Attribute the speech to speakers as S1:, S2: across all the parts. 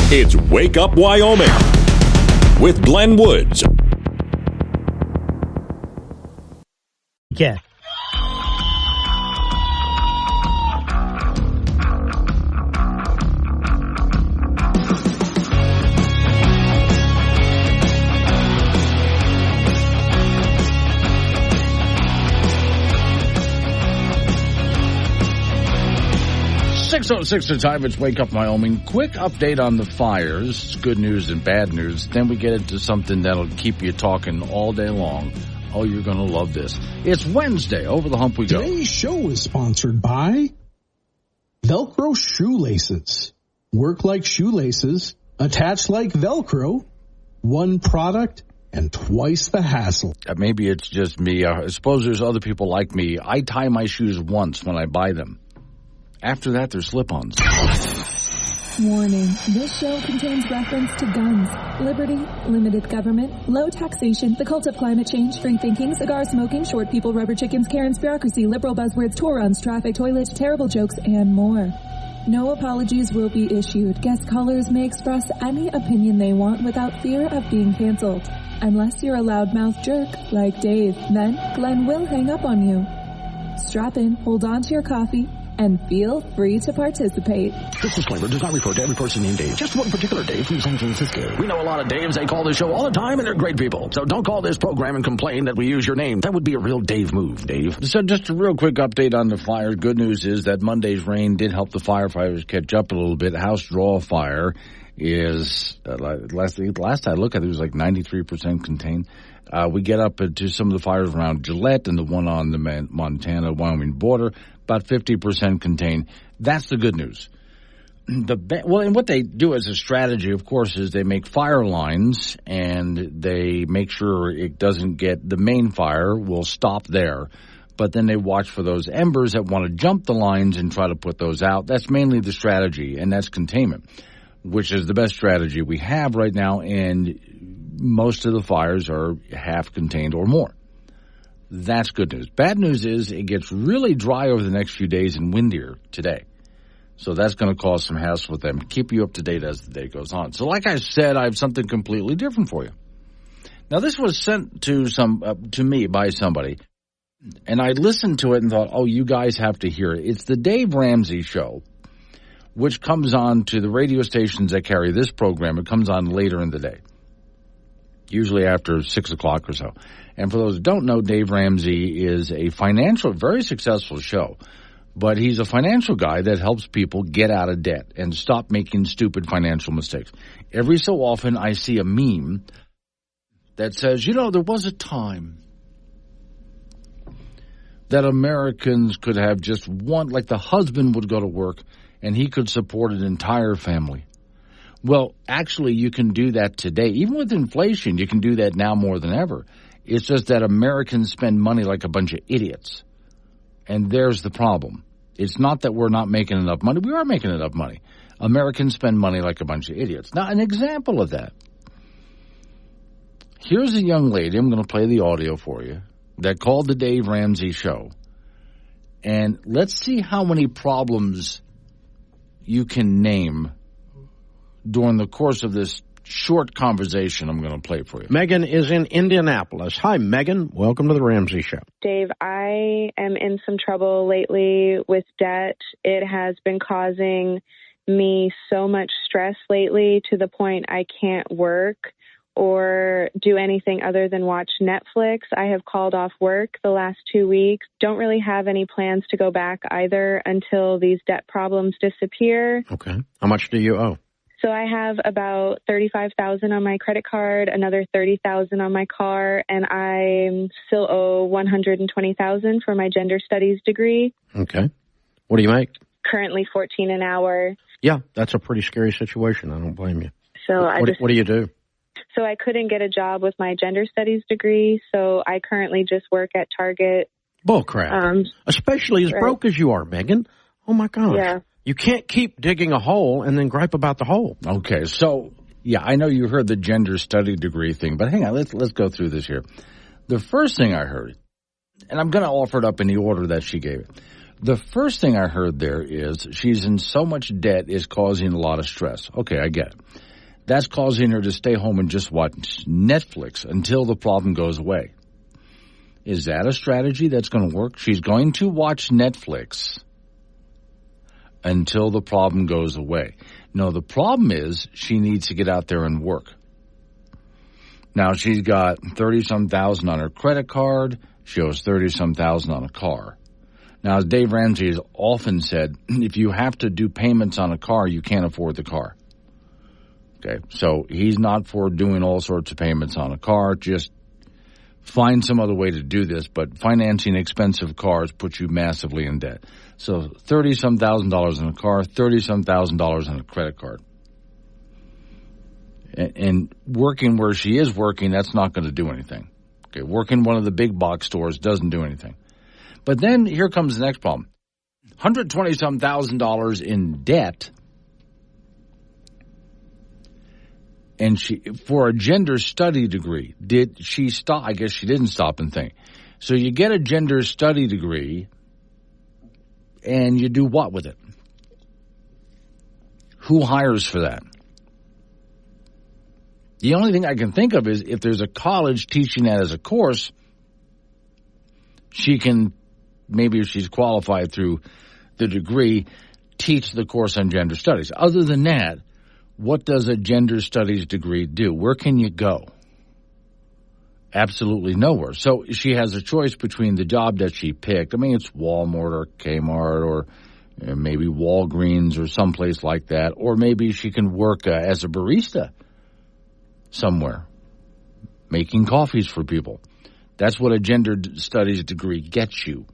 S1: It's Wake Up Wyoming with Glenn Woods.
S2: Yeah.
S3: .06 the time. It's Wake Up Wyoming. Quick update on the fires. It's good news and bad news. Then we get into something that'll keep you talking all day long. Oh, you're going to love this. It's Wednesday. Over the hump we go.
S4: Today's show is sponsored by Velcro shoelaces. Work like shoelaces, attach like Velcro, one product and twice the hassle.
S3: Maybe it's just me. I suppose there's other people like me. I tie my shoes once when I buy them. After that, they're slip-ons.
S5: Warning, this show contains reference to guns, liberty, limited government, low taxation, the cult of climate change, free thinking, cigar smoking, short people, rubber chickens, Karen's bureaucracy, liberal buzzwords, tour runs, traffic, toilets, terrible jokes, and more. No apologies will be issued. Guest callers may express any opinion they want without fear of being canceled. Unless you're a loudmouth jerk like Dave, then Glenn will hang up on you. Strap in, hold on to your coffee, and feel free to participate.
S6: This disclaimer does not refer to every person named Dave, just one particular Dave from San Francisco. We know a lot of Daves. They call this show all the time, and they're great people. So don't call this program and complain that we use your name. That would be a real Dave move, Dave.
S3: So just a real quick update on the fire. Good news is that Monday's rain did help the firefighters catch up a little bit. House Draw Fire is, last I looked at it, was like 93% contained. We get up to some of the fires around Gillette and the one on the Montana-Wyoming border, about 50% contained. That's the good news. And what they do as a strategy, of course, is they make fire lines and they make sure it doesn't get, the main fire will stop there. But then they watch for those embers that want to jump the lines and try to put those out. That's mainly the strategy, and that's containment, which is the best strategy we have right now, and most of the fires are half contained or more. That's good news. Bad news is it gets really dry over the next few days and windier today. So that's going to cause some hassle with them. Keep you up to date as the day goes on. So like I said, I have something completely different for you. Now, this was sent to me by somebody, and I listened to it and thought, oh, you guys have to hear it. It's the Dave Ramsey Show, which comes on to the radio stations that carry this program. It comes on later in the day, usually after 6 o'clock or so. And for those who don't know, Dave Ramsey is a very successful show, but he's a financial guy that helps people get out of debt and stop making stupid financial mistakes. Every so often I see a meme that says, there was a time that Americans could have just one, like the husband would go to work and he could support an entire family. Well, actually, you can do that today. Even with inflation, you can do that now more than ever. It's just that Americans spend money like a bunch of idiots. And there's the problem. It's not that we're not making enough money. We are making enough money. Americans spend money like a bunch of idiots. Now, an example of that. Here's a young lady, I'm going to play the audio for you, that called the Dave Ramsey Show. And let's see how many problems you can name during the course of this short conversation I'm going to play for you.
S7: Megan is in Indianapolis. Hi, Megan. Welcome to the Ramsey Show.
S8: Dave, I am in some trouble lately with debt. It has been causing me so much stress lately to the point I can't work or do anything other than watch Netflix. I have called off work the last 2 weeks. Don't really have any plans to go back either until these debt problems disappear.
S7: Okay. How much do you owe?
S8: So I have about $35,000 on my credit card, another $30,000 on my car, and I still owe $120,000 for my gender studies degree.
S7: Okay. What do you make?
S8: Currently $14 an hour.
S7: Yeah, that's a pretty scary situation. I don't blame you.
S8: So
S7: what do you do?
S8: So I couldn't get a job with my gender studies degree, so I currently just work at Target.
S7: Bull crap. Especially as broke as you are, Megan. Oh, my gosh.
S8: Yeah.
S7: You can't keep digging a hole and then gripe about the hole.
S3: Okay, so, yeah, I know you heard the gender study degree thing, but hang on, let's go through this here. The first thing I heard, and I'm going to offer it up in the order that she gave it. The first thing I heard there is she's in so much debt is causing a lot of stress. Okay, I get it. That's causing her to stay home and just watch Netflix until the problem goes away. Is that a strategy that's going to work? She's going to watch Netflix until the problem goes away. No, the problem is she needs to get out there and work. Now, she's got 30-some thousand on her credit card. She owes 30-some thousand on a car. Now, as Dave Ramsey has often said, if you have to do payments on a car, you can't afford the car. Okay, so he's not for doing all sorts of payments on a car. Just find some other way to do this, but financing expensive cars puts you massively in debt. So $30-some thousand in a car, $30-some thousand in a credit card. And working where she is working, that's not going to do anything. Okay, working one of the big box stores doesn't do anything. But then here comes the next problem. $120-some thousand in debt. And she, for a gender study degree, did she stop? I guess she didn't stop and think. So you get a gender study degree, and you do what with it? Who hires for that? The only thing I can think of is if there's a college teaching that as a course, she can, maybe if she's qualified through the degree, teach the course on gender studies. Other than that, what does a gender studies degree do? Where can you go? Absolutely nowhere. So she has a choice between the job that she picked. I mean, it's Walmart or Kmart or maybe Walgreens or someplace like that. Or maybe she can work as a barista somewhere, making coffees for people. That's what a gender studies degree gets you.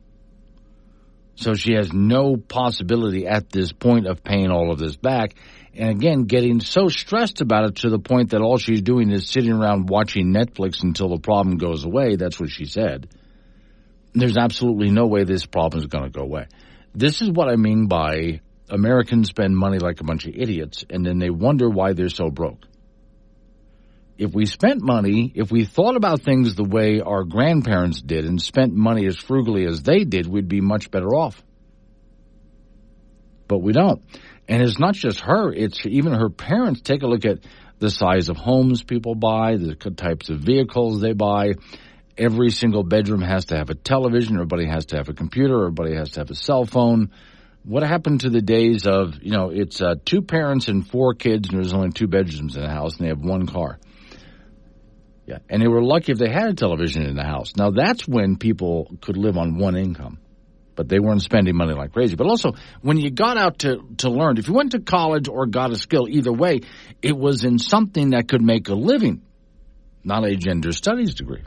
S3: So she has no possibility at this point of paying all of this back. And again, getting so stressed about it to the point that all she's doing is sitting around watching Netflix until the problem goes away. That's what she said. There's absolutely no way this problem is going to go away. This is what I mean by Americans spend money like a bunch of idiots, and then they wonder why they're so broke. If we spent money, if we thought about things the way our grandparents did and spent money as frugally as they did, we'd be much better off. But we don't. And it's not just her, it's even her parents. Take a look at the size of homes people buy, the types of vehicles they buy. Every single bedroom has to have a television, everybody has to have a computer, everybody has to have a cell phone. What happened to the days of, it's 2 parents and 4 kids and there's only 2 bedrooms in the house and they have 1 car? Yeah, and they were lucky if they had a television in the house. Now, that's when people could live on 1 income. But they weren't spending money like crazy. But also, when you got out to learn, if you went to college or got a skill, either way, it was in something that could make a living, not a gender studies degree.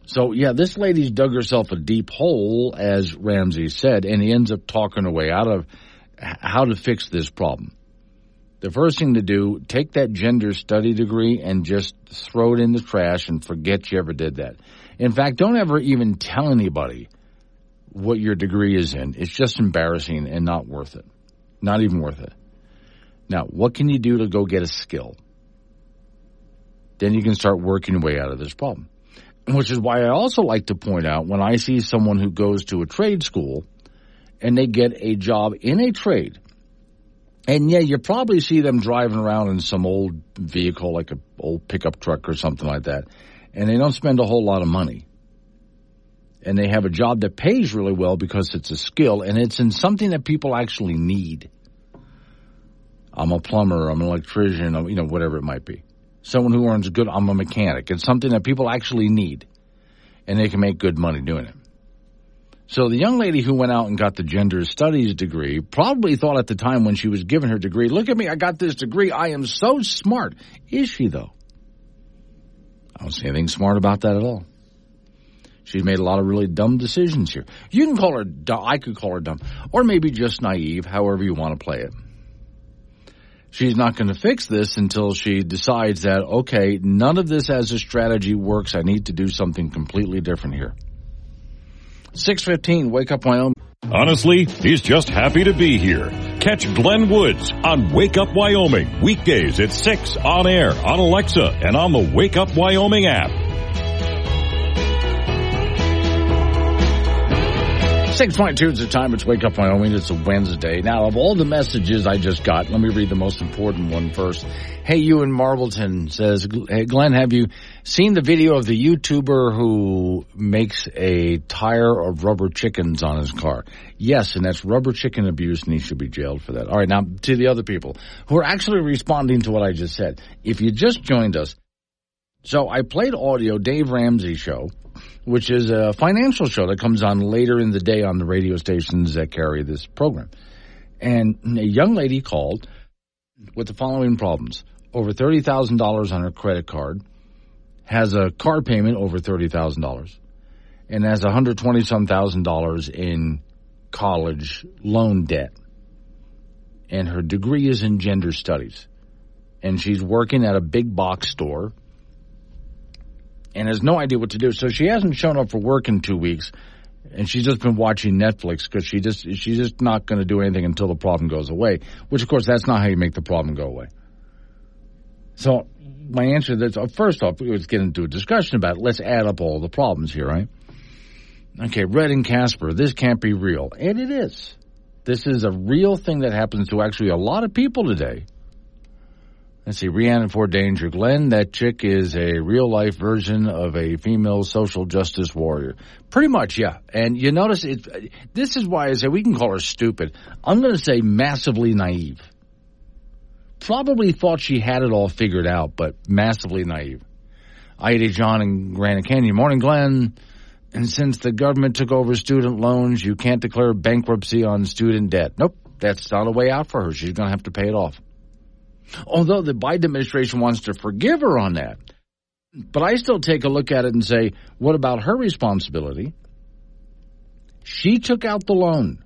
S3: So, yeah, this lady's dug herself a deep hole, as Ramsey said, and he ends up talking her way out of how to fix this problem. The first thing to do, take that gender study degree and just throw it in the trash and forget you ever did that. In fact, don't ever even tell anybody what your degree is in. It's just embarrassing and not worth it. Not even worth it. Now, what can you do to go get a skill? Then you can start working your way out of this problem. Which is why I also like to point out when I see someone who goes to a trade school and they get a job in a trade, and yeah, you probably see them driving around in some old vehicle like an old pickup truck or something like that, and they don't spend a whole lot of money. And they have a job that pays really well because it's a skill, and it's in something that people actually need. I'm a plumber, I'm an electrician, whatever it might be. Someone who earns good, I'm a mechanic. It's something that people actually need, and they can make good money doing it. So the young lady who went out and got the gender studies degree probably thought at the time when she was given her degree, look at me, I got this degree, I am so smart. Is she, though? I don't see anything smart about that at all. She's made a lot of really dumb decisions here. You can call her dumb, I could call her dumb, or maybe just naive, however you want to play it. She's not going to fix this until she decides that, okay, none of this as a strategy works. I need to do something completely different here. 6:15, Wake Up Wyoming.
S1: Honestly, he's just happy to be here. Catch Glenn Woods on Wake Up Wyoming, weekdays at 6 on air, on Alexa, and on the Wake Up Wyoming app.
S3: 6:22 is the time. It's Wake Up Wyoming. It's a Wednesday. Now, of all the messages I just got, let me read the most important one first. Hey, you in Marbleton says, hey, Glenn, have you seen the video of the YouTuber who makes a tire of rubber chickens on his car? Yes, and that's rubber chicken abuse, and he should be jailed for that. All right, now to the other people who are actually responding to what I just said. If you just joined us, so I played audio, Dave Ramsey's show, which is a financial show that comes on later in the day on the radio stations that carry this program. And a young lady called with the following problems. Over $30,000 on her credit card, has a car payment over $30,000, and has $120,000 in college loan debt. And her degree is in gender studies. And she's working at a big box store and has no idea what to do. So she hasn't shown up for work in 2 weeks, and she's just been watching Netflix because she's just not going to do anything until the problem goes away, which, of course, that's not how you make the problem go away. So my answer to this, first off, let's get into a discussion about it. Let's add up all the problems here, right? Okay, Red and Casper, this can't be real. And it is. This is a real thing that happens to actually a lot of people today. Let's see, Rhiannon Fort Danger. Glenn, that chick is a real-life version of a female social justice warrior. Pretty much, yeah. And you notice, this is why I say we can call her stupid. I'm going to say massively naive. Probably thought she had it all figured out, but massively naive. Ida John in Granite Canyon. Morning, Glenn. And since the government took over student loans, you can't declare bankruptcy on student debt. Nope, that's not a way out for her. She's going to have to pay it off. Although the Biden administration wants to forgive her on that. But I still take a look at it and say, what about her responsibility? She took out the loan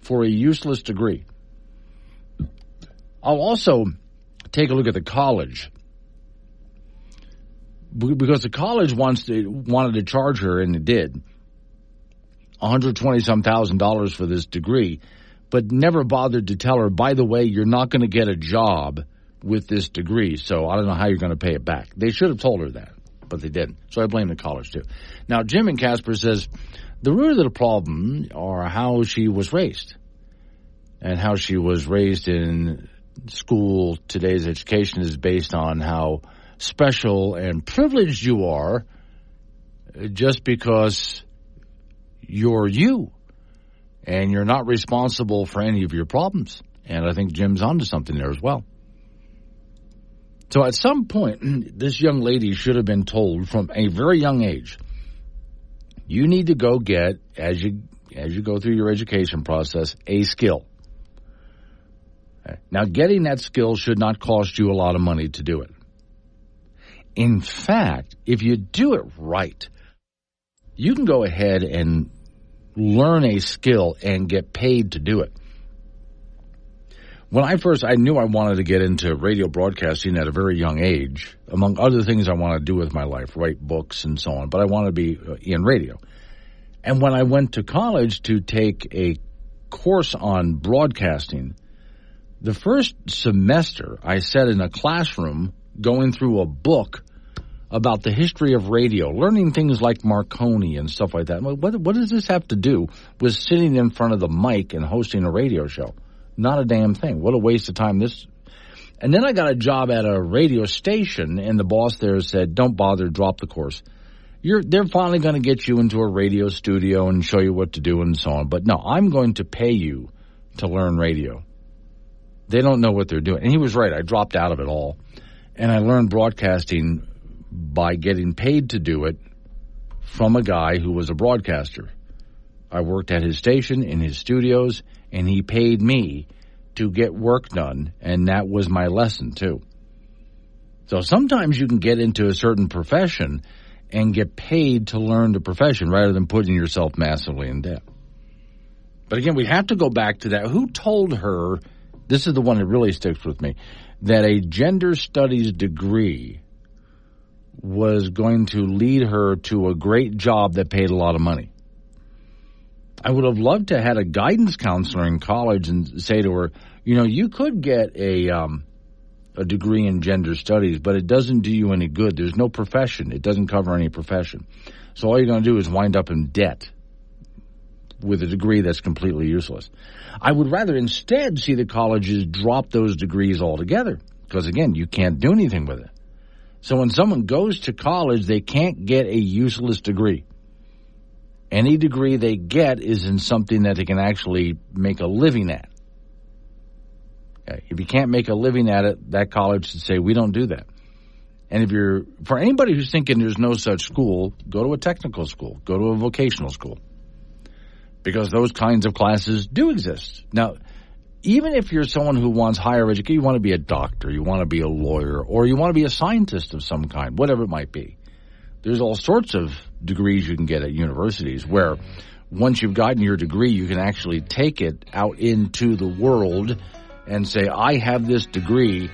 S3: for a useless degree. I'll also take a look at the college, because the college wanted to charge her, and it did, $120,000 for this degree, but never bothered to tell her, by the way, you're not going to get a job with this degree, so I don't know how you're going to pay it back. They should have told her that, but they didn't. So I blame the college, too. Now, Jim in Casper says, the root of the problem are how she was raised, and how she was raised in school. Today's education is based on how special and privileged you are just because you're you and you're not responsible for any of your problems. And I think Jim's onto something there as well. So at some point, this young lady should have been told from a very young age, you need to go get, as you go through your education process, a skill. Now, getting that skill should not cost you a lot of money to do it. In fact, if you do it right, you can go ahead and learn a skill and get paid to do it. When I knew I wanted to get into radio broadcasting at a very young age, among other things I want to do with my life, write books and so on, but I want to be in radio. And when I went to college to take a course on broadcasting, the first semester I sat in a classroom going through a book about the history of radio, learning things like Marconi and stuff like that. What does this have to do with sitting in front of the mic and hosting a radio show? Not a damn thing. What a waste of time this. And then I got a job at a radio station, and the boss there said, don't bother, drop the course. They're finally going to get you into a radio studio and show you what to do and so on. But no, I'm going to pay you to learn radio. They don't know what they're doing. And he was right. I dropped out of it all. And I learned broadcasting by getting paid to do it from a guy who was a broadcaster. I worked at his station, in his studios, and he paid me to get work done, and that was my lesson, too. So sometimes you can get into a certain profession and get paid to learn the profession rather than putting yourself massively in debt. But again, we have to go back to that. Who told her, this is the one that really sticks with me, that a gender studies degree was going to lead her to a great job that paid a lot of money? I would have loved to have had a guidance counselor in college and say to her, you know, you could get a degree in gender studies, but it doesn't do you any good. There's no profession. It doesn't cover any profession. So all you're going to do is wind up in debt. with a degree that's completely useless. I would rather instead see the colleges drop those degrees altogether because, again, you can't do anything with it. So when someone goes to college, they can't get a useless degree. Any degree they get is in something that they can actually make a living at. Okay. If you can't make a living at it, that college should say, we don't do that. And for anybody who's thinking there's no such school, go to a technical school, go to a vocational school, because those kinds of classes do exist. Now, even if you're someone who wants higher education, you want to be a doctor, you want to be a lawyer, or you want to be a scientist of some kind, whatever it might be, there's all sorts of degrees you can get at universities where once you've gotten your degree, you can actually take it out into the world and say, I have this degree,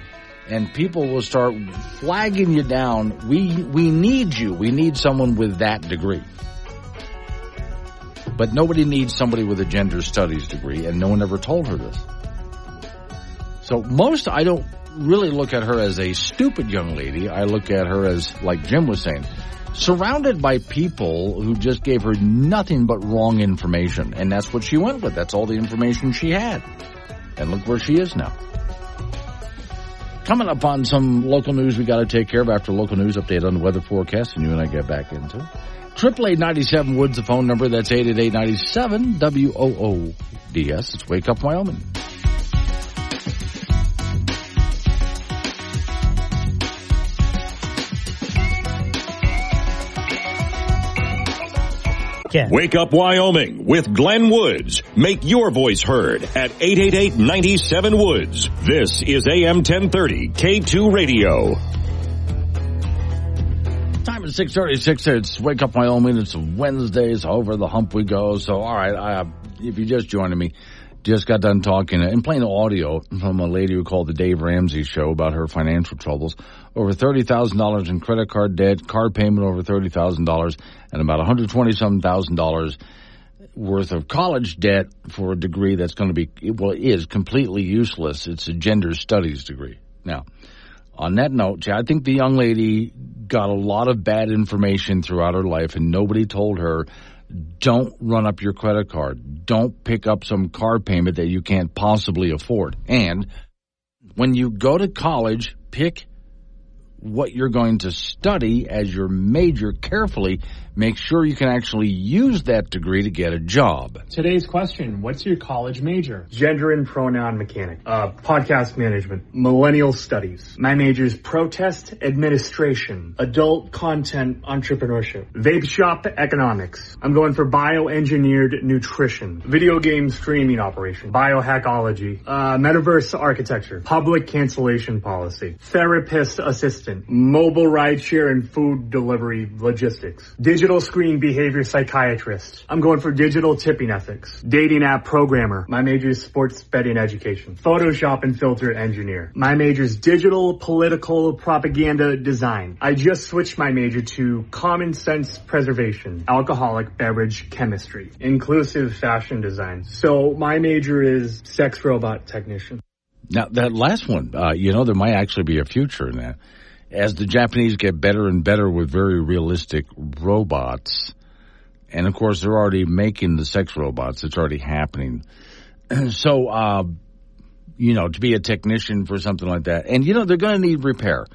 S3: and people will start flagging you down. We need you. We need someone with that degree. But nobody needs somebody with a gender studies degree, and no one ever told her this. So I don't really look at her as a stupid young lady. I look at her as, like Jim was saying, surrounded by people who just gave her nothing but wrong information. And that's what she went with. That's all the information she had. And look where she is now. Coming up on some local news we got to take care of after local news update on the weather forecast, and you and I get back into it. 888-97 Woods, the phone number. That's 888-97 WOODS. It's Wake Up Wyoming.
S2: Yeah.
S1: Wake Up Wyoming with Glenn Woods. Make your voice heard at 888-97 Woods. This is AM 1030 K2 Radio.
S3: Time is 6:36. It's Wake Up Wyoming. It's Wednesday. It's over the hump we go. So, all right, if you just joined me, just got done talking and playing audio from a lady who called the Dave Ramsey Show about her financial troubles. Over $30,000 in credit card debt, card payment over $30,000, and about $120,000 worth of college debt for a degree that's going to be, well, it is completely useless. It's a gender studies degree. Now, on that note, I think the young lady got a lot of bad information throughout her life, and nobody told her, don't run up your credit card. Don't pick up some car payment that you can't possibly afford. And when you go to college, pick what you're going to study as your major carefully. Make sure you can actually use that degree to get a job.
S9: Today's question, what's your college major? Gender and pronoun mechanic, podcast management, millennial studies. My major is protest administration, adult content entrepreneurship, vape shop economics. I'm going for bioengineered nutrition, video game streaming operation, biohackology, metaverse architecture, public cancellation policy, therapist assistant, mobile rideshare and food delivery logistics, digital screen behavior psychiatrist. I'm going for digital tipping ethics, dating app programmer. My major is sports betting education, Photoshop and filter engineer. My major is digital political propaganda design. I just switched my major to common sense preservation, alcoholic beverage chemistry, inclusive fashion design. So my major is sex robot technician.
S3: Now, that last one, there might actually be a future in that. As the Japanese get better and better with very realistic robots, and of course they're already making the sex robots, it's already happening. So, to be a technician for something like that, and they're going to need repair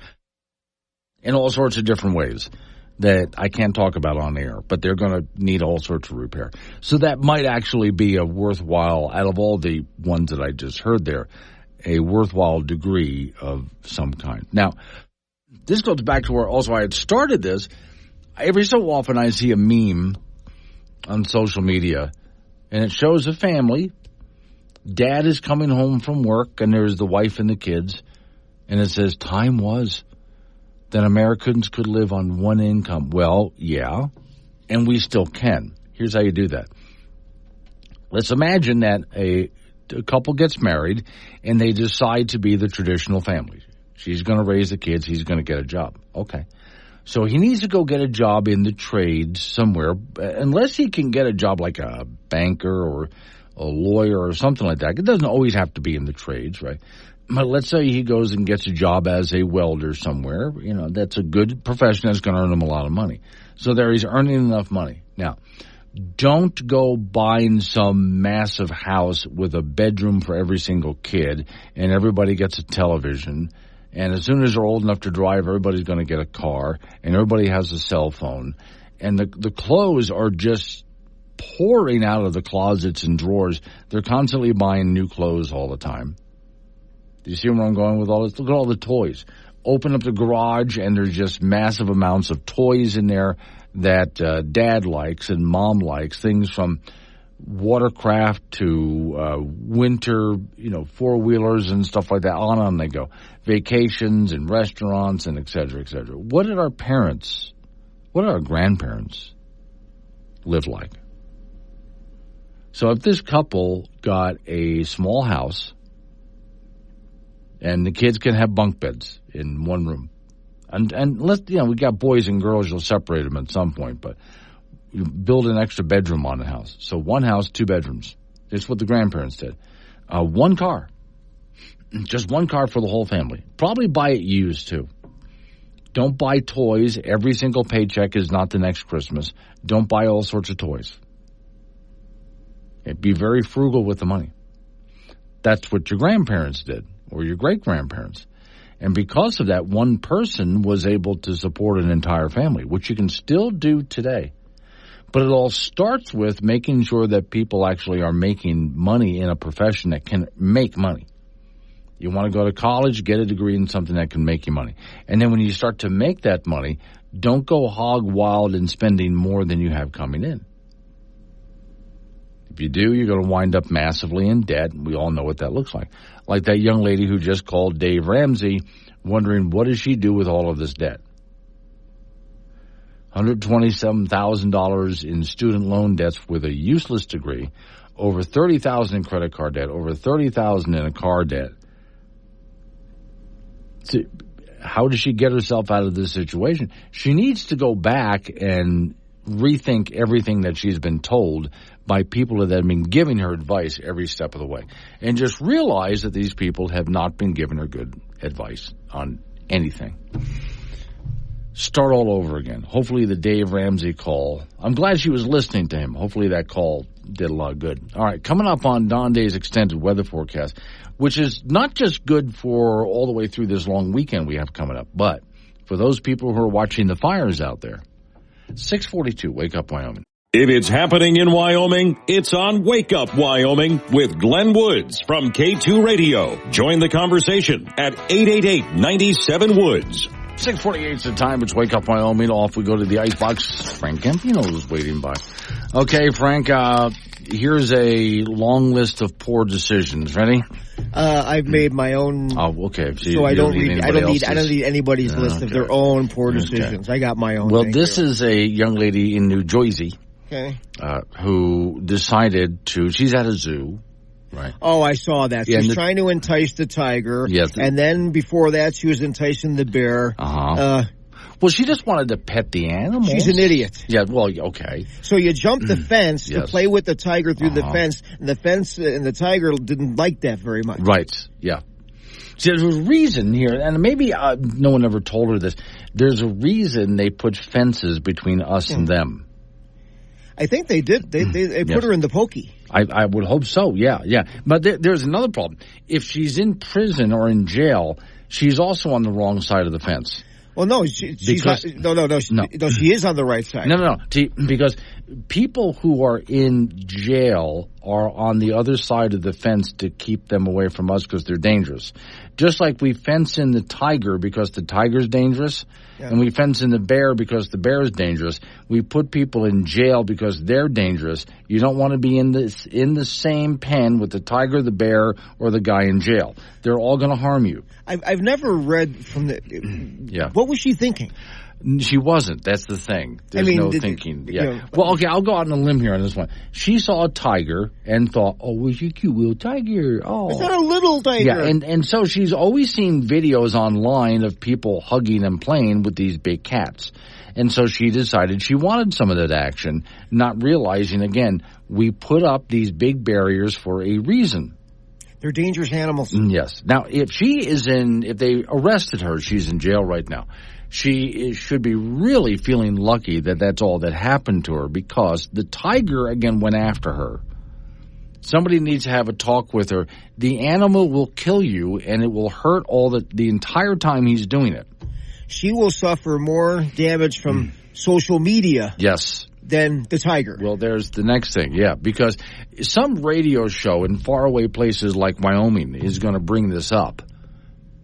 S3: in all sorts of different ways that I can't talk about on air, but they're going to need all sorts of repair. So that might actually be a worthwhile, out of all the ones that I just heard there, a worthwhile degree of some kind. Now, this goes back to where also I had started this. Every so often I see a meme on social media, and it shows a family. Dad is coming home from work, and there's the wife and the kids, and it says, time was that Americans could live on one income. Well, yeah, and we still can. Here's how you do that. Let's imagine that a couple gets married, and they decide to be the traditional family. She's going to raise the kids. He's going to get a job. Okay. So he needs to go get a job in the trades somewhere, unless he can get a job like a banker or a lawyer or something like that. It doesn't always have to be in the trades, right? But let's say he goes and gets a job as a welder somewhere. That's a good profession that's going to earn him a lot of money. So there he's earning enough money. Now, Don't go buying some massive house with a bedroom for every single kid and everybody gets a television. And as soon as they're old enough to drive, everybody's going to get a car and everybody has a cell phone. And the clothes are just pouring out of the closets and drawers. They're constantly buying new clothes all the time. Do you see where I'm going with all this? Look at all the toys. Open up the garage and there's just massive amounts of toys in there that Dad likes and Mom likes, things from watercraft to winter, four-wheelers and stuff like that. On they go. Vacations and restaurants and et cetera, et cetera. What did our grandparents live like? So if this couple got a small house and the kids can have bunk beds in one room, and let's, we got boys and girls, you'll separate them at some point, but you build an extra bedroom on the house. So one house, 2 bedrooms. That's what the grandparents did. One car. Just one car for the whole family. Probably buy it used, too. Don't buy toys. Every single paycheck is not the next Christmas. Don't buy all sorts of toys. Be very frugal with the money. That's what your grandparents did, or your great-grandparents. And because of that, one person was able to support an entire family, which you can still do today. But it all starts with making sure that people actually are making money in a profession that can make money. You want to go to college, get a degree in something that can make you money. And then when you start to make that money, don't go hog wild in spending more than you have coming in. If you do, you're going to wind up massively in debt. We all know what that looks like. Like that young lady who just called Dave Ramsey, wondering what does she do with all of this debt? $127,000 in student loan debts with a useless degree, over $30,000 in credit card debt, over $30,000 in a car debt. So how does she get herself out of this situation? She needs to go back and rethink everything that she's been told by people that have been giving her advice every step of the way. And just realize that these people have not been giving her good advice on anything. Start all over again. Hopefully the Dave Ramsey call. I'm glad she was listening to him. Hopefully that call did a lot of good. All right, coming up on Don Day's extended weather forecast, which is not just good for all the way through this long weekend we have coming up, but for those people who are watching the fires out there. 642, Wake Up Wyoming.
S1: If it's happening in Wyoming, it's on Wake Up Wyoming with Glenn Woods from K2 Radio. Join the conversation at 888-97-WOODS.
S3: 6:48 is the time. It's Wake Up Wyoming. Off we go to the icebox. Frank Campino is waiting by. Okay, Frank, here's a long list of poor decisions. Ready?
S10: I've made my own.
S3: Oh, okay.
S10: So I don't need anybody's list of their own poor decisions. I got my own.
S3: Well, this is a young lady in New Jersey.
S10: Okay.
S3: Who decided to. She's at a zoo. Right.
S10: Oh, I saw that. She was trying to entice the tiger.
S3: Yes.
S10: And then before that, she was enticing the bear.
S3: Well, she just wanted to pet the animals.
S10: She's an idiot.
S3: Yeah, well, okay.
S10: So you jump the fence to play with the tiger through the fence, and the fence and the tiger didn't like that very much.
S3: Right, yeah. See, there's a reason here, and maybe no one ever told her this. There's a reason they put fences between us and them.
S10: I think they did. They put her in the pokey.
S3: I would hope so, yeah. But there's another problem. If she's in prison or in jail, she's also on the wrong side of the fence.
S10: Well, no, she's not. No, she is on the right side.
S3: No. Because people who are in jail are on the other side of the fence to keep them away from us because they're dangerous. Just like we fence in the tiger because the tiger's dangerous, and we fence in the bear because the bear is dangerous. We put people in jail because they're dangerous. You don't want to be in the same pen with the tiger, the bear, or the guy in jail. They're all going to harm you.
S10: I've never read from the.
S3: Yeah.
S10: What was she thinking?
S3: She wasn't. That's the thing. There's no thinking. Well, okay, I'll go out on a limb here on this one. She saw a tiger and thought, "Oh, was you cute little tiger? Oh,
S10: it's not a little tiger."
S3: Yeah, and so she's always seen videos online of people hugging and playing with these big cats, and so she decided she wanted some of that action, not realizing again we put up these big barriers for a reason.
S10: They're dangerous animals.
S3: Yes. Now, if they arrested her, she's in jail right now. She should be really feeling lucky that that's all that happened to her, because the tiger again went after her. Somebody needs to have a talk with her. The animal will kill you, and it will hurt the entire time he's doing it.
S10: She will suffer more damage from social media.
S3: Yes.
S10: Than the tiger.
S3: Well, there's the next thing, because some radio show in faraway places like Wyoming is going to bring this up,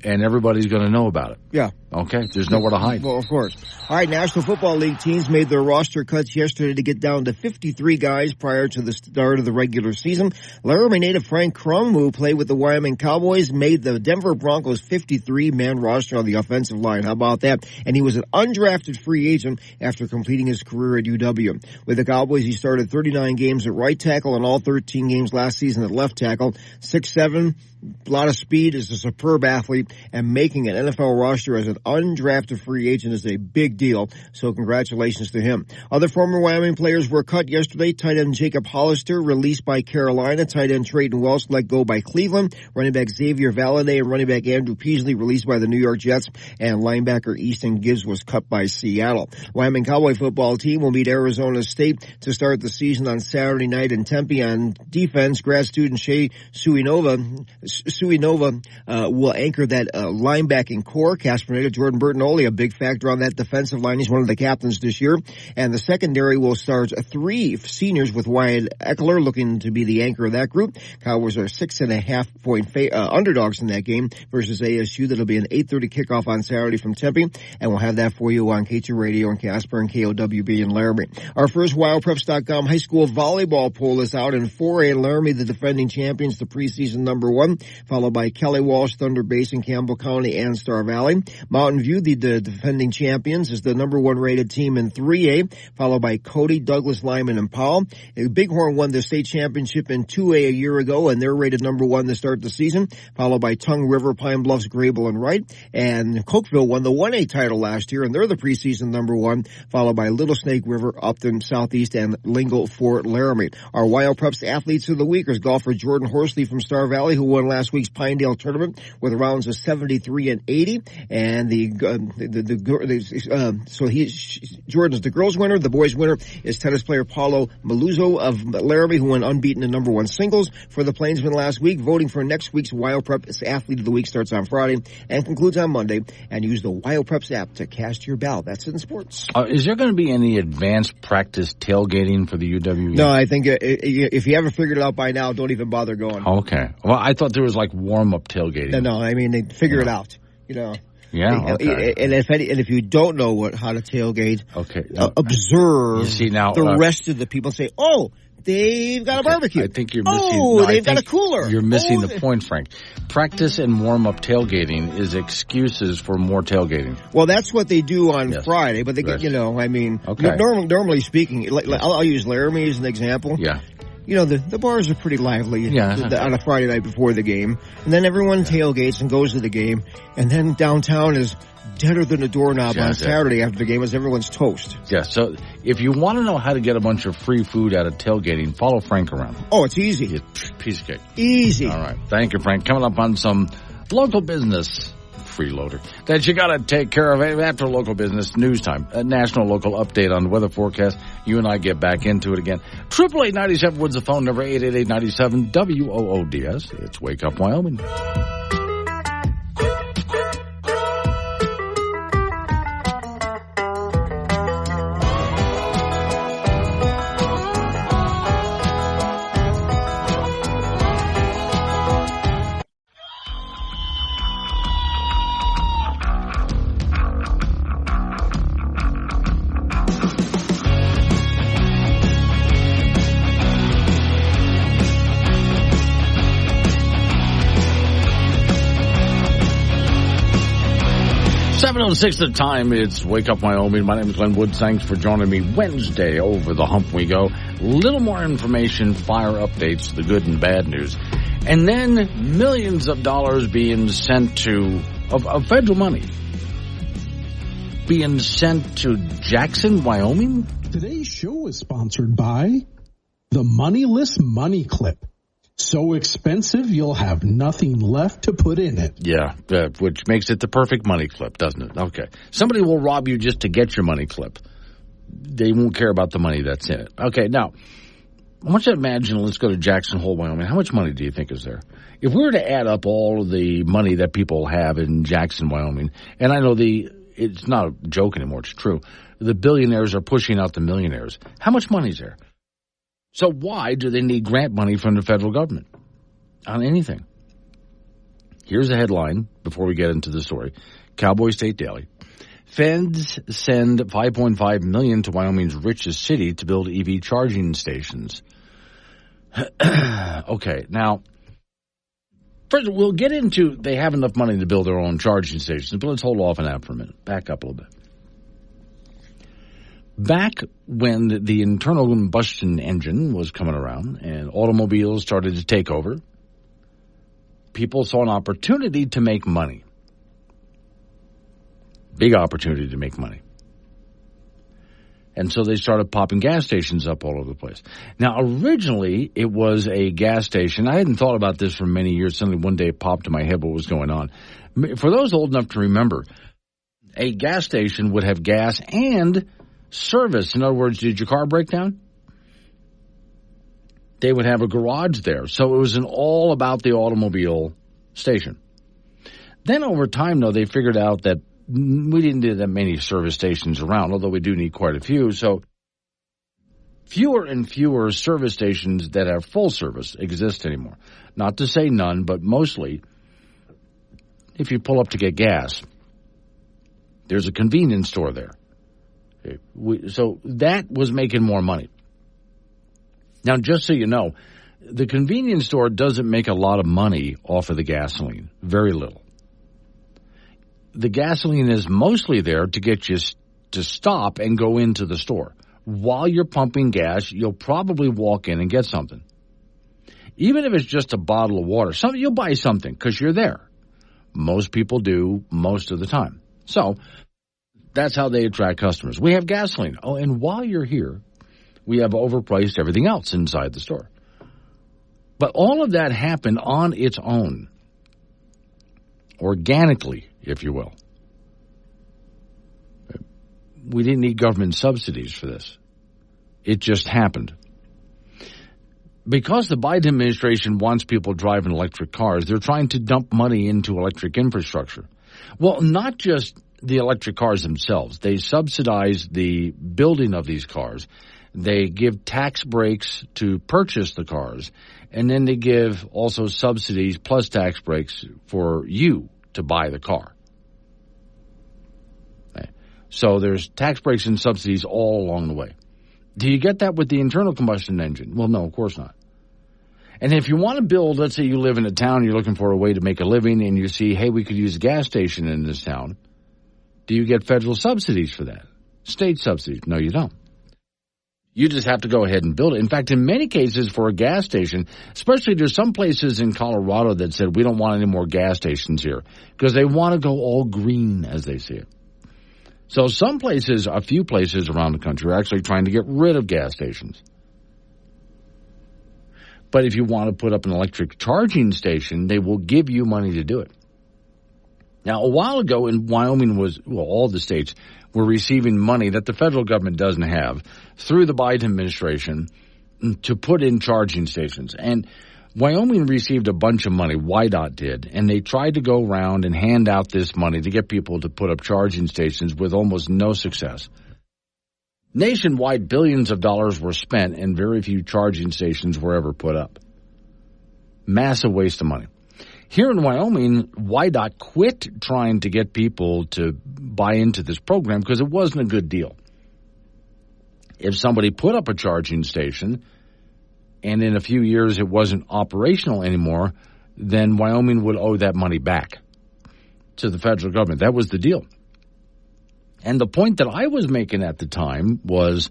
S3: and everybody's going to know about it.
S10: Yeah.
S3: Okay, there's nowhere to hide.
S10: Well, of course. All right, National Football League teams made their roster cuts yesterday to get down to 53 guys prior to the start of the regular season. Laramie native Frank Crum, who played with the Wyoming Cowboys, made the Denver Broncos 53-man roster on the offensive line. How about that? And he was an undrafted free agent after completing his career at UW. With the Cowboys, he started 39 games at right tackle and all 13 games last season at left tackle. 6'7", a lot of speed, is a superb athlete, and making an NFL roster as an undrafted free agent is a big deal. So congratulations to him. Other former Wyoming players were cut yesterday. Tight end Jacob Hollister released by Carolina. Tight end Trayton Wells let go by Cleveland. Running back Xavier Valladay and running back Andrew Peasley released by the New York Jets. And linebacker Easton Gibbs was cut by Seattle. Wyoming Cowboy football team will meet Arizona State to start the season on Saturday night in Tempe. On defense, grad student Shea Suinova will anchor that linebacking core. Casper Native Jordan Bertinoli, a big factor on that defensive line. He's one of the captains this year. And the secondary will start 3 seniors, with Wyatt Eckler looking to be the anchor of that group. Cowboys are 6.5-point underdogs in that game versus ASU. That'll be an 8:30 kickoff on Saturday from Tempe. And we'll have that for you on K2 Radio in Casper and KOWB in Laramie. Our first WildPreps.com high school volleyball poll is out in 4A. Laramie, the defending champions, the preseason #1, followed by Kelly Walsh, Thunder Basin, Campbell County, and Star Valley. Mountain View, the defending champions, is the #1 rated team in 3A, followed by Cody, Douglas, Lyman, and Powell. Bighorn won the state championship in 2A a year ago, and they're rated #1 to start the season, followed by Tongue River, Pine Bluffs, Grable, and Wright. And Cokeville won the 1A title last year, and they're the preseason #1, followed by Little Snake River, Upton, Southeast, and Lingle, Fort Laramie. Our Wild Preps athletes of the week is golfer Jordan Horsley from Star Valley, who won last week's Pinedale tournament with rounds of 73 and 80. And Jordan's the girls' winner. The boys' winner is tennis player Paulo Maluzzo of Laramie, who won unbeaten in #1 singles for the Plainsmen last week. Voting for next week's Wild Preps Athlete of the Week starts on Friday and concludes on Monday. And use the Wild Preps app to cast your ballot. That's it in sports.
S3: Is there going to be any advanced practice tailgating for the UW?
S10: No, I think if you haven't figured it out by now, don't even bother going.
S3: Okay. Well, I thought there was like warm-up tailgating.
S10: No, I mean, they figure it out, you know.
S3: Yeah, okay.
S10: And if you don't know how to tailgate, observe the rest of the people. Say, oh, they've got a barbecue.
S3: I think you're missing.
S10: They've got a cooler.
S3: You're missing the point, Frank. Practice and warm-up tailgating is excuses for more tailgating.
S10: Well, that's what they do on Friday, but they get, normally speaking, I'll use Laramie as an example.
S3: Yeah.
S10: You know, the bars are pretty lively on a Friday night before the game. And then everyone tailgates and goes to the game. And then downtown is deader than a doorknob on Saturday after the game as everyone's toast.
S3: Yeah, so if you want to know how to get a bunch of free food out of tailgating, follow Frank around.
S10: Oh, it's easy.
S3: Piece of cake.
S10: Easy.
S3: All right. Thank you, Frank. Coming up on some local business. Freeloader that you got to take care of after local business news time. A national local update on the weather forecast. You and I get back into it again. 888-97 Woods, the phone number 888-97 WOODS. It's Wake Up Wyoming. 7:06 the time. It's Wake Up Wyoming. My name is Glenn Woods. Thanks for joining me. Wednesday, over the hump we go. Little more information, fire updates, the good and bad news. And then millions of dollars being sent to, of federal money, being sent to Jackson, Wyoming.
S4: Today's show is sponsored by the Moneyless Money Clip. So expensive, you'll have nothing left to put in it.
S3: Yeah, which makes it the perfect money clip, doesn't it? Okay. Somebody will rob you just to get your money clip. They won't care about the money that's in it. Okay, now, I want you to imagine, let's go to Jackson Hole, Wyoming. How much money do you think is there? If we were to add up all of the money that people have in Jackson, Wyoming, and I know it's not a joke anymore, it's true, the billionaires are pushing out the millionaires. How much money is there? So why do they need grant money from the federal government on anything? Here's a headline before we get into the story. Cowboy State Daily. Feds send $5.5 million to Wyoming's richest city to build EV charging stations. Okay, now, first we'll get into they have enough money to build their own charging stations, but let's hold off on that for a minute. Back up a little bit. Back when the internal combustion engine was coming around and automobiles started to take over, people saw an opportunity to make money. Big opportunity to make money. And so they started popping gas stations up all over the place. Now, originally, it was a gas station. I hadn't thought about this for many years. Suddenly, one day, it popped in my head what was going on. For those old enough to remember, a gas station would have gas and service. In other words, did your car break down? They would have a garage there. So it was an all about the automobile station. Then over time, though, they figured out that we didn't need that many service stations around, although we do need quite a few. So fewer and fewer service stations that have full service exist anymore. Not to say none, but mostly if you pull up to get gas, there's a convenience store there. So that was making more money. Now, just so you know, the convenience store doesn't make a lot of money off of the gasoline. Very little. The gasoline is mostly there to get you to stop and go into the store. While you're pumping gas, you'll probably walk in and get something. Even if it's just a bottle of water, you'll buy something because you're there. Most people do most of the time. So that's how they attract customers. We have gasoline. Oh, and while you're here, we have overpriced everything else inside the store. But all of that happened on its own, organically, if you will. We didn't need government subsidies for this. It just happened. Because the Biden administration wants people driving electric cars, they're trying to dump money into electric infrastructure. Well, not just the electric cars themselves. They subsidize the building of these cars. They give tax breaks to purchase the cars. And then they give also subsidies plus tax breaks for you to buy the car. Okay. So there's tax breaks and subsidies all along the way. Do you get that with the internal combustion engine? Well, no, of course not. And if you want to build, let's say you live in a town, you're looking for a way to make a living, and you see, hey, we could use a gas station in this town. Do you get federal subsidies for that? State subsidies? No, you don't. You just have to go ahead and build it. In fact, in many cases for a gas station, especially there's some places in Colorado that said we don't want any more gas stations here because they want to go all green, as they see it. So some places, a few places around the country are actually trying to get rid of gas stations. But if you want to put up an electric charging station, they will give you money to do it. Now, a while ago in Wyoming all the states were receiving money that the federal government doesn't have through the Biden administration to put in charging stations. And Wyoming received a bunch of money, WYDOT did, and they tried to go around and hand out this money to get people to put up charging stations with almost no success. Nationwide, billions of dollars were spent and very few charging stations were ever put up. Massive waste of money. Here in Wyoming, WYDOT quit trying to get people to buy into this program because it wasn't a good deal. If somebody put up a charging station and in a few years it wasn't operational anymore, then Wyoming would owe that money back to the federal government. That was the deal. And the point that I was making at the time was,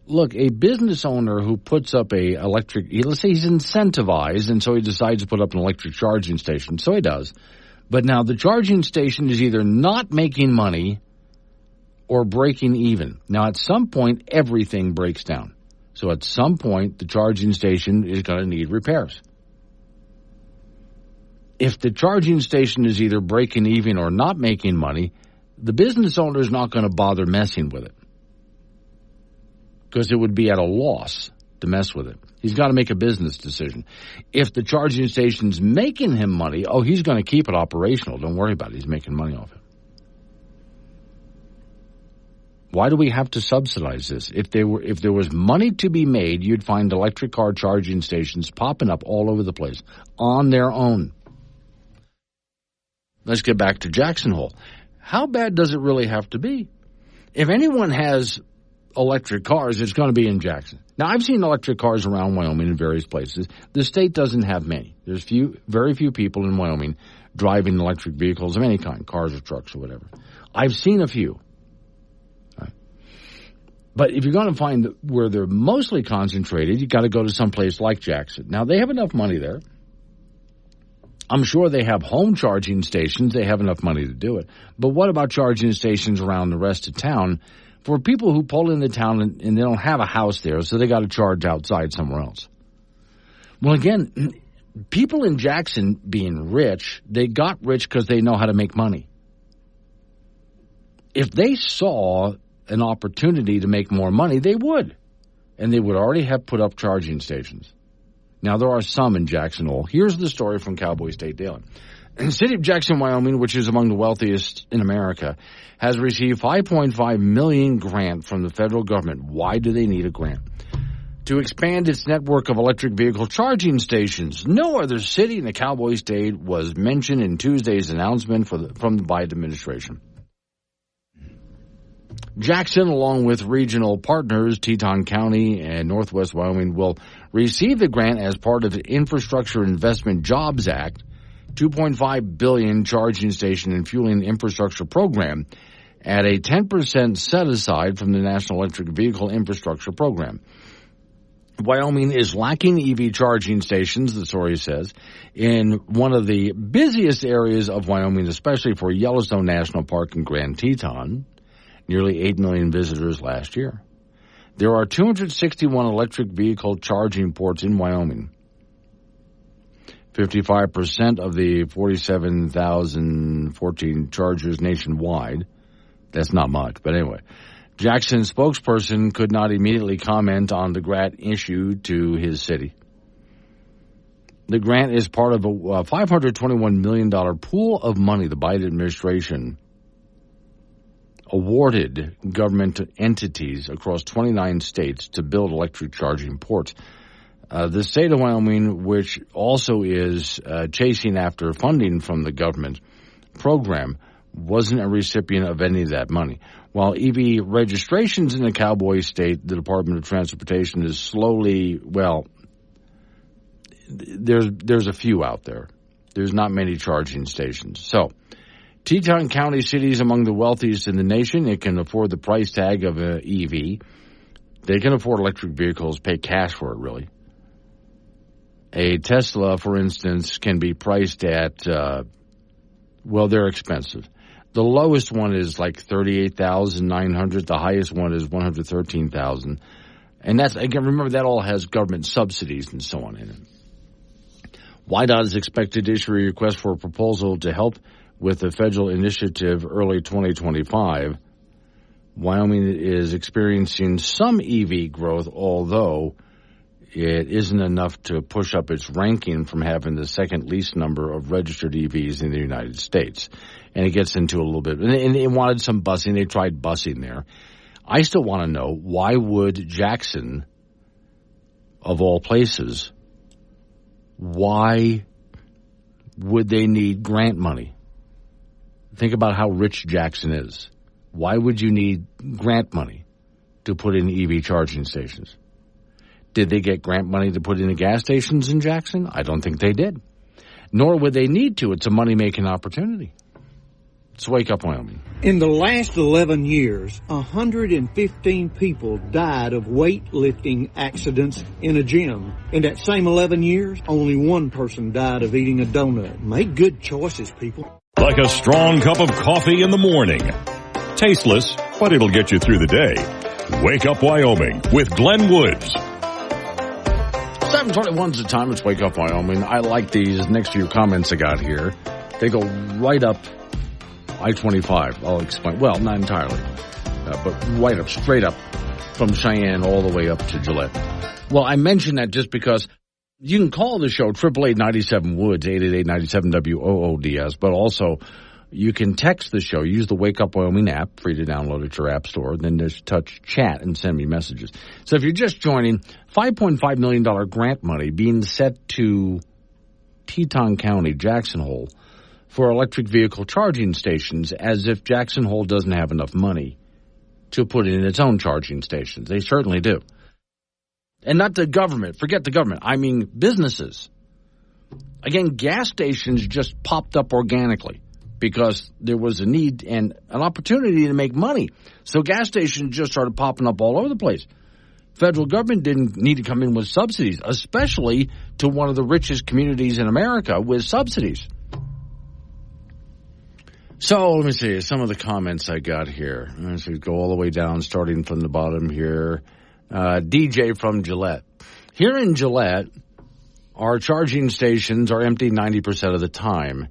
S3: look, a business owner who puts up let's say he's incentivized, and so he decides to put up an electric charging station. So he does. But now the charging station is either not making money or breaking even. Now, at some point, everything breaks down. So at some point, the charging station is going to need repairs. If the charging station is either breaking even or not making money, the business owner is not going to bother messing with it because it would be at a loss to mess with it. He's got to make a business decision. If the charging station's making him money, he's going to keep it operational. Don't worry about it. He's making money off it. Why do we have to subsidize this? If there was money to be made, you'd find electric car charging stations popping up all over the place on their own. Let's get back to Jackson Hole. How bad does it really have to be? If anyone has electric cars, it's going to be in Jackson. Now, I've seen electric cars around Wyoming in various places. The state doesn't have many. There's very few people in Wyoming driving electric vehicles of any kind, cars or trucks or whatever. I've seen a few. Right. But if you're going to find where they're mostly concentrated, you've got to go to some place like Jackson. Now, they have enough money there. I'm sure they have home charging stations. They have enough money to do it. But what about charging stations around the rest of town for people who pull into town and they don't have a house there, so they got to charge outside somewhere else? Well, again, people in Jackson being rich, they got rich because they know how to make money. If they saw an opportunity to make more money, they would. And they would already have put up charging stations. Now, there are some in Jackson Hole. Here's the story from Cowboy State Daily. The city of Jackson, Wyoming, which is among the wealthiest in America, has received $5.5 million grant from the federal government. Why do they need a grant? To expand its network of electric vehicle charging stations. No other city in the Cowboy State was mentioned in Tuesday's announcement from the Biden administration. Jackson, along with regional partners, Teton County and Northwest Wyoming, will receive the grant as part of the Infrastructure Investment Jobs Act, $2.5 billion charging station and fueling infrastructure program at a 10% set aside from the National Electric Vehicle Infrastructure Program. Wyoming is lacking EV charging stations, the story says, in one of the busiest areas of Wyoming, especially for Yellowstone National Park and Grand Teton. Nearly 8 million visitors last year. There are 261 electric vehicle charging ports in Wyoming. 55% of the 47,014 chargers nationwide. That's not much, but anyway. Jackson's spokesperson could not immediately comment on the grant issued to his city. The grant is part of a $521 million pool of money the Biden administration awarded government entities across 29 states to build electric charging ports. The state of Wyoming, which also is chasing after funding from the government program, wasn't a recipient of any of that money. While EV registrations in the Cowboy State, the Department of Transportation is slowly, there's a few out there. There's not many charging stations. So, Teton County City is among the wealthiest in the nation. It can afford the price tag of an EV. They can afford electric vehicles, pay cash for it, really. A Tesla, for instance, can be priced at, they're expensive. The lowest one is like $38,900. The highest one is $113,000. And that's, again, remember, that all has government subsidies and so on in it. WYDOT is expected to issue a request for a proposal to help with the federal initiative early 2025. Wyoming is experiencing some EV growth, although it isn't enough to push up its ranking from having the second least number of registered EVs in the United States. And it gets into a little bit. And they wanted some busing. They tried busing there. I still want to know, why would Jackson, of all places, why would they need grant money? Think about how rich Jackson is. Why would you need grant money to put in EV charging stations? Did they get grant money to put in the gas stations in Jackson? I don't think they did. Nor would they need to. It's a money-making opportunity. Let's wake up, Wyoming.
S11: In the last 11 years, 115 people died of weightlifting accidents in a gym. In that same 11 years, only one person died of eating a donut. Make good choices, people.
S1: Like a strong cup of coffee in the morning. Tasteless, but it'll get you through the day. Wake Up Wyoming with Glenn Woods.
S3: 7:21's the time. It's Wake Up Wyoming. I like these next few comments I got here. They go right up I-25. I'll explain. Well, not entirely, but right up, straight up from Cheyenne all the way up to Gillette. Well, I mention that just because you can call the show 888-97-WOODS, 888-97-WOODS, but also you can text the show. Use the Wake Up Wyoming app, free to download at your app store. Then just touch chat and send me messages. So if you're just joining, $5.5 million grant money being set to Teton County, Jackson Hole, for electric vehicle charging stations, as if Jackson Hole doesn't have enough money to put in its own charging stations. They certainly do. And not the government. Forget the government. I mean businesses. Again, gas stations just popped up organically because there was a need and an opportunity to make money. So gas stations just started popping up all over the place. Federal government didn't need to come in with subsidies, especially to one of the richest communities in America with subsidies. So let me see some of the comments I got here. Let's see, go all the way down, starting from the bottom here. DJ from Gillette. Here in Gillette, our charging stations are empty 90% of the time.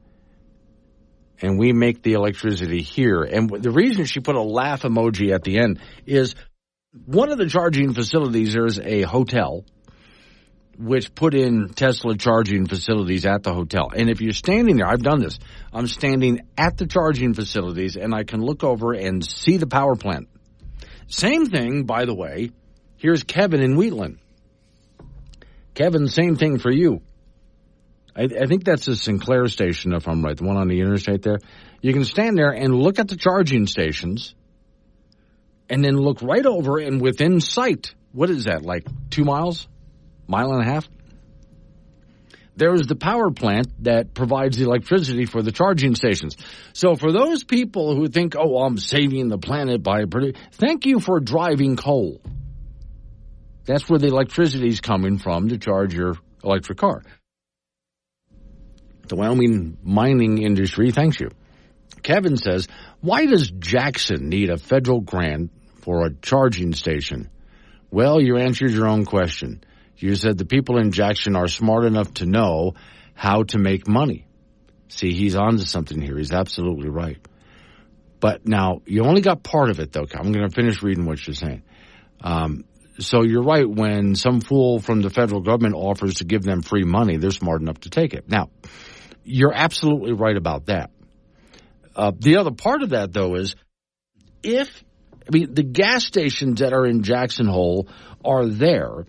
S3: And we make the electricity here. And the reason she put a laugh emoji at the end is one of the charging facilities, there's a hotel which put in Tesla charging facilities at the hotel. And if you're standing there, I've done this. I'm standing at the charging facilities, and I can look over and see the power plant. Same thing, by the way. Here's Kevin in Wheatland. Kevin, same thing for you. I think that's the Sinclair station, if I'm right, the one on the interstate there. You can stand there and look at the charging stations and then look right over and within sight, what is that, like 2 miles? Mile and a half? There is the power plant that provides the electricity for the charging stations. So for those people who think, oh, I'm saving the planet by thank you for driving coal. That's where the electricity is coming from to charge your electric car. The Wyoming mining industry thanks you. Kevin says, why does Jackson need a federal grant for a charging station? Well, you answered your own question. You said the people in Jackson are smart enough to know how to make money. See, he's on to something here. He's absolutely right. But now, you only got part of it, though. I'm going to finish reading what you're saying. So you're right. When some fool from the federal government offers to give them free money, they're smart enough to take it. Now, you're absolutely right about that. The other part of that, though, is the gas stations that are in Jackson Hole are there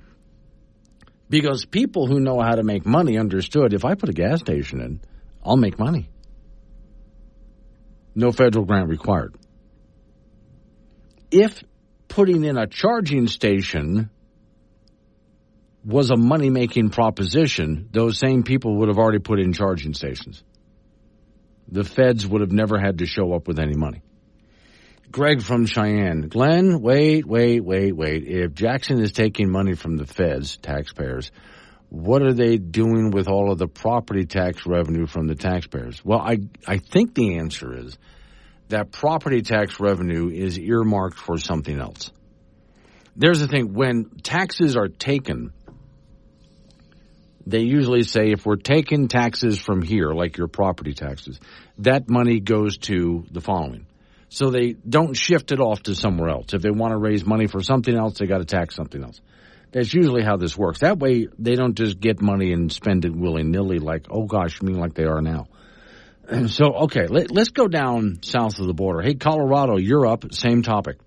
S3: because people who know how to make money understood, if I put a gas station in, I'll make money. No federal grant required. If putting in a charging station was a money-making proposition, those same people would have already put in charging stations. The feds would have never had to show up with any money. Greg from Cheyenne. Glenn, wait. If Jackson is taking money from the feds, taxpayers, what are they doing with all of the property tax revenue from the taxpayers? Well, I think the answer is that property tax revenue is earmarked for something else. There's the thing. When taxes are taken, they usually say if we're taking taxes from here, like your property taxes, that money goes to the following. So they don't shift it off to somewhere else. If they want to raise money for something else, they got to tax something else. That's usually how this works. That way, they don't just get money and spend it willy-nilly like, oh gosh, you mean like they are now. So, okay, let's go down south of the border. Hey, Colorado, you're up. Same topic.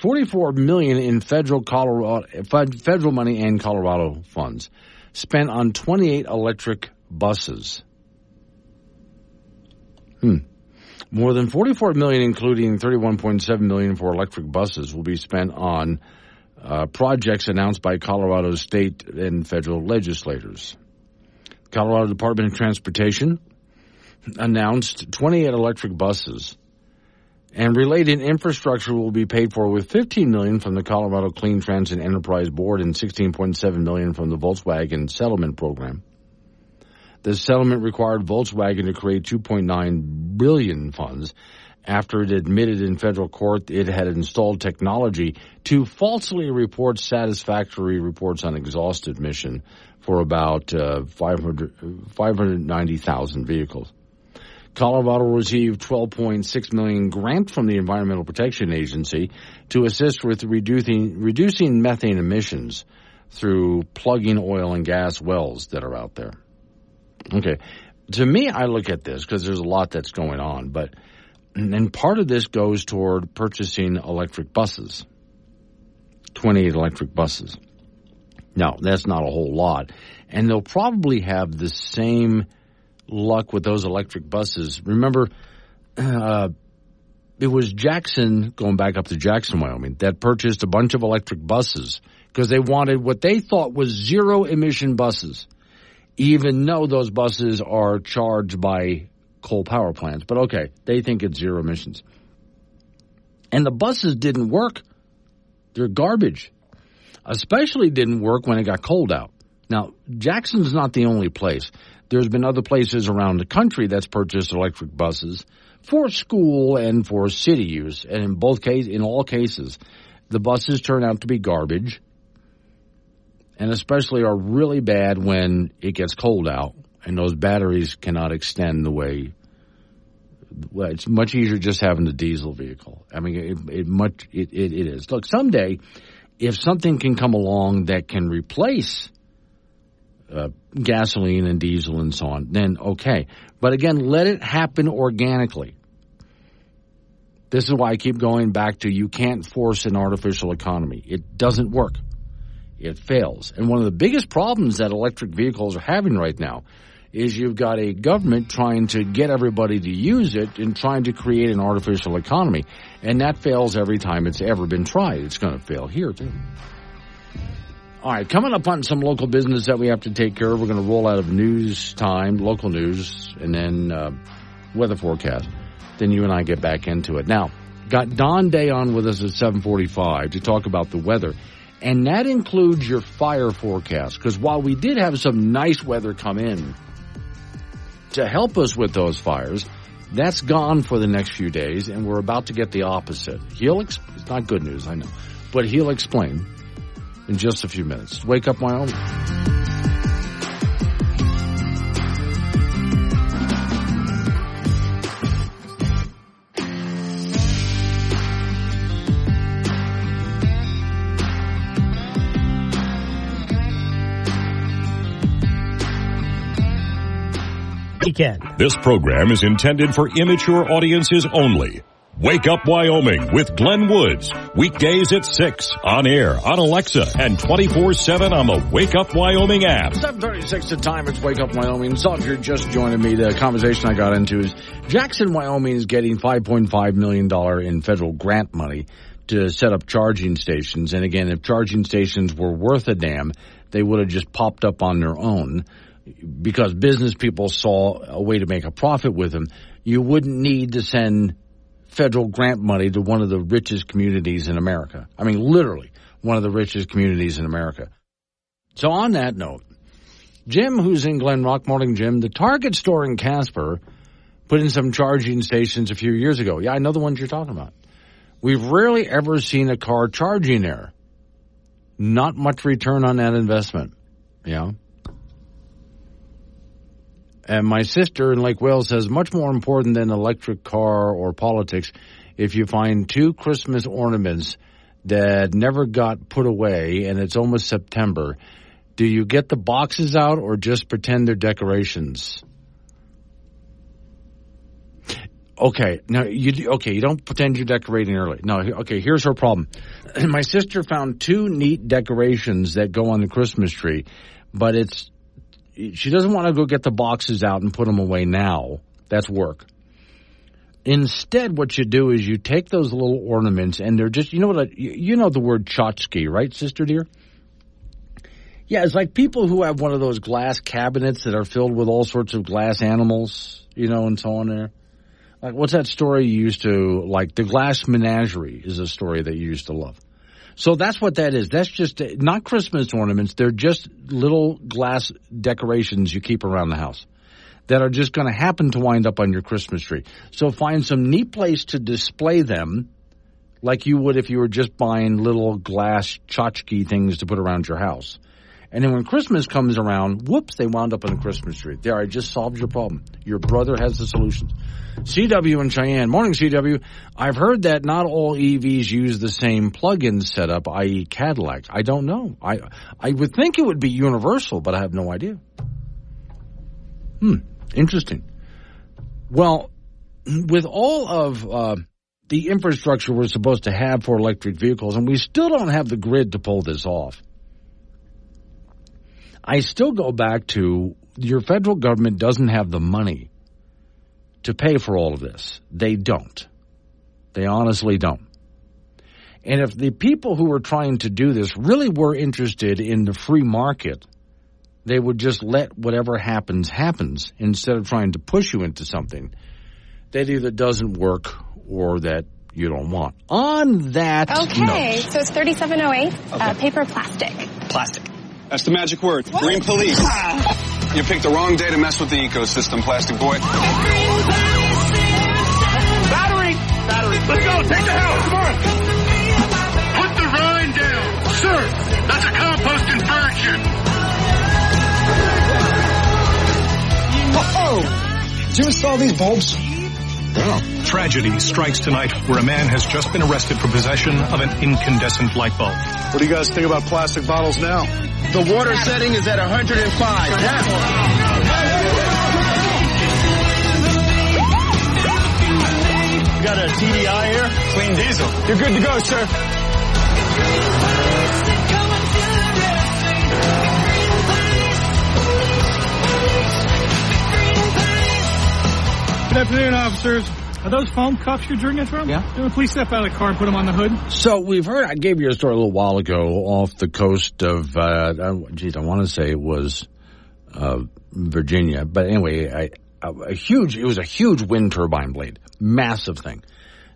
S3: $44 million in federal money and Colorado funds spent on 28 electric buses. More than $44 million, including $31.7 million for electric buses, will be spent on projects announced by Colorado state and federal legislators. Colorado Department of Transportation announced 28 electric buses, and related infrastructure will be paid for with $15 million from the Colorado Clean Transit Enterprise Board and $16.7 million from the Volkswagen Settlement Program. The settlement required Volkswagen to create $2.9 billion funds after it admitted in federal court it had installed technology to falsely report satisfactory reports on exhaust emission for about 590,000 vehicles. Colorado received $12.6 million grant from the Environmental Protection Agency to assist with reducing methane emissions through plugging oil and gas wells that are out there. Okay. To me, I look at this because there's a lot that's going on, and part of this goes toward purchasing electric buses, 28 electric buses. Now, that's not a whole lot, and they'll probably have the same luck with those electric buses. Remember, it was Jackson, going back up to Jackson, Wyoming, that purchased a bunch of electric buses because they wanted what they thought was zero-emission buses, even though those buses are charged by coal power plants. But okay, they think it's zero emissions. And the buses didn't work. They're garbage. Especially didn't work when it got cold out. Now, Jackson's not the only place. There's been other places around the country that's purchased electric buses for school and for city use. And in all cases, the buses turn out to be garbage, and especially are really bad when it gets cold out and those batteries cannot extend the way. Well, it's much easier just having a diesel vehicle. I mean, it is. Look, someday, if something can come along that can replace gasoline and diesel and so on, then okay. But again, let it happen organically. This is why I keep going back to you can't force an artificial economy. It doesn't work. It fails. And one of the biggest problems that electric vehicles are having right now is you've got a government trying to get everybody to use it and trying to create an artificial economy. And that fails every time it's ever been tried. It's going to fail here, too. All right, coming up on some local business that we have to take care of, we're going to roll out of news time, local news, and then weather forecast. Then you and I get back into it. Now, got Don Day on with us at 7:45 to talk about the weather. And that includes your fire forecast, because while we did have some nice weather come in to help us with those fires, that's gone for the next few days, and we're about to get the opposite. It's not good news, I know, but he'll explain in just a few minutes. Wake Up Wyoming.
S2: Weekend.
S1: This program is intended for immature audiences only. Wake Up Wyoming with Glenn Woods. Weekdays at 6 on air, on Alexa, and 24/7 on the Wake Up Wyoming app.
S3: 7:36 the time. It's Wake Up Wyoming. So if you're just joining me, the conversation I got into is Jackson, Wyoming is getting $5.5 million in federal grant money to set up charging stations. And again, if charging stations were worth a damn, they would have just popped up on their own. Because business people saw a way to make a profit with them, you wouldn't need to send federal grant money to one of the richest communities in America. I mean, literally, one of the richest communities in America. So on that note, Jim, who's in Glen Rock, morning, Jim, the Target store in Casper put in some charging stations a few years ago. Yeah, I know the ones you're talking about. We've rarely ever seen a car charging there. Not much return on that investment. Yeah. And my sister in Lake Wales says, much more important than electric car or politics, if you find 2 Christmas ornaments that never got put away and it's almost September, do you get the boxes out or just pretend they're decorations? Okay, now you don't pretend you're decorating early. No, okay, here's her problem. My sister found 2 neat decorations that go on the Christmas tree, but she doesn't want to go get the boxes out and put them away now. That's work. Instead, what you do is you take those little ornaments, and they're just, you know the word tchotchke, right, sister dear? Yeah, it's like people who have one of those glass cabinets that are filled with all sorts of glass animals, and so on there. Like, what's that story you used to, like, the Glass Menagerie is a story that you used to love. So that's what that is. That's just not Christmas ornaments. They're just little glass decorations you keep around the house that are just going to happen to wind up on your Christmas tree. So find some neat place to display them like you would if you were just buying little glass tchotchke things to put around your house. And then when Christmas comes around, whoops, they wound up on a Christmas tree. There, I just solved your problem. Your brother has the solutions. CW in Cheyenne. Morning, CW. I've heard that not all EVs use the same plug-in setup, i.e. Cadillacs. I don't know. I would think it would be universal, but I have no idea. Interesting. Well, with all of the infrastructure we're supposed to have for electric vehicles, and we still don't have the grid to pull this off, I still go back to your federal government doesn't have the money to pay for all of this. They don't. They honestly don't. And if the people who were trying to do this really were interested in the free market, they would just let whatever happens instead of trying to push you into something that either doesn't work or that you don't want. On that note.
S12: So it's 3708, paper plastic.
S13: Plastic. That's the magic word. Green police. You picked the wrong day to mess with the ecosystem, plastic boy.
S14: Battery! Let's go! Take the house! Come on! Put the rind down! Sir, that's a compost infraction!
S15: Did you install these bulbs?
S16: Oh. Tragedy strikes tonight where a man has just been arrested for possession of an incandescent light bulb.
S15: What do you guys think about plastic bottles now?
S17: The water setting is at 105.
S14: You got a TDI here? Clean diesel.
S17: You're good to go, sir.
S18: Good afternoon, officers. Are those foam cups you're drinking from?
S3: Yeah.
S18: Please step out of the car and put them on the hood.
S3: So we've heard, I gave you a story a little while ago off the coast of, I want to say it was Virginia. But anyway, it was a huge wind turbine blade, massive thing,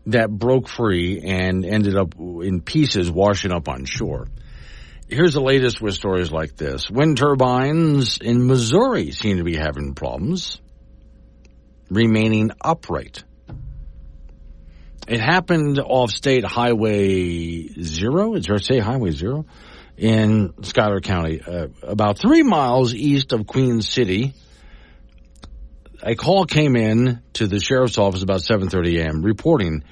S3: that broke free and ended up in pieces washing up on shore. Here's the latest with stories like this. Wind turbines in Missouri seem to be having problems remaining upright. It happened off State Highway 0, is there say Highway 0? In Schuyler County, about 3 miles east of Queen City. A call came in to the sheriff's office about 7:30 a.m. reporting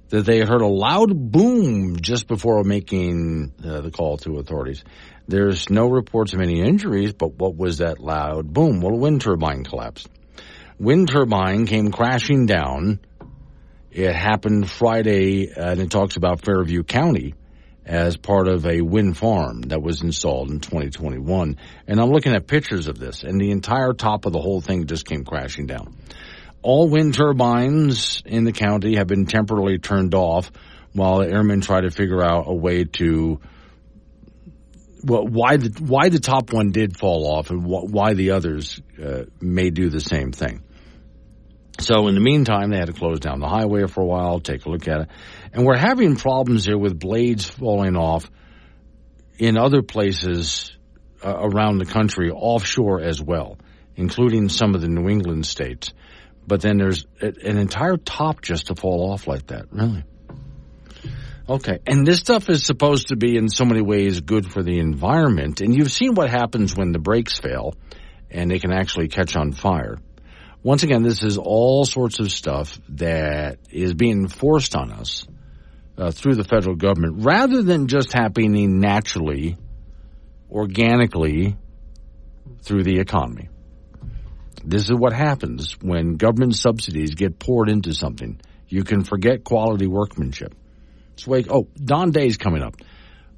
S3: that they heard a loud boom just before making the call to authorities. There's no reports of any injuries, but what was that loud boom? Well, a wind turbine collapsed. Wind turbine came crashing down. It happened Friday, and it talks about Fairview County as part of a wind farm that was installed in 2021. And I'm looking at pictures of this, and the entire top of the whole thing just came crashing down. All wind turbines in the county have been temporarily turned off while the airmen try to figure out a way to why the top one did fall off and why the others may do the same thing. So in the meantime, they had to close down the highway for a while, take a look at it. And we're having problems here with blades falling off in other places around the country, offshore as well, including some of the New England states. But then there's an entire top just to fall off like that, really. Okay, and this stuff is supposed to be in so many ways good for the environment. And you've seen what happens when the brakes fail and they can actually catch on fire. Once again, this is all sorts of stuff that is being forced on us through the federal government rather than just happening naturally, organically through the economy. This is what happens when government subsidies get poured into something. You can forget quality workmanship. Dawn Day's coming up.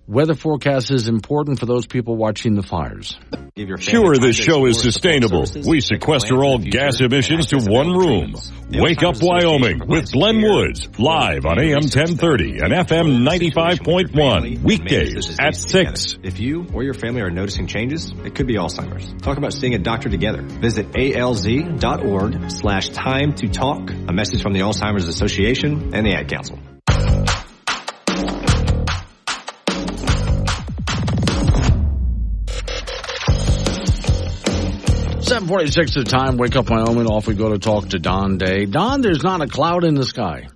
S3: Weather forecast is important for those people watching the fires.
S1: Sure, this show is sustainable. We sequester all gas emissions to one room. Wake Up Wyoming with Glenn Woods, live on AM 1030 and FM 95.1, weekdays at 6.
S19: If you or your family are noticing changes, it could be Alzheimer's. Talk about seeing a doctor together. Visit alz.org/time to talk. A message from the Alzheimer's Association and the Ad Council.
S3: 7:46 at the time. Wake Up Wyoming. Off we go to talk to Don Day. Don, there's not a cloud in the sky.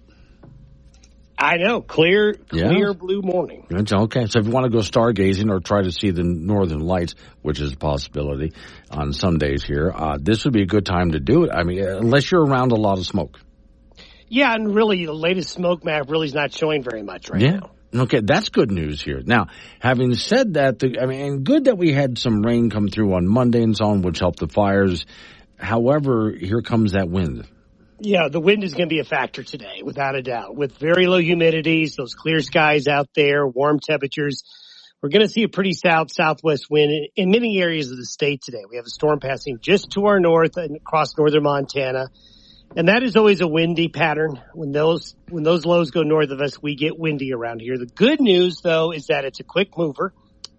S2: I know. Clear blue morning.
S3: It's okay. So if you want to go stargazing or try to see the northern lights, which is a possibility on some days here, this would be a good time to do it. I mean, unless you're around a lot of smoke.
S2: Yeah, and really, the latest smoke map really is not showing very much right now.
S3: Okay, that's good news here. Now, having said that, and good that we had some rain come through on Monday and so on, which helped the fires. However, here comes that wind.
S2: Yeah, the wind is going to be a factor today, without a doubt. With very low humidities, those clear skies out there, warm temperatures, we're going to see a pretty southwest wind in many areas of the state today. We have a storm passing just to our north and across northern Montana. And that is always a windy pattern. When those lows go north of us, we get windy around here. The good news, though, is that it's a quick mover,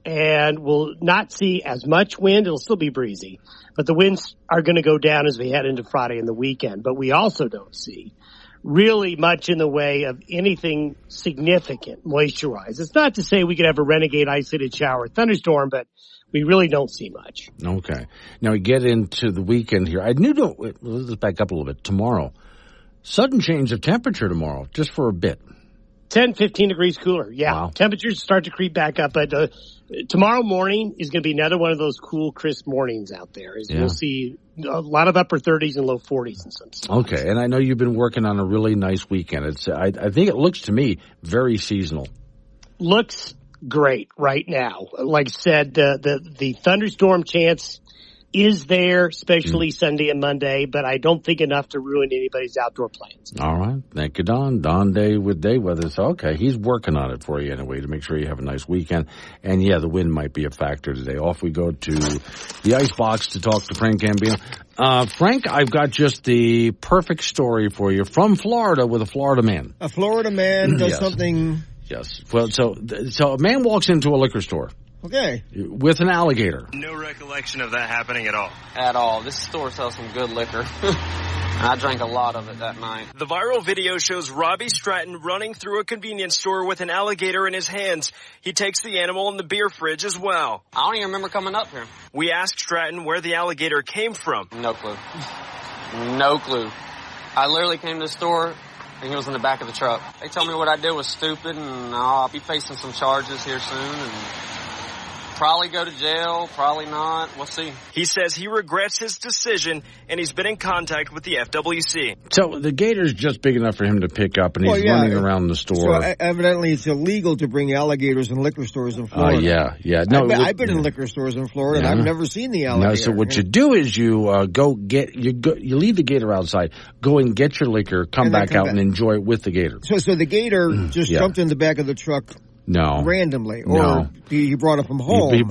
S2: and we'll not see as much wind. It'll still be breezy, but the winds are going to go down as we head into Friday and the weekend. But we also don't see really much in the way of anything significant moisture-wise. It's not to say we could have a renegade isolated shower or thunderstorm, but we really don't see much.
S3: Okay. Now we get into the weekend here. Let's back up a little bit. Tomorrow, sudden change of temperature tomorrow, just for a bit.
S2: 10, 15 degrees cooler. Yeah.
S3: Wow.
S2: Temperatures start to creep back up. But tomorrow morning is going to be another one of those cool, crisp mornings out there. We'll see a lot of upper 30s and low 40s in some spots.
S3: Okay. And I know you've been working on a really nice weekend. I think it looks to me very seasonal.
S2: Looks great right now. Like I said, the thunderstorm chance is there, especially Sunday and Monday, but I don't think enough to ruin anybody's outdoor plans.
S3: All right. Thank you, Don. Don Day with day weather. So, okay, he's working on it for you anyway to make sure you have a nice weekend. And, yeah, the wind might be a factor today. Off we go to the ice box to talk to Frank Gambino. Frank, I've got just the perfect story for you from Florida with a Florida man.
S10: A Florida man does something...
S3: Yes. Well, so a man walks into a liquor store.
S10: Okay.
S3: With an alligator.
S20: No recollection of that happening at all.
S21: At all. This store sells some good liquor. I drank a lot of it that night.
S20: The viral video shows Robbie Stratton running through a convenience store with an alligator in his hands. He takes the animal in the beer fridge as well.
S21: I don't even remember coming up here.
S20: We asked Stratton where the alligator came from.
S21: No clue. No clue. I literally came to the store and he was in the back of the truck. They told me what I did was stupid and I'll be facing some charges here soon and probably go to jail, probably not. We'll see.
S20: He says he regrets his decision, and he's been in contact with the FWC.
S3: So the gator's just big enough for him to pick up, and he's running around the store.
S10: So evidently it's illegal to bring alligators in liquor stores in Florida.
S3: Yeah. No,
S10: I've been in liquor stores in Florida, and I've never seen the alligator.
S3: No, so what you do is you you leave the gator outside, go and get your liquor, come back out and enjoy it with the gator.
S10: So the gator just jumped in the back of the truck.
S3: No.
S10: Randomly. Or he brought it from home.
S3: He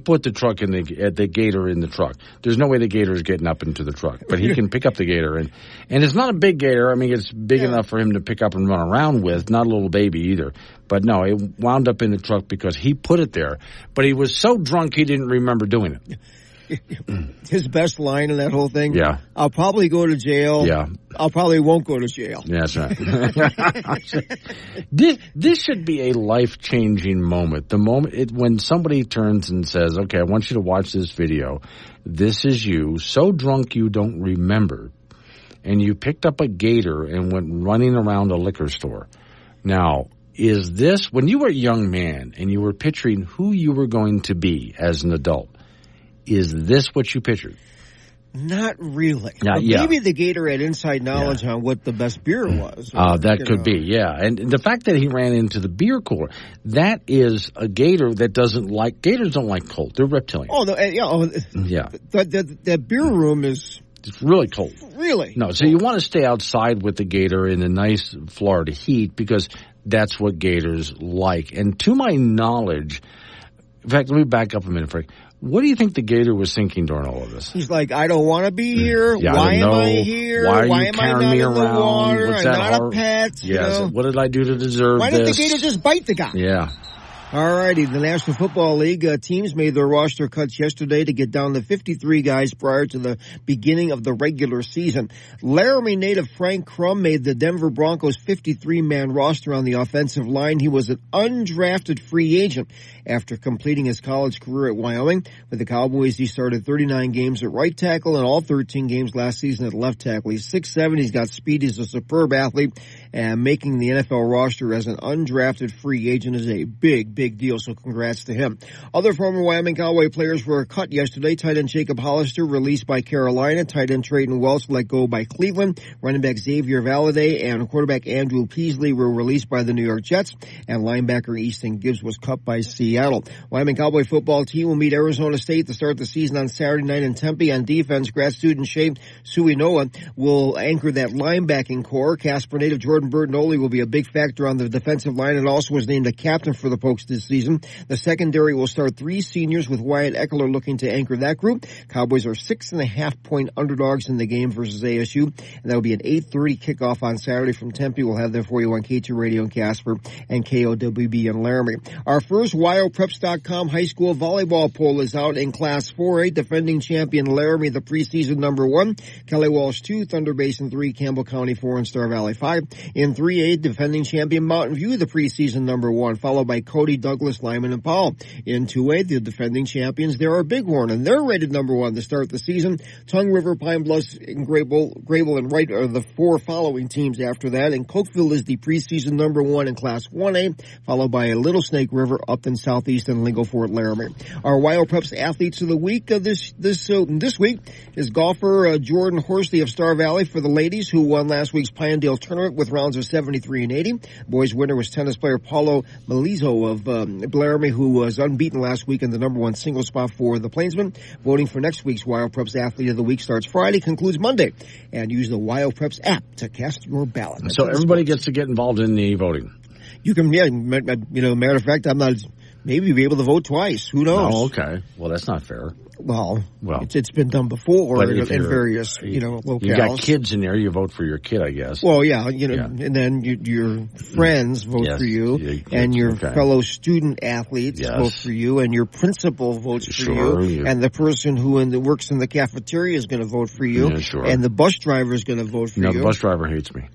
S3: put the truck in the gator in the truck. There's no way the gator is getting up into the truck. But he can pick up the gator. And it's not a big gator. I mean, it's big enough for him to pick up and run around with. Not a little baby either. But no, it wound up in the truck because he put it there. But he was so drunk he didn't remember doing it.
S10: His best line in that whole thing?
S3: Yeah.
S10: I'll probably go to jail.
S3: Yeah.
S10: I probably won't go to jail.
S3: Yeah, that's right. This should be a life-changing moment. The moment when somebody turns and says, okay, I want you to watch this video. This is you, so drunk you don't remember. And you picked up a gator and went running around a liquor store. Now, is this, when you were a young man and you were picturing who you were going to be as an adult, is this what you pictured?
S10: Not really. Maybe the gator had inside knowledge on what the best beer was.
S3: That could be, yeah. And the fact that he ran into the beer cooler, that is a gator that gators don't like cold. They're reptilian.
S10: Oh, yeah. The beer room is...
S3: It's really cold.
S10: Really?
S3: No, so you want to stay outside with the gator in the nice Florida heat because that's what gators like. And to my knowledge, in fact, let me back up a minute, Frank. What do you think the gator was thinking during all of this?
S10: He's like, I don't want to be here.
S3: Yeah,
S10: why am I here?
S3: Why
S10: am
S3: I carrying
S10: not
S3: me
S10: in the
S3: around?
S10: water?
S3: What's
S10: I'm
S3: that
S10: not a pet.
S3: Yeah, so what did I do to deserve
S10: Why
S3: this?
S10: didn't the gator just bite the guy?
S3: Yeah.
S10: All righty, the National Football League teams made their roster cuts yesterday to get down to 53 guys prior to the beginning of the regular season. Laramie native Frank Crum made the Denver Broncos 53-man roster on the offensive line. He was an undrafted free agent after completing his college career at Wyoming. With the Cowboys, he started 39 games at right tackle and all 13 games last season at left tackle. He's 6'7", he's got speed, he's a superb athlete, and making the NFL roster as an undrafted free agent is a big deal, so congrats to him. Other former Wyoming Cowboy players were cut yesterday. Tight end Jacob Hollister released by Carolina. Tight end Trayton Welch let go by Cleveland. Running back Xavier Valladay and quarterback Andrew Peasley were released by the New York Jets. And linebacker Easton Gibbs was cut by Seattle. Wyoming Cowboy football team will meet Arizona State to start the season on Saturday night in Tempe. On defense, grad student Shane Suinoa will anchor that linebacking core. Casper native Jordan Bertinoli will be a big factor on the defensive line and also was named a captain for the Pokes this season. The secondary will start 3 seniors with Wyatt Eckler looking to anchor that group. Cowboys are 6.5-point underdogs in the game versus ASU, and that will be an 8:30 kickoff on Saturday from Tempe. We'll have that for you on K2 Radio in Casper and KOWB in Laramie. Our first WyoPreps.com high school volleyball poll is out in Class 4A. Defending champion Laramie, the preseason number 1. Kelly Walsh 2, Thunder Basin 3, Campbell County 4, and Star Valley 5. In 3A, defending champion Mountain View, the preseason number 1, followed by Cody, Douglas, Lyman, and Powell. In 2A, the defending champions there are Bighorn, and they're rated number 1 to start the season. Tongue River, Pine Bluffs, and Grable and Wright are the 4 following teams after that. And Cokeville is the preseason number 1 in Class 1A, followed by Little Snake River, Upton, Southeast, and Lingo Fort, Laramie. Our WyoPreps athletes of the week this week is golfer Jordan Horsley of Star Valley for the ladies, who won last week's Pinedale tournament with rounds of 73 and 80. Boys winner was tennis player Paulo Melizo of Laramie, who was unbeaten last week in the number 1 single spot for the Plainsmen. Voting for next week's WyoPreps Athlete of the Week starts Friday, concludes Monday. And use the WyoPreps app to cast your ballot.
S3: So everybody gets to get involved in the voting.
S10: You can, matter of fact, maybe be able to vote twice. Who knows?
S3: Oh, okay. Well, that's not fair.
S10: Well, it's been done before in various, locales.
S3: You got kids in there, you vote for your kid, I guess.
S10: Well, yeah, and then your friends vote for you, and your fellow student athletes vote for you, and your principal votes for you, and the person who works in the cafeteria is going to vote for you, and the bus driver is going to vote for you.
S3: No, the bus driver hates me.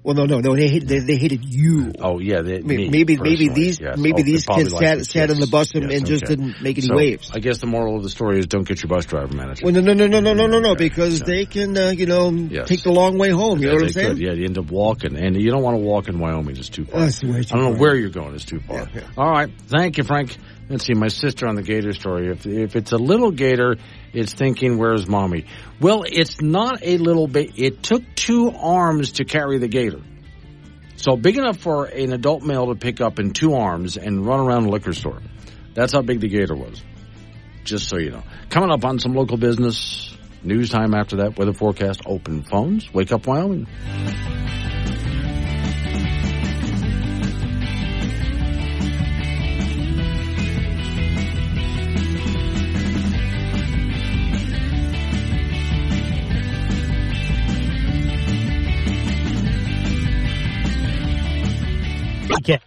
S10: Well, no, they hated you.
S3: Oh, yeah,
S10: maybe these kids sat in the bus and just didn't make any waves.
S3: I guess the moral of the story is don't get your bus driver manager.
S10: Well, no, because they can, take the long way home. You know what I'm saying?
S3: Yeah, you end up walking, and you don't want to walk in Wyoming. It's too far.
S10: That's way too far.
S3: I don't know where you're going. It's too far. Yeah. All right, thank you, Frank. Let's see, my sister on the gator story. If it's a little gator, it's thinking, where's mommy? Well, it's not a little bit. It took 2 arms to carry the gator. So big enough for an adult male to pick up in 2 arms and run around a liquor store. That's how big the gator was. Just so you know. Coming up on some local business, news time after that, weather forecast, open phones. Wake up, Wyoming.
S2: Okay.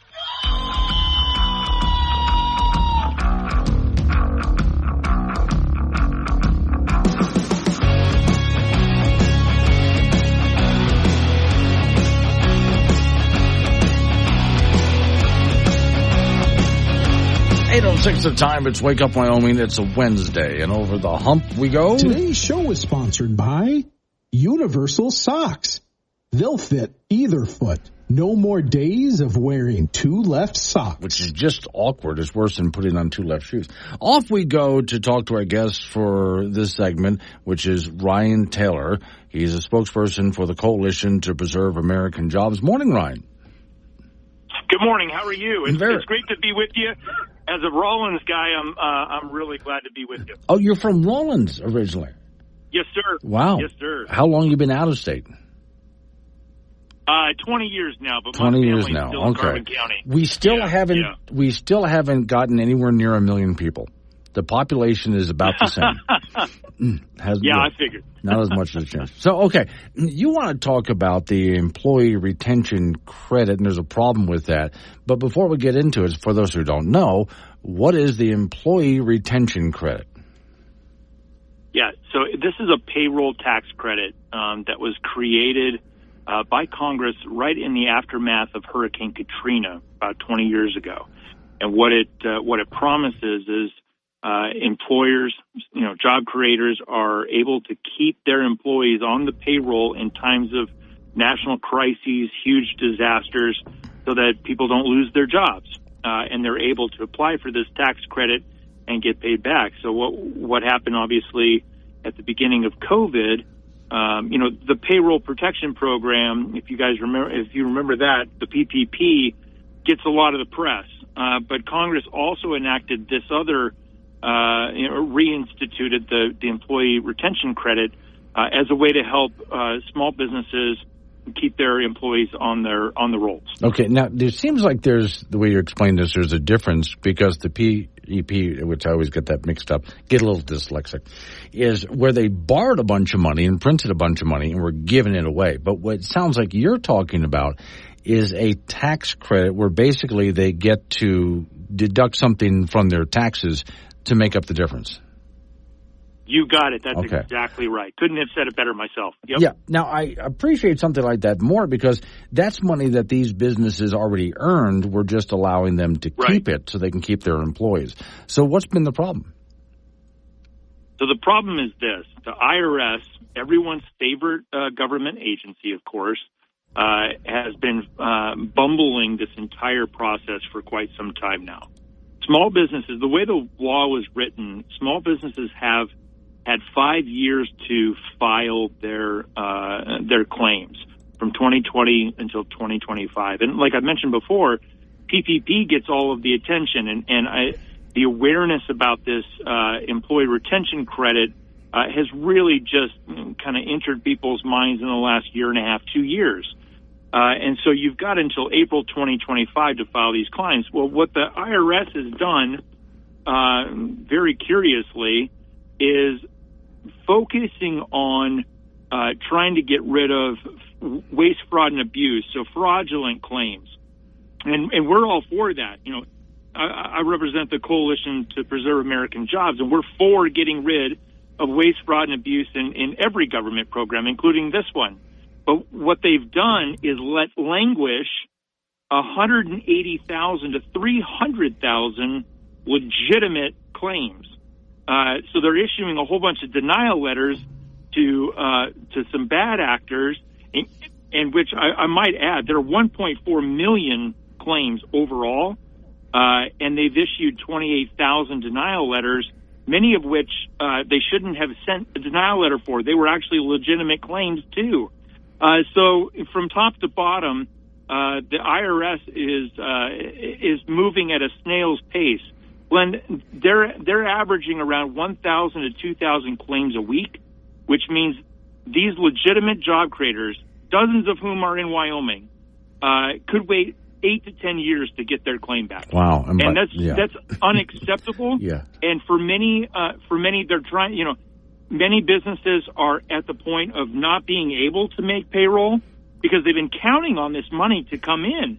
S3: The time, it's Wake Up Wyoming. It's a Wednesday, and over the hump we go.
S4: Today's show is sponsored by Universal Socks. They'll fit either foot. No more days of wearing 2 left socks.
S3: Which is just awkward. It's worse than putting on 2 left shoes. Off we go to talk to our guest for this segment, which is Ryan Taylor. He's a spokesperson for the Coalition to Preserve American Jobs. Morning, Ryan.
S5: Good morning. How are you? It's great to be with you. As a Rollins guy, I'm really glad to be with you.
S3: Oh, you're from Rollins originally?
S5: Yes, sir.
S3: Wow.
S5: Yes, sir.
S3: How long you been out of state?
S5: 20 years now, but
S3: 20 years now.
S5: Still in Carbon County.
S3: We still haven't gotten anywhere near 1 million people. The population is about the same.
S5: I figured.
S3: Not as much as a chance. So, okay, you want to talk about the employee retention credit, and there's a problem with that. But before we get into it, for those who don't know, what is the employee retention credit?
S5: Yeah, so this is a payroll tax credit that was created by Congress right in the aftermath of Hurricane Katrina about 20 years ago. And what it promises is employers, job creators are able to keep their employees on the payroll in times of national crises, huge disasters, so that people don't lose their jobs. And they're able to apply for this tax credit and get paid back. So what happened, obviously, at the beginning of COVID, the payroll protection program, if you remember that, the PPP gets a lot of the press. But Congress also enacted this other, reinstituted the employee retention credit as a way to help small businesses keep their employees on the rolls.
S3: Okay, now there seems like the way you explain this, there's a difference because the PEP, which I always get that mixed up, get a little dyslexic, is where they borrowed a bunch of money and printed a bunch of money and were giving it away. But what it sounds like you're talking about is a tax credit where basically they get to deduct something from their taxes to make up the difference.
S5: You got it. That's exactly right. Couldn't have said it better myself. Yep.
S3: Yeah. Now, I appreciate something like that more because that's money that these businesses already earned. We're just allowing them to keep it so they can keep their employees. So what's been the problem?
S5: So the problem is this. The IRS, everyone's favorite government agency, of course, has been bumbling this entire process for quite some time now. Small businesses, the way the law was written, small businesses have had 5 years to file their claims from 2020 until 2025. And like I mentioned before, PPP gets all of the attention, and the awareness about this employee retention credit has really just kind of entered people's minds in the last year and a half, 2 years. And so you've got until April 2025 to file these claims. Well, what the IRS has done, very curiously, is focusing on trying to get rid of waste, fraud, and abuse, so fraudulent claims. And we're all for that. I represent the Coalition to Preserve American Jobs, and we're for getting rid of waste, fraud, and abuse in every government program, including this one. But what they've done is let languish 180,000 to 300,000 legitimate claims. So they're issuing a whole bunch of denial letters to some bad actors, in which I might add there are 1.4 million claims overall, and they've issued 28,000 denial letters, many of which they shouldn't have sent a denial letter for. They were actually legitimate claims too. So from top to bottom, the IRS is moving at a snail's pace. Glenn, they're averaging around 1,000 to 2,000 claims a week, which means these legitimate job creators, dozens of whom are in Wyoming, could wait 8 to 10 years to get their claim back.
S3: Wow,
S5: and that's unacceptable.
S3: Yeah,
S5: and for many, they're trying. Many businesses are at the point of not being able to make payroll because they've been counting on this money to come in.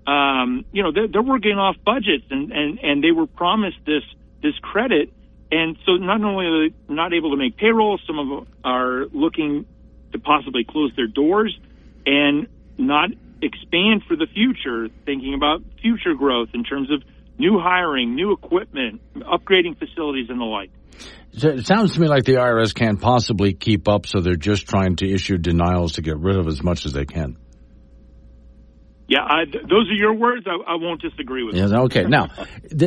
S5: They're working off budgets and they were promised this credit. And so not only are they not able to make payroll, some of them are looking to possibly close their doors and not expand for the future, thinking about future growth in terms of new hiring, new equipment, upgrading facilities and the like.
S3: So it sounds to me like the IRS can't possibly keep up, so they're just trying to issue denials to get rid of as much as they can.
S5: Yeah, those are your words. I won't disagree with
S3: you. Okay. Now,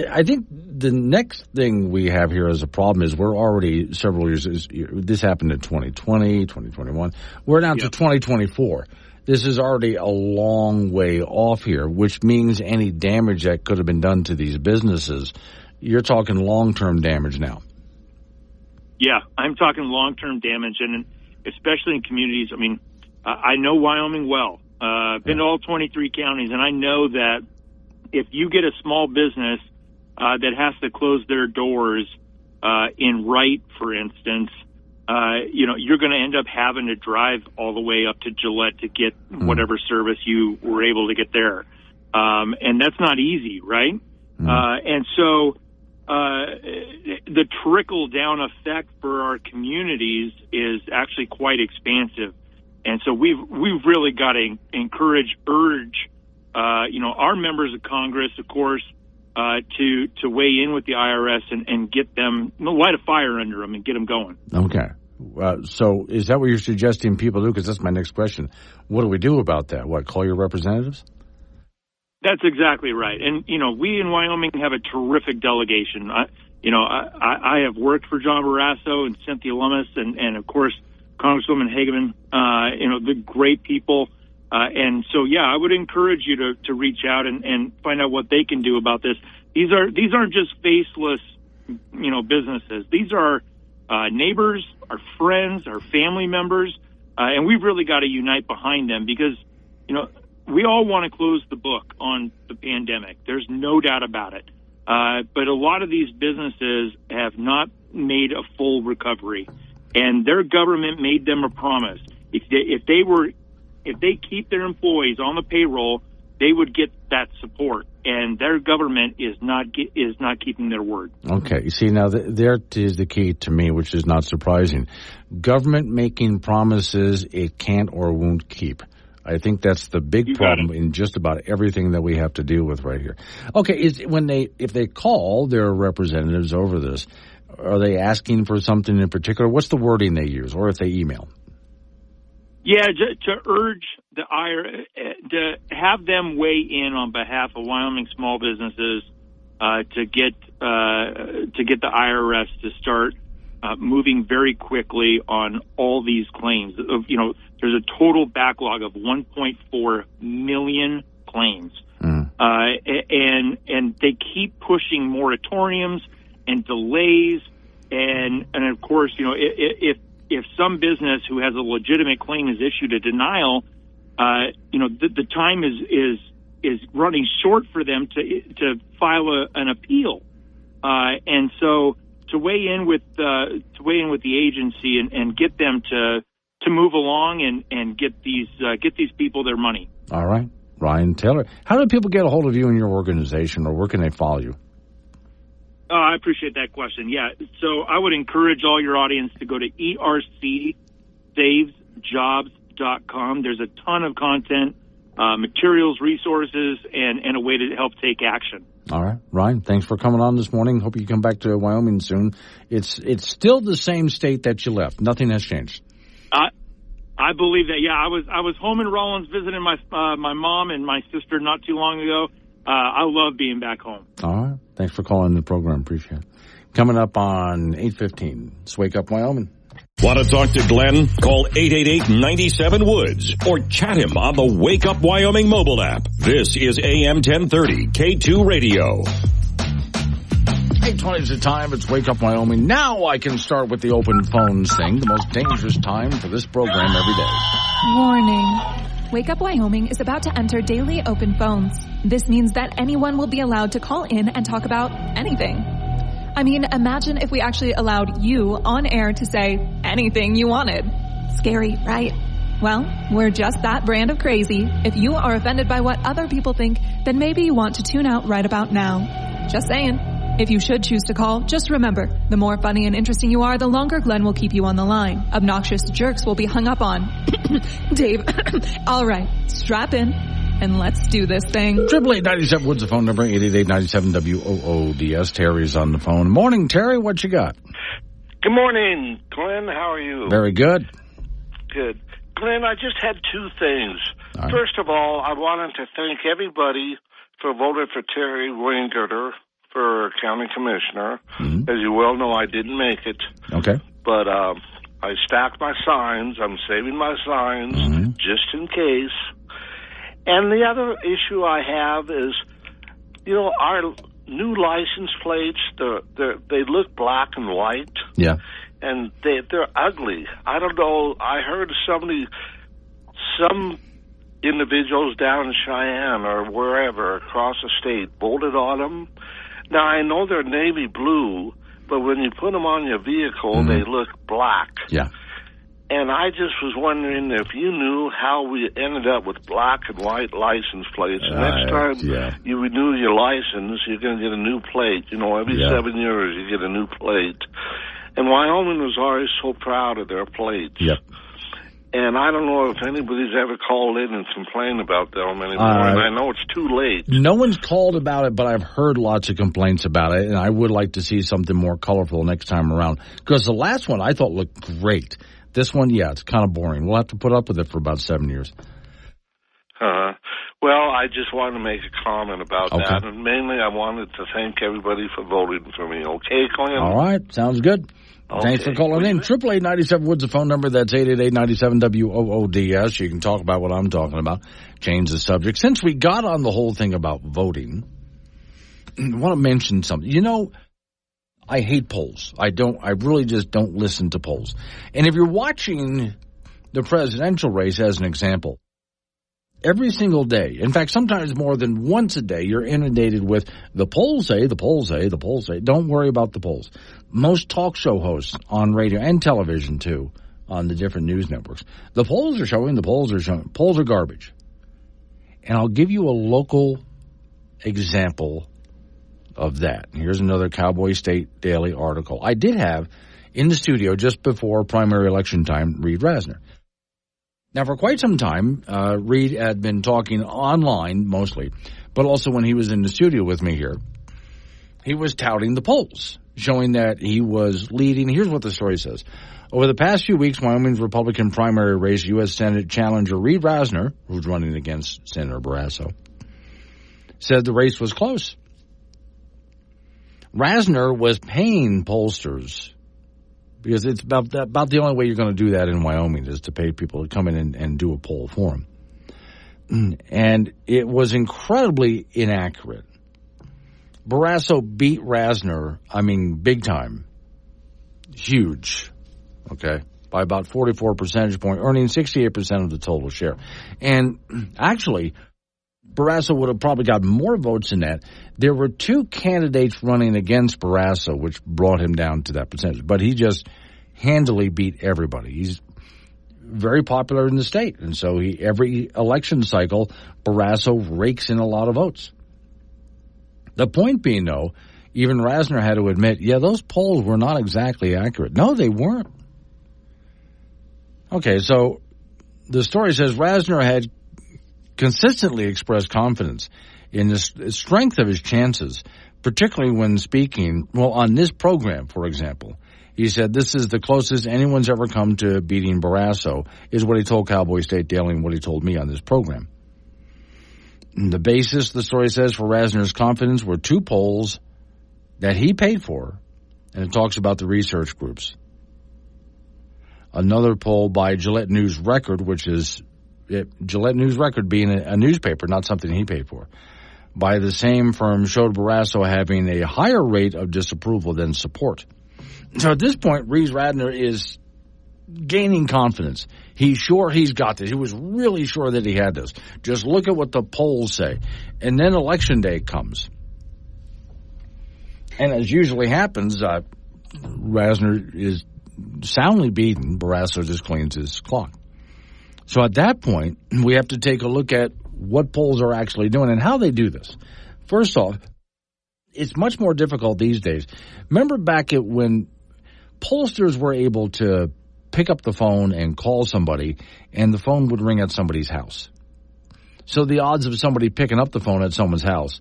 S5: I
S3: think the next thing we have here as a problem is we're already several years. This happened in 2020, 2021. We're now to 2024. This is already a long way off here, which means any damage that could have been done to these businesses, you're talking long-term damage now.
S5: Yeah, I'm talking long-term damage, and especially in communities. I mean, I know Wyoming well. I've been to all 23 counties, and I know that if you get a small business that has to close their doors in Wright, for instance, you're going to end up having to drive all the way up to Gillette to get whatever service you were able to get there. And that's not easy, right? And so the trickle down effect for our communities is actually quite expansive. And so we've really got to urge, our members of Congress, of course, to weigh in with the IRS and get them, light a fire under them and get them going.
S3: Okay. So is that what you're suggesting people do? Because that's my next question. What do we do about that? What, call your representatives?
S5: That's exactly right. And, we in Wyoming have a terrific delegation. I have worked for John Barrasso and Cynthia Lummis and of course, Congresswoman Hageman, the great people. And so, I would encourage you to reach out and find out what they can do about this. These aren't just faceless, businesses. These are neighbors, our friends, our family members, and we've really got to unite behind them because, we all want to close the book on the pandemic. There's no doubt about it. But a lot of these businesses have not made a full recovery, and their government made them a promise. If they keep their employees on the payroll, they would get that support, and their government is not keeping their word. Okay, you see, now there is the key to me, which is not surprising. Government making promises it can't or won't keep. I think that's the big problem in just about everything that we have to deal with right here. Okay, if they call their representatives over this, are they asking for something in particular? What's the wording they use, or if they email? Yeah, to urge the IRS, to have them weigh in on behalf of Wyoming small businesses to get the IRS to start moving very quickly on all these claims. There's a total backlog of 1.4 million claims, and they keep pushing moratoriums and delays, and of course, if some business who has a legitimate claim is issued a denial, the time is running short for them to file an appeal, and so to weigh in with the agency and get them to move along and get these people their money. All right, Ryan Taylor. How do people get a hold of you and your organization, or where can they follow you? I appreciate that question. Yeah, so I would encourage all your audience to go to ercsavesjobs.com. There's a ton of content, materials, resources, and a way to help take action. All right, Ryan, thanks for coming on this morning. Hope you come back to Wyoming soon. It's still the same state that you left. Nothing has changed. I believe that. Yeah, I was home in Rollins visiting my mom and my sister not too long ago. I love being back home. All right. Thanks for calling the program. Appreciate it. Coming up on 8:15, it's Wake Up Wyoming.
S1: Want to talk to Glenn? Call 888-97-WOODS or chat him on the Wake Up Wyoming mobile app. This is AM 1030 K2 Radio.
S3: 8:20 is the time. It's Wake Up Wyoming. Now I can start with the open phones thing, the most dangerous time for this program every day.
S6: Warning. Wake Up Wyoming is about to enter daily open phones. This means that anyone will be allowed to call in and talk about anything. I mean, imagine if we actually allowed you on air to say anything you wanted. Scary, right? Well, we're just that brand of crazy. If you are offended by what other people think, then maybe you want to tune out right about now. Just saying. If you should choose to call, just remember, the more funny and interesting you are, the longer Glenn will keep you on the line. Obnoxious jerks will be hung up on. Dave, all right, strap in, and let's do this thing.
S3: 888-97-WOODS, the phone number, 888-97-WOODS. Terry's on the phone. Morning, Terry, what you got?
S22: Good morning, Glenn. How are you?
S3: Very good.
S22: Good. Glenn, I just had two things.
S3: Right.
S22: First of all, I wanted to thank everybody for voting for Terry Weingarter for county commissioner.
S3: Mm-hmm.
S22: As you well know, I didn't make it.
S3: Okay.
S22: But I stacked my signs. I'm saving my signs just in case. And the other issue I have is, our new license plates, they look black and white.
S3: Yeah.
S22: And they're ugly. I don't know. I heard some individuals down in Cheyenne or wherever across the state voted on them. Now, I know they're navy blue, but when you put them on your vehicle, they look black.
S3: Yeah.
S22: And I just was wondering if you knew how we ended up with black and white license plates. Next time you renew your license, you're going to get a new plate. You know, every 7 years you get a new plate. And Wyoming was always so proud of their plates.
S3: Yep.
S22: And I don't know if anybody's ever called in and complained about them anymore. And I know it's too late.
S3: No one's called about it, but I've heard lots of complaints about it. And I would like to see something more colorful next time around. Because the last one I thought looked great. This one, it's kind of boring. We'll have to put up with it for about 7 years.
S22: Well, I just wanted to make a comment about that. And mainly I wanted to thank everybody for voting for me. Okay, Glenn?
S3: All right. Sounds good. Okay. Thanks for calling in. 888-97-WOODS, the phone number. That's 888-97-WOODS. You can talk about what I'm talking about. Change the subject. Since we got on the whole thing about voting, I want to mention something. You know, I hate polls. I really just don't listen to polls. And if you're watching the presidential race as an example, every single day, in fact, sometimes more than once a day, you're inundated with the polls say, the polls say, the polls say. Don't worry about the polls. Most talk show hosts on radio and television, too, on the different news networks, the polls are showing, polls are garbage. And I'll give you a local example of that. Here's another Cowboy State Daily article. I did have in the studio just before primary election time, Reed Rasner. Now, for quite some time, Reed had been talking online mostly, but also when he was in the studio with me here, he was touting the polls, showing that he was leading. Here's what the story says. Over the past few weeks, Wyoming's Republican primary race, U.S. Senate challenger Reed Rasner, who's running against Senator Barrasso, said the race was close. Rasner was paying pollsters, because it's about the only way you're going to do that in Wyoming is to pay people to come in and do a poll for him. And it was incredibly inaccurate. Barrasso beat Rasner, big time. Huge. Okay. By about 44 percentage point, earning 68% of the total share. And actually, Barrasso would have probably got more votes than that. There were two candidates running against Barrasso, which brought him down to that percentage. But he just handily beat everybody. He's very popular in the state. And so every election cycle, Barrasso rakes in a lot of votes. The point being, though, even Rasner had to admit, those polls were not exactly accurate. No, they weren't. Okay, so the story says Rasner had consistently expressed confidence in the strength of his chances, particularly when speaking, on this program, for example. He said, this is the closest anyone's ever come to beating Barrasso, is what he told Cowboy State Daily and what he told me on this program. And the basis, the story says, for Rasner's confidence were two polls that he paid for, and it talks about the research groups. Another poll by Gillette News Record, which is Gillette News Record being a newspaper, not something he paid for, by the same firm showed Barrasso having a higher rate of disapproval than support. So at this point, Reed Rasner is gaining confidence. He's sure he's got this. He was really sure that he had this. Just look at what the polls say. And then election day comes. And as usually happens, Rasner is soundly beaten. Barrasso just cleans his clock. So at that point, we have to take a look at what polls are actually doing and how they do this. First off, it's much more difficult these days. Remember back when pollsters were able to pick up the phone and call somebody, and the phone would ring at somebody's house. So the odds of somebody picking up the phone at someone's house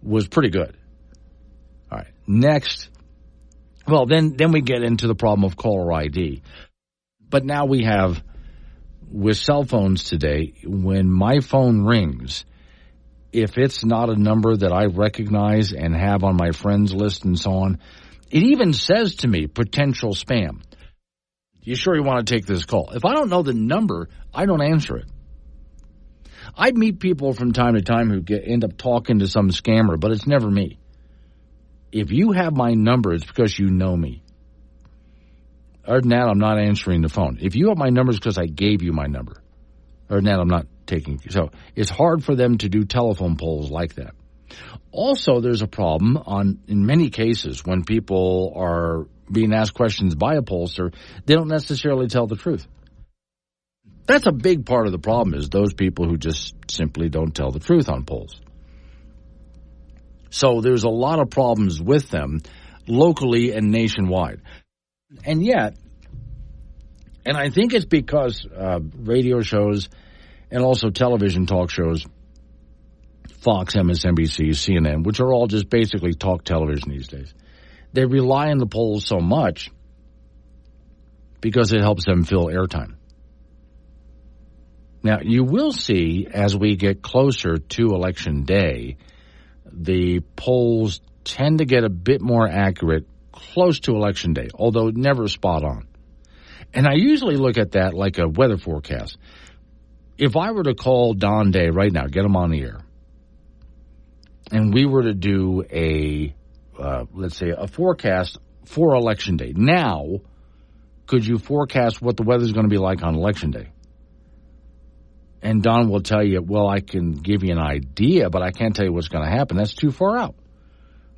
S3: was pretty good. All right. Next, then we get into the problem of caller ID. But now we have, with cell phones today, when my phone rings, if it's not a number that I recognize and have on my friends list and so on, it even says to me, potential spam. You sure you want to take this call? If I don't know the number, I don't answer it. I meet people from time to time who end up talking to some scammer, but it's never me. If you have my number, it's because you know me. Other than that, I'm not answering the phone. If you have my number, it's because I gave you my number. Other than that, I'm not taking. So it's hard for them to do telephone polls like that. Also, there's a problem in many cases when people are being asked questions by a pollster, they don't necessarily tell the truth. That's a big part of the problem, is those people who just simply don't tell the truth on polls. So there's a lot of problems with them locally and nationwide. And yet, and I think it's because radio shows and also television talk shows, Fox, MSNBC, CNN, which are all just basically talk television these days, they rely on the polls so much because it helps them fill airtime. Now, you will see as we get closer to Election Day, the polls tend to get a bit more accurate close to Election Day, although never spot on. And I usually look at that like a weather forecast. If I were to call Don Day right now, get him on the air, and we were to do let's say, a forecast for Election Day. Now, could you forecast what the weather's going to be like on Election Day? And Don will tell you, well, I can give you an idea, but I can't tell you what's going to happen. That's too far out.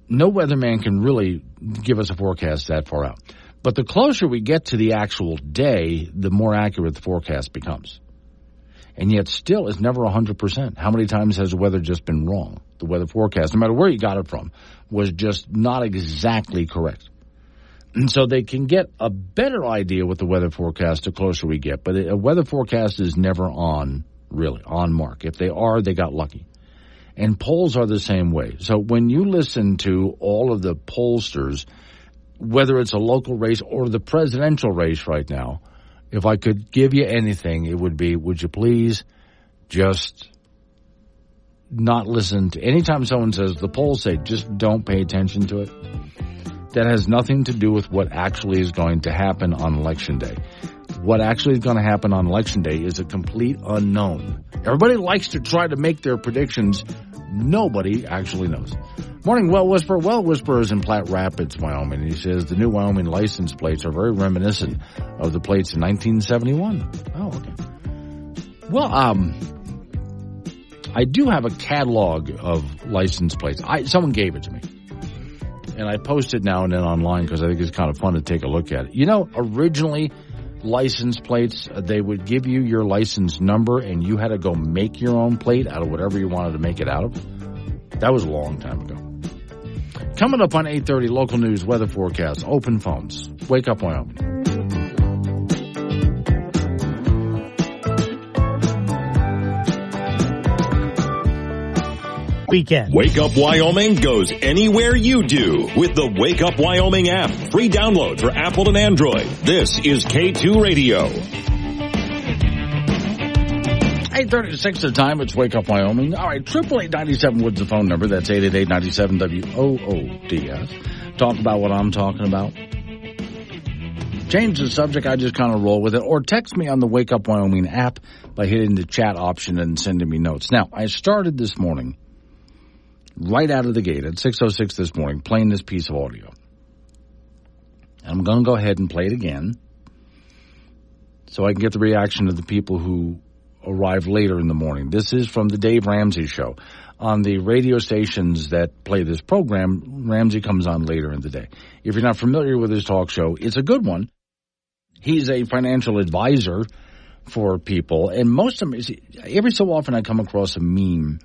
S3: No weatherman can really give us a forecast that far out. But the closer we get to the actual day, the more accurate the forecast becomes. And yet still, it's never 100%. How many times has the weather just been wrong? The weather forecast, no matter where you got it from, was just not exactly correct. And so they can get a better idea with the weather forecast the closer we get. But a weather forecast is never on mark. If they are, they got lucky. And polls are the same way. So when you listen to all of the pollsters, whether it's a local race or the presidential race right now, if I could give you anything, it would be, would you please just not listen to, anytime someone says, the polls say, just don't pay attention to it. That has nothing to do with what actually is going to happen on Election Day. What actually is going to happen on Election Day is a complete unknown. Everybody likes to try to make their predictions. Nobody actually knows. Morning, Well Whisperer. Well Whisperer is in Platte Rapids, Wyoming. He says the new Wyoming license plates are very reminiscent of the plates in 1971. Oh, okay. Well, I do have a catalog of license plates. Someone gave it to me. And I post it now and then online because I think it's kind of fun to take a look at it. You know, originally, license plates, they would give you your license number and you had to go make your own plate out of whatever you wanted to make it out of. That was a long time ago. Coming up on 8:30, local news, weather forecast, open phones. Wake Up Wyoming.
S2: Weekend.
S1: Wake Up Wyoming goes anywhere you do with the Wake Up Wyoming app. Free download for Apple and Android. This is K2 Radio.
S3: 8:36 the time. It's Wake Up Wyoming. All right, 888-97 Woods the phone number. That's 888-97-WOODS. Talk about what I'm talking about. Change the subject. I just kind of roll with it. Or text me on the Wake Up Wyoming app by hitting the chat option and sending me notes. Now, I started this morning right out of the gate at 6:06 this morning playing this piece of audio. I'm going to go ahead and play it again so I can get the reaction of the people who arrive later in the morning. This is from the Dave Ramsey Show. On the radio stations that play this program, Ramsey comes on later in the day. If you're not familiar with his talk show, it's a good one. He's a financial advisor for people, and most of them, every so often I come across a meme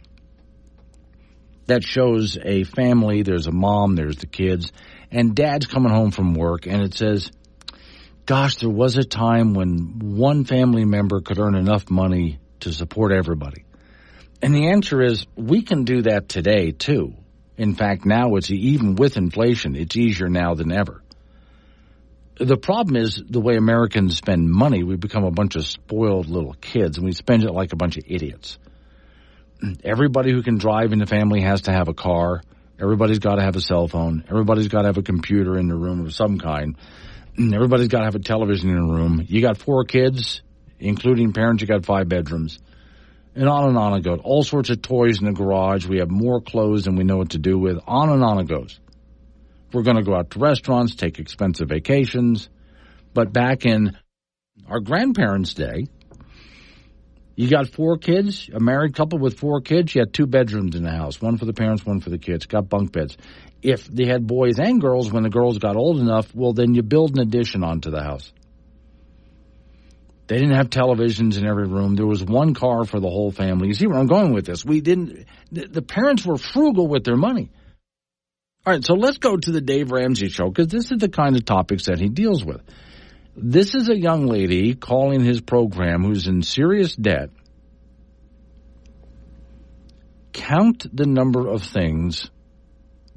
S3: that shows a family. There's a mom, there's the kids, and dad's coming home from work, and it says, gosh, there was a time when one family member could earn enough money to support everybody. And the answer is, we can do that today, too. In fact, now it's even with inflation, it's easier now than ever. The problem is the way Americans spend money. We become a bunch of spoiled little kids, and we spend it like a bunch of idiots. Everybody who can drive in the family has to have a car. Everybody's got to have a cell phone. Everybody's got to have a computer in the room of some kind. Everybody's got to have a television in a room. You got 4 kids, including parents. You got 5 bedrooms. And on it goes. All sorts of toys in the garage. We have more clothes than we know what to do with. On it goes. We're going to go out to restaurants, take expensive vacations. But back in our grandparents' day, You got 4 kids, a married couple with 4 kids. You had 2 bedrooms in the house, one for the parents, one for the kids. Got bunk beds. If they had boys and girls, when the girls got old enough, well, then you build an addition onto the house. They didn't have televisions in every room. There was 1 car for the whole family. You see where I'm going with this? The parents were frugal with their money. All right, so let's go to the Dave Ramsey Show, because this is the kind of topics that he deals with. This is a young lady calling his program who's in serious debt. Count the number of things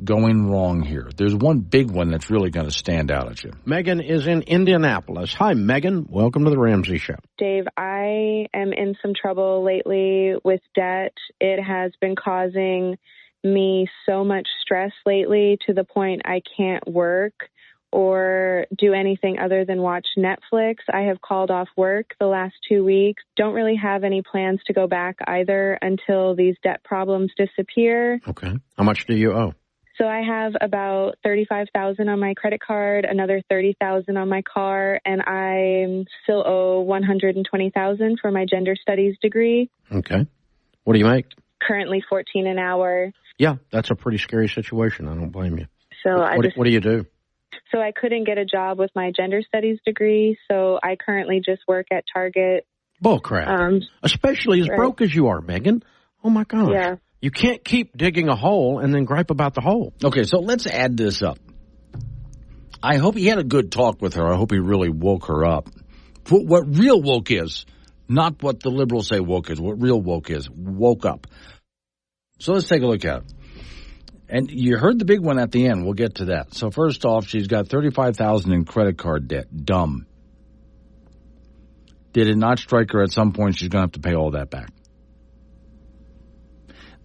S3: going wrong here. There's one big one that's really going to stand out at you.
S7: Megan is in Indianapolis. Hi, Megan. Welcome to the Ramsey Show.
S8: Dave, I am in some trouble lately with debt. It has been causing me so much stress lately to the point I can't work or do anything other than watch Netflix. I have called off work the last 2 weeks. Don't really have any plans to go back either until these debt problems disappear.
S7: Okay. How much do you owe?
S8: So I have about $35,000 on my credit card, another $30,000 on my car, and I still owe $120,000 for my gender studies degree.
S7: Okay. What do you make?
S8: Currently $14 an hour.
S7: Yeah, that's a pretty scary situation. I don't blame you.
S8: So
S7: what do you do?
S8: So I couldn't get a job with my gender studies degree, so I currently just work at Target.
S7: Bull crap. Especially as broke as you are, Megan. Oh, my gosh.
S8: Yeah.
S7: You can't keep digging a hole and then gripe about the hole.
S3: Okay, so let's add this up. I hope he had a good talk with her. I hope he really woke her up. What real woke is, not what the liberals say woke is. What real woke is, woke up. So let's take a look at it. And you heard the big one at the end. We'll get to that. So first off, she's got $35,000 in credit card debt. Dumb. Did it not strike her at some point she's going to have to pay all that back?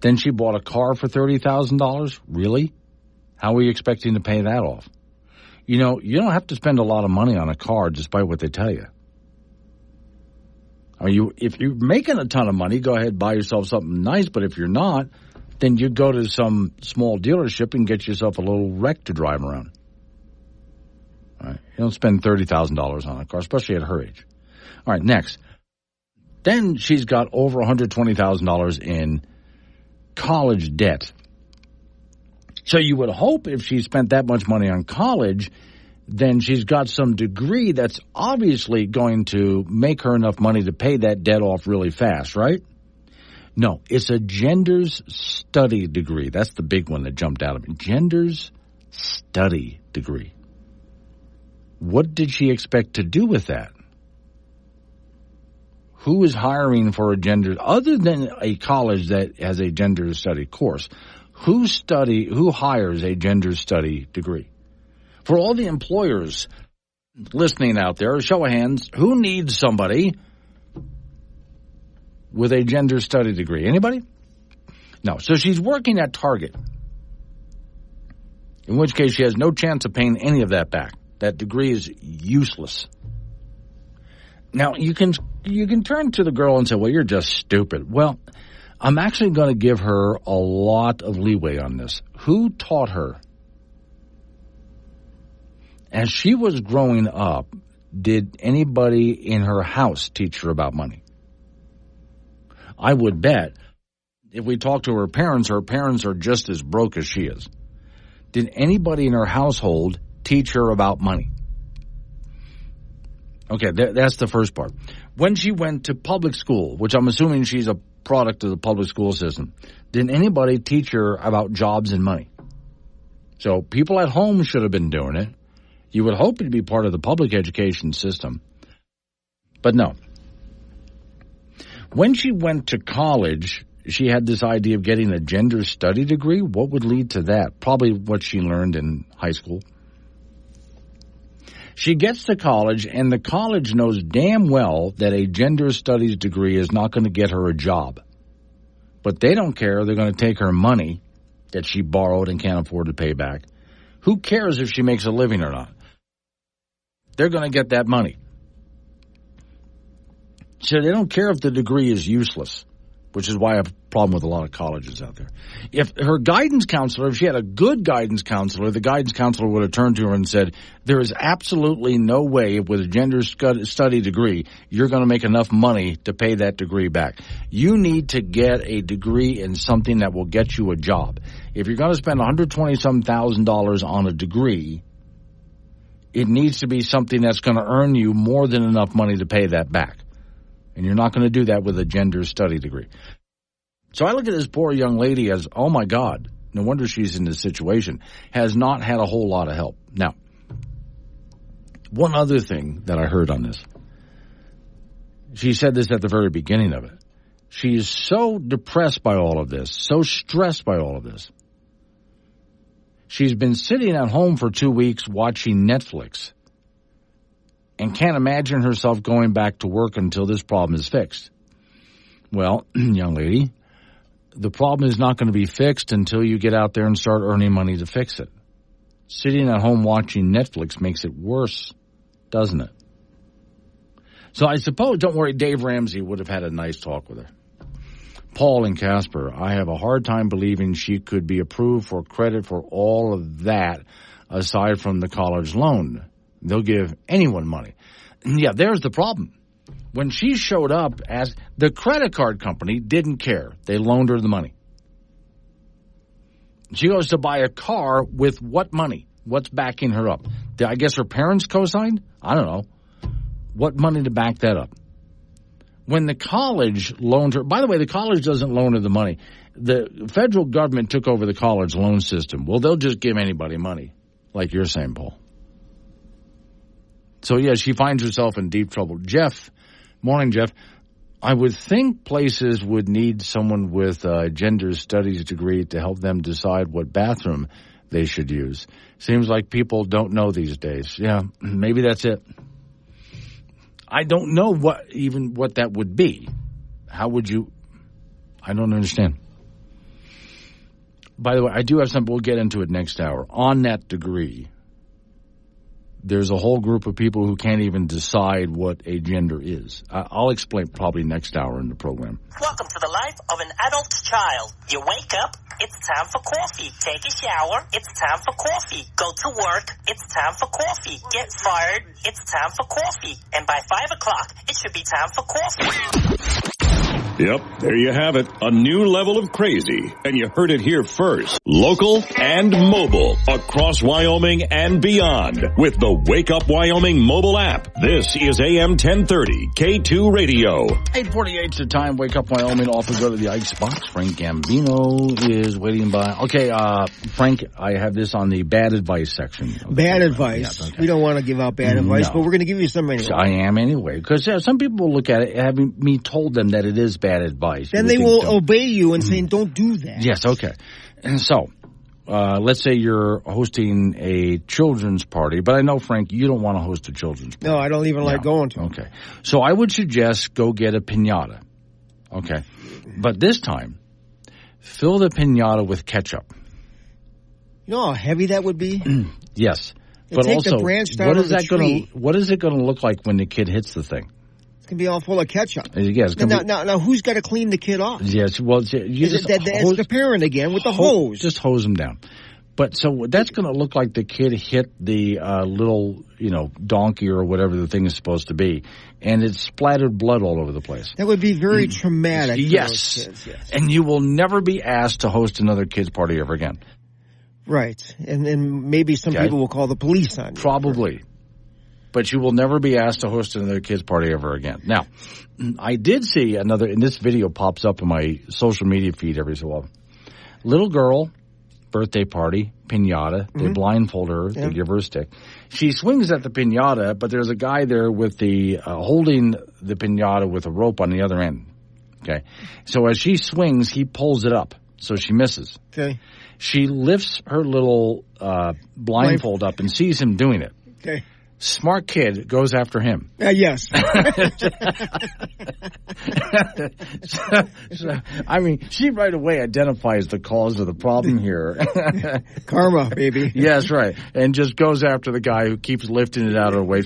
S3: Then she bought a car for $30,000? Really? How are you expecting to pay that off? You know, you don't have to spend a lot of money on a car despite what they tell you. I mean, if you're making a ton of money, go ahead and buy yourself something nice. But if you're not, then you go to some small dealership and get yourself a little wreck to drive around. All right? You don't spend $30,000 on a car, especially at her age. All right, next. Then she's got over $120,000 in college debt. So you would hope if she spent that much money on college, then she's got some degree that's obviously going to make her enough money to pay that debt off really fast, right? No, it's a gender's study degree. That's the big one that jumped out at me. Gender's study degree. What did she expect to do with that? Who is hiring for a gender, other than a college that has a gender study course? Who hires a gender study degree? For all the employers listening out there, show of hands, who needs somebody with a gender study degree? Anybody? No. So she's working at Target, in which case she has no chance of paying any of that back. That degree is useless. Now, you can turn to the girl and say, well, you're just stupid. Well, I'm actually going to give her a lot of leeway on this. Who taught her? As she was growing up, did anybody in her house teach her about money? I would bet if we talk to her parents are just as broke as she is. Did anybody in her household teach her about money? Okay, that's the first part. When she went to public school, which I'm assuming she's a product of the public school system, did anybody teach her about jobs and money? So people at home should have been doing it. You would hope it'd be part of the public education system. But no. When she went to college, she had this idea of getting a gender study degree. What would lead to that? Probably what she learned in high school. She gets to college, and the college knows damn well that a gender studies degree is not going to get her a job. But they don't care. They're going to take her money that she borrowed and can't afford to pay back. Who cares if she makes a living or not? They're going to get that money. So they don't care if the degree is useless. which is why I have a problem with a lot of colleges out there. If her guidance counselor, if she had a good guidance counselor, the guidance counselor would have turned to her and said, there is absolutely no way with a gender study degree you're going to make enough money to pay that degree back. You need to get a degree in something that will get you a job. If you're going to spend $120,000 on a degree, it needs to be something that's going to earn you more than enough money to pay that back. And you're not going to do that with a gender study degree. So I look at this poor young lady as, oh, my God, no wonder she's in this situation, has not had a whole lot of help. Now, one other thing that I heard on this, she said this at the very beginning of it. She is so depressed by all of this, so stressed by all of this. She's been sitting at home for 2 weeks watching Netflix and can't imagine herself going back to work until this problem is fixed. Well, young lady, the problem is not going to be fixed until you get out there and start earning money to fix it. Sitting at home watching Netflix makes it worse, doesn't it? So I suppose, don't worry, Dave Ramsey would have had a nice talk with her. Paul and Casper, I have a hard time believing she could be approved for credit for all of that aside from the college loan. They'll give anyone money. Yeah, there's the problem. When she showed up, as the credit card company didn't care. They loaned her the money. She goes to buy a car with what money? What's backing her up? I guess her parents co-signed? I don't know. What money to back that up? When the college loaned her, by the way, the college doesn't loan her the money. The federal government took over the college loan system. Well, they'll just give anybody money, like you're saying, Paul. So, yeah, she finds herself in deep trouble. Jeff, morning, Jeff. I would think places would need someone with a gender studies degree to help them decide what bathroom they should use. Seems like people don't know these days. Yeah, maybe that's it. I don't know what that would be. How would you? I don't understand. By the way, I do have something. We'll get into it next hour. On that degree, there's a whole group of people who can't even decide what a gender is. I'll explain probably next hour in the program.
S9: Welcome to the life of an adult child. You wake up, it's time for coffee. Take a shower, it's time for coffee. Go to work, it's time for coffee. Get fired, it's time for coffee. And by 5 o'clock, it should be time for coffee.
S1: Yep, there you have it. A new level of crazy. And you heard it here first. Local and mobile. Across Wyoming and beyond. With the Wake Up Wyoming mobile app. This is AM 1030 K2 Radio.
S3: 8:48's the time. Wake Up Wyoming. Off we go to the icebox. Frank Gambino is waiting by. Okay, Frank, I have this on the bad advice section. Okay,
S10: bad advice. Yeah, okay. We don't want to give out bad advice, but we're going to give you some anyway.
S3: So I am anyway. Because some people will look at it, having me told them that it is bad advice.
S10: Then they will obey you and saying, don't do that.
S3: Yes, okay. And so, let's say you're hosting a children's party, but I know, Frank, you don't want to host a children's party.
S10: No, I don't even like going to.
S3: Okay. So I would suggest go get a piñata. Okay. But this time, fill the piñata with ketchup.
S10: You know how heavy that would be?
S3: Yes. But also, what is it going to look like when the kid hits the thing?
S10: Can be all full of ketchup.
S3: Yes.
S10: Now, who's got to clean the kid off?
S3: Yes, well, it's
S10: the parent again with the hose.
S3: Just hose them down. But so that's going to look like the kid hit the little, donkey or whatever the thing is supposed to be, and it splattered blood all over the place.
S10: That would be very traumatic.
S3: Yes. For those kids, yes. And you will never be asked to host another kid's party ever again.
S10: Right, and maybe some people will call the police on you.
S3: Probably. But you will never be asked to host another kid's party ever again. Now, I did see and this video pops up in my social media feed every so often. Little girl, birthday party, piñata. They blindfold her. They give her a stick. She swings at the piñata, but there's a guy there with the holding the piñata with a rope on the other end. Okay. So as she swings, he pulls it up. So she misses.
S10: Okay.
S3: She lifts her little blindfold up and sees him doing it.
S10: Okay.
S3: Smart kid goes after him.
S10: Yes.
S3: I mean, she right away identifies the cause of the problem here.
S10: Karma, baby.
S3: Yes, right. And just goes after the guy who keeps lifting it out of the way.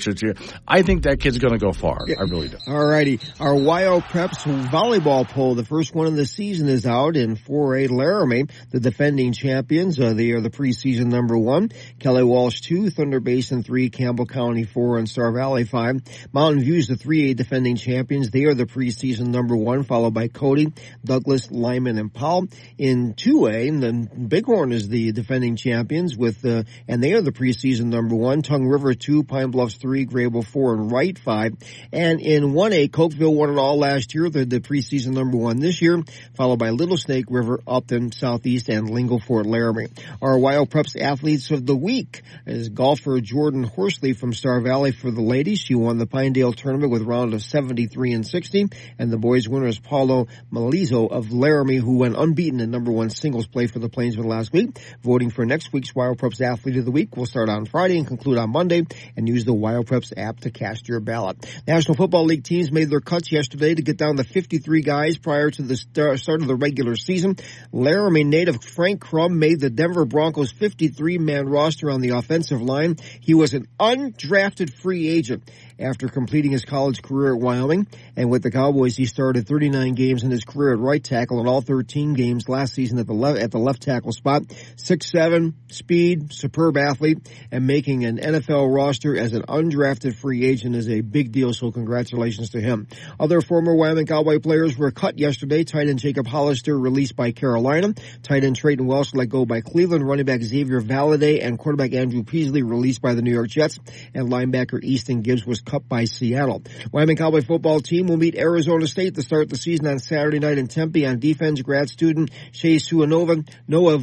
S3: I think that kid's going to go far. I really do.
S10: All righty. Our YO Preps volleyball poll, the first one of the season, is out in 4A Laramie. The defending champions, they are the preseason number 1. Kelly Walsh 2, Thunder Basin 3, Campbell County 4, and Star Valley 5. Mountain View's the 3A defending champions. They are the preseason number 1, followed by Cody, Douglas, Lyman, and Powell. In 2A, the Bighorn is the defending champions and they are the preseason number 1. Tongue River 2, Pine Bluffs 3, Grable 4, and Wright 5. And in 1A, Cokeville won it all last year. They're the preseason number 1 this year, followed by Little Snake River, Upton, Southeast, and Lingle Fort Laramie. Our YO Preps athletes of the week is golfer Jordan Horsley from Star Valley for the ladies. She won the Pinedale tournament with a round of 73 and 60. And the boys winner is Paulo Malizo of Laramie, who went unbeaten in number 1 singles play for the Plainsmen last week. Voting for next week's YO Preps athlete of the week will start on Friday and conclude on Monday, and use the YO Preps app to cast your ballot. National Football League teams made their cuts yesterday to get down to 53 guys prior to the start of the regular season. Laramie native Frank Crum made the Denver Broncos 53-man roster on the offensive line. He was an undrafted free agent after completing his college career at Wyoming. And with the Cowboys, he started 39 games in his career at right tackle and all 13 games last season at the left tackle spot. 6'7", speed, superb athlete, and making an NFL roster as an undrafted free agent is a big deal, so congratulations to him. Other former Wyoming Cowboy players were cut yesterday. Tight end Jacob Hollister released by Carolina. Tight end Trayton Welsh let go by Cleveland. Running back Xavier Valladay and quarterback Andrew Peasley released by the New York Jets. And linebacker Easton Gibbs was cut by Seattle. Wyoming Cowboy football team will meet Arizona State to start the season on Saturday night in Tempe. On defense, grad student Shea Suanova. Noah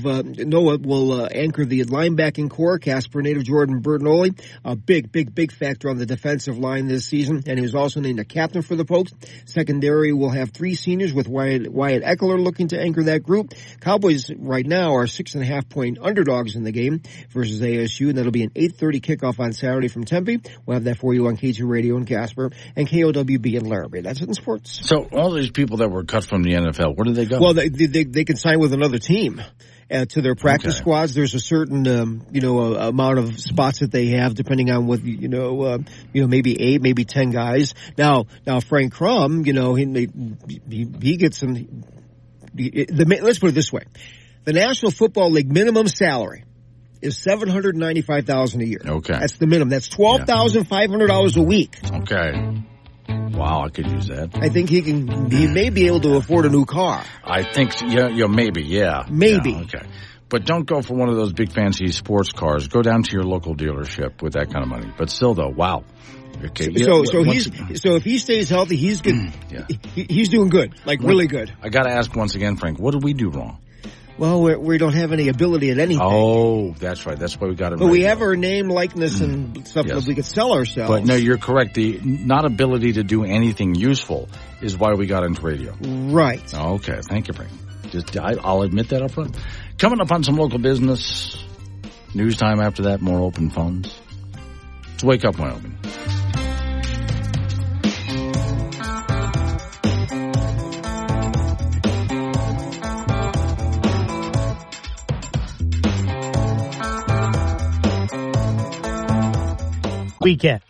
S10: will anchor the linebacking core. Casper native Jordan Bertinoli, a big factor on the defensive line this season, and he was also named a captain for the Pokes. Secondary will have 3 seniors with Wyatt Eckler looking to anchor that group. Cowboys right now are 6.5-point underdogs in the game versus ASU, and that'll be an 8:30 kickoff on Saturday from Tempe. We'll have that for you on K2 Radio in Casper and KOWB in Laramie. That's it in sports.
S3: So all these people that were cut from the NFL, where did they go?
S10: Well, they can sign with another team. To their practice squads, there's a certain, amount of spots that they have, depending on what, maybe 8, maybe 10 guys. Now Frank Crum, he gets some. Let's put it this way: the National Football League minimum salary is $795,000 a year.
S3: Okay,
S10: that's the minimum. That's $12,500 a week.
S3: Okay. Wow, I could use that.
S10: I think he may be able to afford a new car.
S3: I think, maybe, yeah.
S10: Maybe.
S3: Yeah, okay. But don't go for one of those big fancy sports cars. Go down to your local dealership with that kind of money. But still, though, wow. Okay.
S10: So if he stays healthy, he's good. He's doing good, really good.
S3: I got to ask once again, Frank, what did we do wrong?
S10: Well, we don't have any ability at anything.
S3: Oh, that's right. That's why we got him.
S10: But we have our name, likeness, and stuff that we could sell ourselves.
S3: But no, you're correct. The not ability to do anything useful is why we got into radio.
S10: Right.
S3: Okay. Thank you, Frank. I'll admit that up front. Coming up on some local business. News time after that. More open phones. It's Wake Up Wyoming.
S2: Weekend.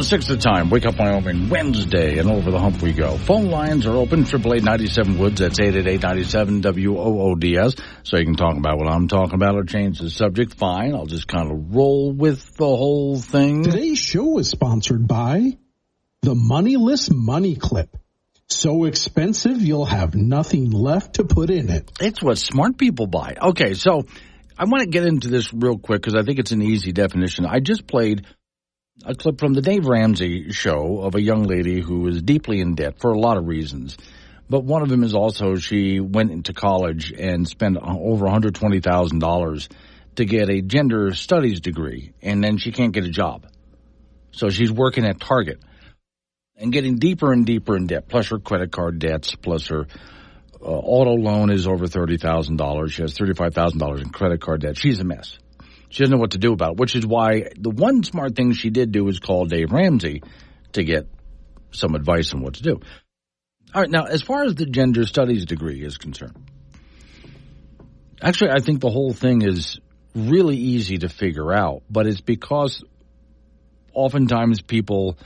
S3: Six the time. Wake Up Wyoming, Wednesday, and over the hump we go. Phone lines are open, 888-97 Woods. That's 888-97-WOODS. So you can talk about what I'm talking about or change the subject. Fine. I'll just kind of roll with the whole thing.
S4: Today's show is sponsored by the Moneyless Money Clip. So expensive, you'll have nothing left to put in it.
S3: It's what smart people buy. Okay, so I want to get into this real quick because I think it's an easy definition. I just played a clip from the Dave Ramsey show of a young lady who is deeply in debt for a lot of reasons. But one of them is also she went into college and spent over $120,000 to get a gender studies degree, and then she can't get a job. So she's working at Target and getting deeper and deeper in debt, plus her credit card debts, plus her auto loan is over $30,000. She has $35,000 in credit card debt. She's a mess. She doesn't know what to do about it, which is why the one smart thing she did do is call Dave Ramsey to get some advice on what to do. All right, now, as far as the gender studies degree is concerned, actually, I think the whole thing is really easy to figure out, but it's because oftentimes people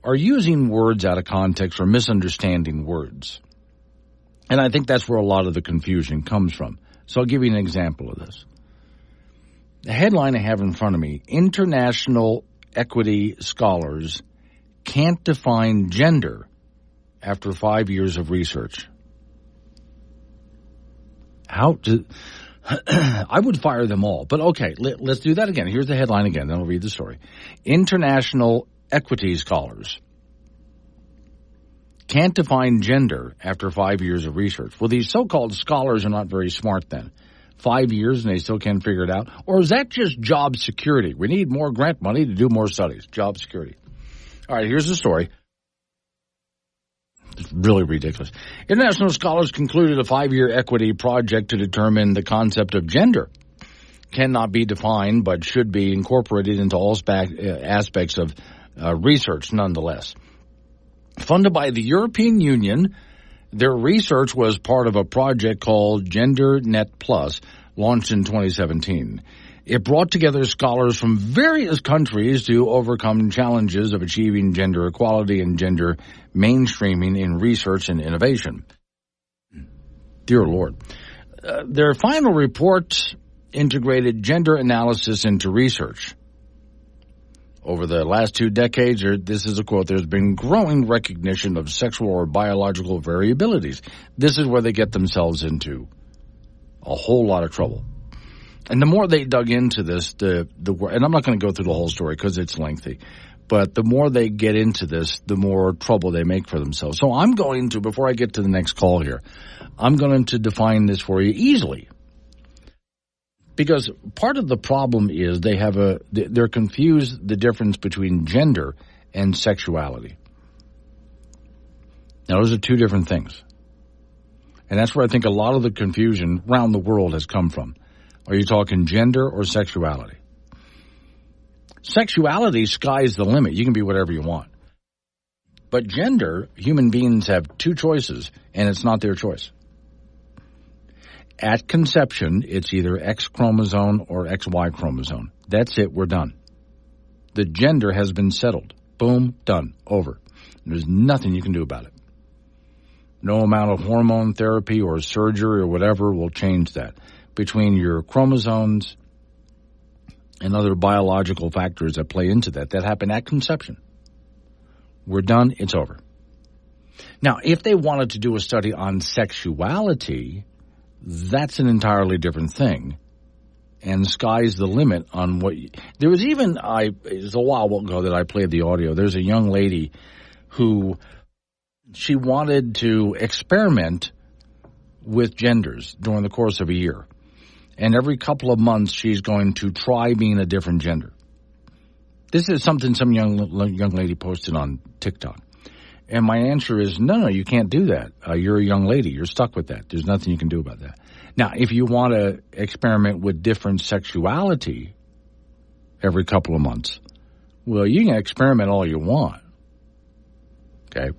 S3: are using words out of context or misunderstanding words. And I think that's where a lot of the confusion comes from. So I'll give you an example of this. The headline I have in front of me, International Equity Scholars Can't Define Gender After 5 years of Research. I would fire them all. But okay, let's do that again. Here's the headline again, then I'll read the story. International Equity Scholars Can't Define Gender After 5 years of Research. Well, these so-called scholars are not very smart then. 5 years and they still can't figure it out? Or is that just job security? We need more grant money to do more studies. Job security. All right, here's the story. It's really ridiculous. International scholars concluded a 5-year equity project to determine the concept of gender cannot be defined but should be incorporated into all aspects of research nonetheless. Funded by the European Union, their research was part of a project called GenderNet Plus, launched in 2017. It brought together scholars from various countries to overcome challenges of achieving gender equality and gender mainstreaming in research and innovation. Dear Lord. Their final report integrated gender analysis into research. Over the last 2 decades, this is a quote, there's been growing recognition of sexual or biological variabilities. This is where they get themselves into a whole lot of trouble. And the more they dug into this, and I'm not going to go through the whole story because it's lengthy, but the more they get into this, the more trouble they make for themselves. So I'm going to, before I get to the next call here, I'm going to define this for you easily. Because part of the problem is they're confused the difference between gender and sexuality. Now, those are 2 different things. And that's where I think a lot of the confusion around the world has come from. Are you talking gender or sexuality? Sexuality, sky's the limit. You can be whatever you want. But gender, human beings have 2 choices, and it's not their choice. At conception, it's either X chromosome or XY chromosome. That's it. We're done. The gender has been settled. Boom, done, over. There's nothing you can do about it. No amount of hormone therapy or surgery or whatever will change that. Between your chromosomes and other biological factors that play into that happen at conception. We're done. It's over. Now, if they wanted to do a study on sexuality, that's an entirely different thing. And sky's the limit on what there was even, it was a while ago that I played the audio. There's a young lady who she wanted to experiment with genders during the course of a year. And every couple of months she's going to try being a different gender. This is something some young lady posted on TikTok. And my answer is, no, you can't do that. You're a young lady. You're stuck with that. There's nothing you can do about that. Now, if you want to experiment with different sexuality every couple of months, well, you can experiment all you want. Okay?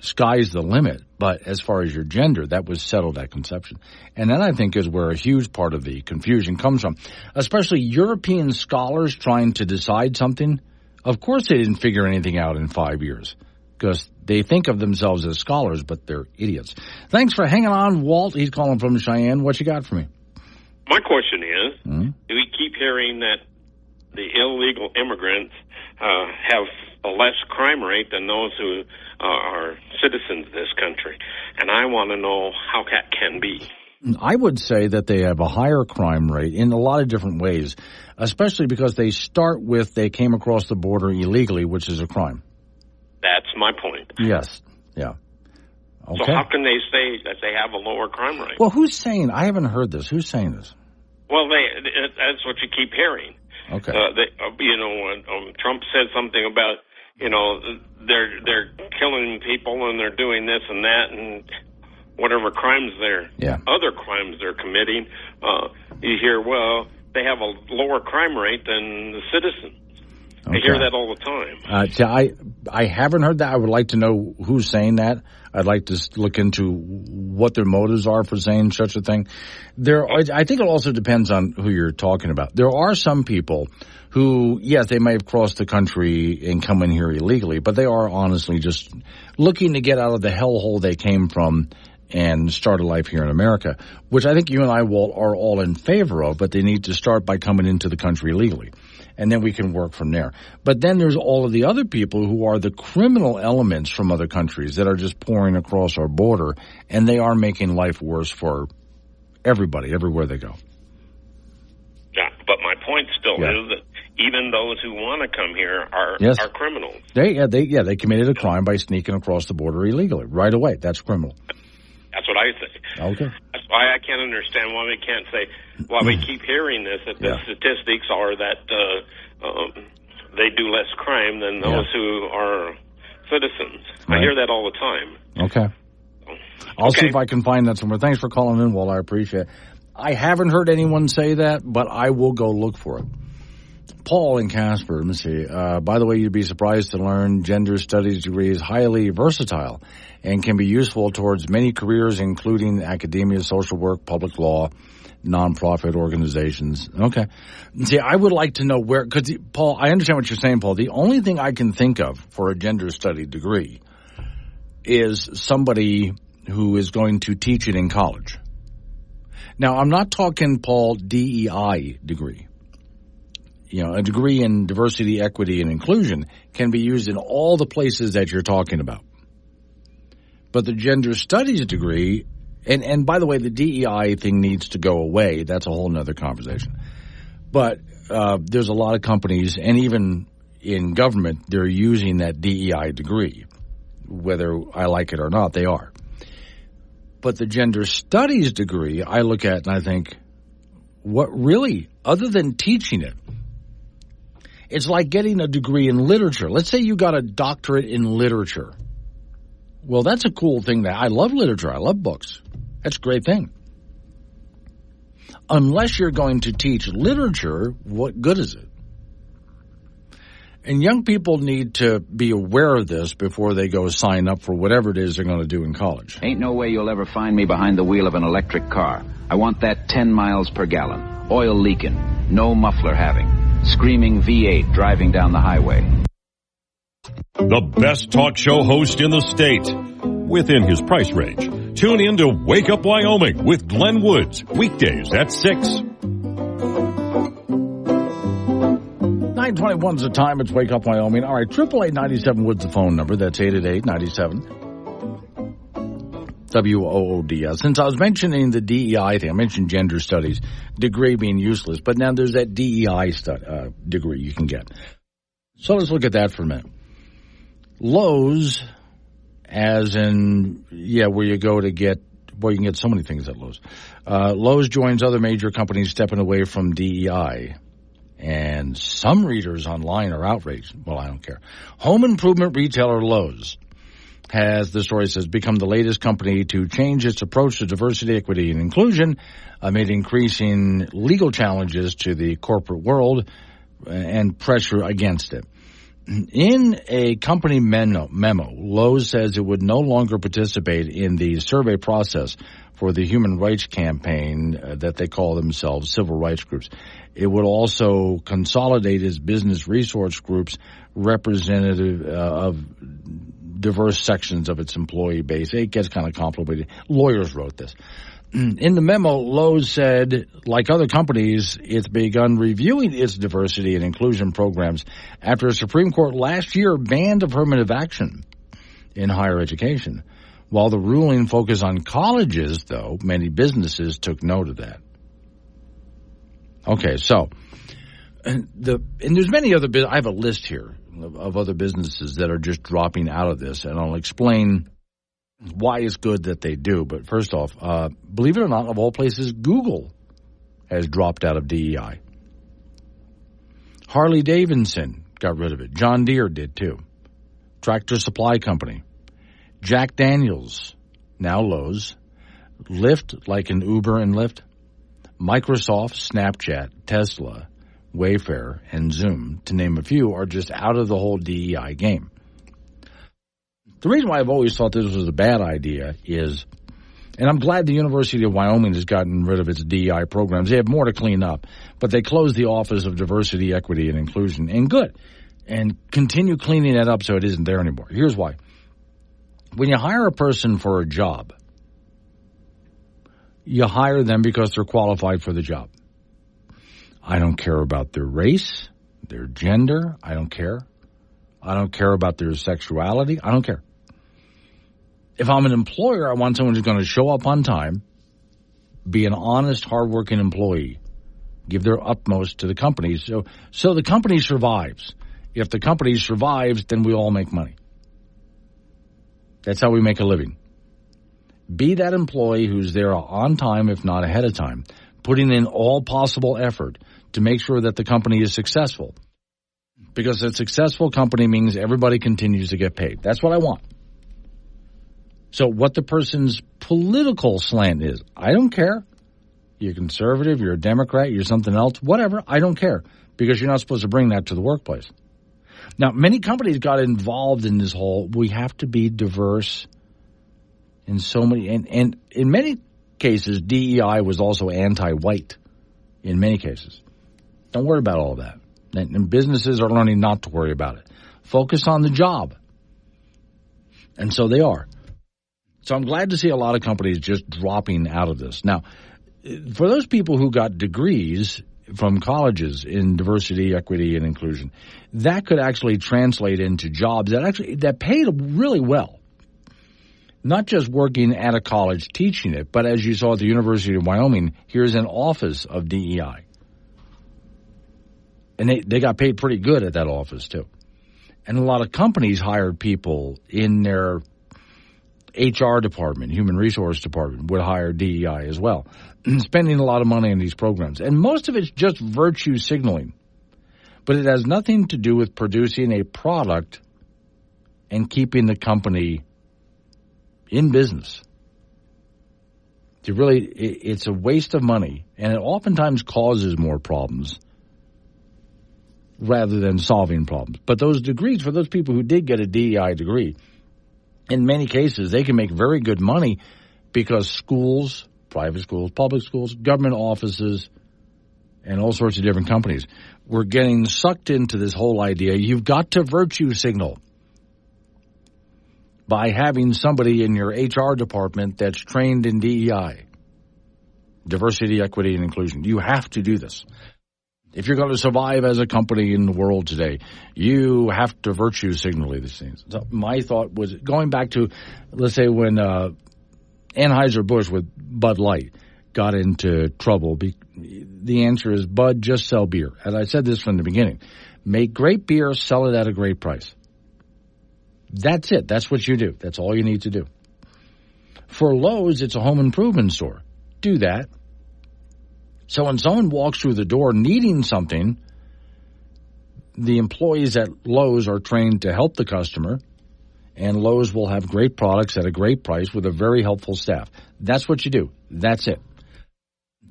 S3: Sky's the limit. But as far as your gender, that was settled at conception. And that, I think, is where a huge part of the confusion comes from. Especially European scholars trying to decide something. Of course they didn't figure anything out in 5 years because they think of themselves as scholars, but they're idiots. Thanks for hanging on, Walt. He's calling from Cheyenne. What you got for me?
S11: My question is, do we keep hearing that the illegal immigrants have a less crime rate than those who are citizens of this country? And I want to know how that can be.
S3: I would say that they have a higher crime rate in a lot of different ways, especially because they start with they came across the border illegally, which is a crime.
S11: That's my point.
S3: Yes. Yeah. Okay.
S11: So how can they say that they have a lower crime rate?
S3: Well, who's saying? I haven't heard this. Who's saying this?
S11: Well, that's what you keep hearing.
S3: Okay.
S11: When Trump said something about, they're killing people and they're doing this and that and whatever crimes other crimes they're committing, you hear, well, they have a lower crime rate than the citizens. Okay. I hear that all the time.
S3: I haven't heard that. I would like to know who's saying that. I'd like to look into what their motives are for saying such a thing. I think it also depends on who you're talking about. There are some people who, yes, they may have crossed the country and come in here illegally, but they are honestly just looking to get out of the hellhole they came from and start a life here in America, which I think you and I are all in favor of, but they need to start by coming into the country legally. And then we can work from there. But then there's all of the other people who are the criminal elements from other countries that are just pouring across our border, and they are making life worse for everybody, everywhere they go.
S11: Yeah, but my point still is that even those who want to come here are criminals.
S3: They committed a crime by sneaking across the border illegally. Right away, that's criminal.
S11: That's what I say.
S3: Okay.
S11: That's why I can't understand why we can't say, why we keep hearing this, that the statistics are that they do less crime than those who are citizens. Right. I hear that all the time.
S3: Okay. I'll see if I can find that somewhere. Thanks for calling in, Walt. I appreciate it. I haven't heard anyone say that, but I will go look for it. Paul in Casper, let me see. By the way, you'd be surprised to learn gender studies degree is highly versatile and can be useful towards many careers, including academia, social work, public law, nonprofit organizations. Okay. See, I would like to know where, because, Paul, I understand what you're saying, Paul. The only thing I can think of for a gender study degree is somebody who is going to teach it in college. Now, I'm not talking, Paul, DEI degree. A degree in diversity, equity, and inclusion can be used in all the places that you're talking about. But the gender studies degree, and by the way, the DEI thing needs to go away. That's a whole nother conversation. But there's a lot of companies, and even in government, they're using that DEI degree. Whether I like it or not, they are. But the gender studies degree, I look at and I think, what really, other than teaching it, it's like getting a degree in literature. Let's say you got a doctorate in literature. Well, that's a cool thing. I love literature. I love books. That's a great thing. Unless you're going to teach literature, what good is it? And young people need to be aware of this before they go sign up for whatever it is they're going to do in college.
S12: Ain't no way you'll ever find me behind the wheel of an electric car. I want that 10 miles per gallon, oil leaking, no muffler having. Screaming V8 driving down the highway.
S1: The best talk show host in the state, within his price range. Tune in to Wake Up Wyoming with Glenn Woods, weekdays at 6.
S3: 9:21 is the time. It's Wake Up Wyoming. All right, 888-97 Woods the phone number. That's 888-97. WOODS. Since I was mentioning the DEI thing, I mentioned gender studies, degree being useless, but now there's that DEI degree you can get. So let's look at that for a minute. Lowe's, as in, where you go to get, well, you can get so many things at Lowe's. Lowe's joins other major companies stepping away from DEI. And some readers online are outraged. Well, I don't care. Home improvement retailer Lowe's has, the story says, become the latest company to change its approach to diversity, equity, and inclusion amid increasing legal challenges to the corporate world and pressure against it. In a company memo, Lowe's says it would no longer participate in the survey process for the human rights campaign that they call themselves civil rights groups. It would also consolidate its business resource groups representative of diverse sections of its employee base. It gets kind of complicated. Lawyers wrote this. In the memo, Lowe's said, like other companies, it's begun reviewing its diversity and inclusion programs after a Supreme Court last year banned affirmative action in higher education. While the ruling focused on colleges, though, many businesses took note of that. Okay, so, and there's many other, I have a list here of other businesses that are just dropping out of this, and I'll explain why it's good that they do. But first off, believe it or not, of all places, Google has dropped out of DEI. Harley Davidson got rid of it. John Deere did too. Tractor Supply Company. Jack Daniels, now Lowe's. Lyft, like an Uber and Lyft. Microsoft, Snapchat, Tesla, Wayfair, and Zoom, to name a few, are just out of the whole DEI game. The reason why I've always thought this was a bad idea is, and I'm glad the University of Wyoming has gotten rid of its DEI programs. They have more to clean up, but they closed the Office of Diversity, Equity, and Inclusion, and good. And continue cleaning that up so it isn't there anymore. Here's why. When you hire a person for a job, you hire them because they're qualified for the job. I don't care about their race, their gender. I don't care. I don't care about their sexuality. I don't care. If I'm an employer, I want someone who's going to show up on time, be an honest, hardworking employee, give their utmost to the company so the company survives. If the company survives, then we all make money. That's how we make a living. Be that employee who's there on time, if not ahead of time, putting in all possible effort to make sure that the company is successful. Because a successful company means everybody continues to get paid. That's what I want. So what the person's political slant is, I don't care. You're conservative, you're a Democrat, you're something else, whatever, I don't care. Because you're not supposed to bring that to the workplace. Now, many companies got involved in this whole, we have to be diverse in so many, and in many cases, DEI was also anti-white in many cases. Don't worry about all that. And businesses are learning not to worry about it. Focus on the job. And so they are. So I'm glad to see a lot of companies just dropping out of this. Now, for those people who got degrees from colleges in diversity, equity, and inclusion, that could actually translate into jobs that paid really well. Not just working at a college teaching it, but as you saw at the University of Wyoming, here's an office of DEI. And they got paid pretty good at that office, too. And a lot of companies hired people in their HR department, human resource department, would hire DEI as well, spending a lot of money on these programs. And most of it's just virtue signaling. But it has nothing to do with producing a product and keeping the company in business. It's a waste of money, and it oftentimes causes more problems rather than solving problems. But those degrees, for those people who did get a DEI degree, in many cases, they can make very good money because schools, private schools, public schools, government offices, and all sorts of different companies were getting sucked into this whole idea. You've got to virtue signal by having somebody in your HR department that's trained in DEI, diversity, equity, and inclusion. You have to do this. If you're going to survive as a company in the world today, you have to virtue signal these things. So my thought was going back to, let's say, when Anheuser-Busch with Bud Light got into trouble. The answer is, Bud, just sell beer. And I said this from the beginning. Make great beer, sell it at a great price. That's it. That's what you do. That's all you need to do. For Lowe's, it's a home improvement store. Do that. So when someone walks through the door needing something, the employees at Lowe's are trained to help the customer, and Lowe's will have great products at a great price with a very helpful staff. That's what you do. That's it.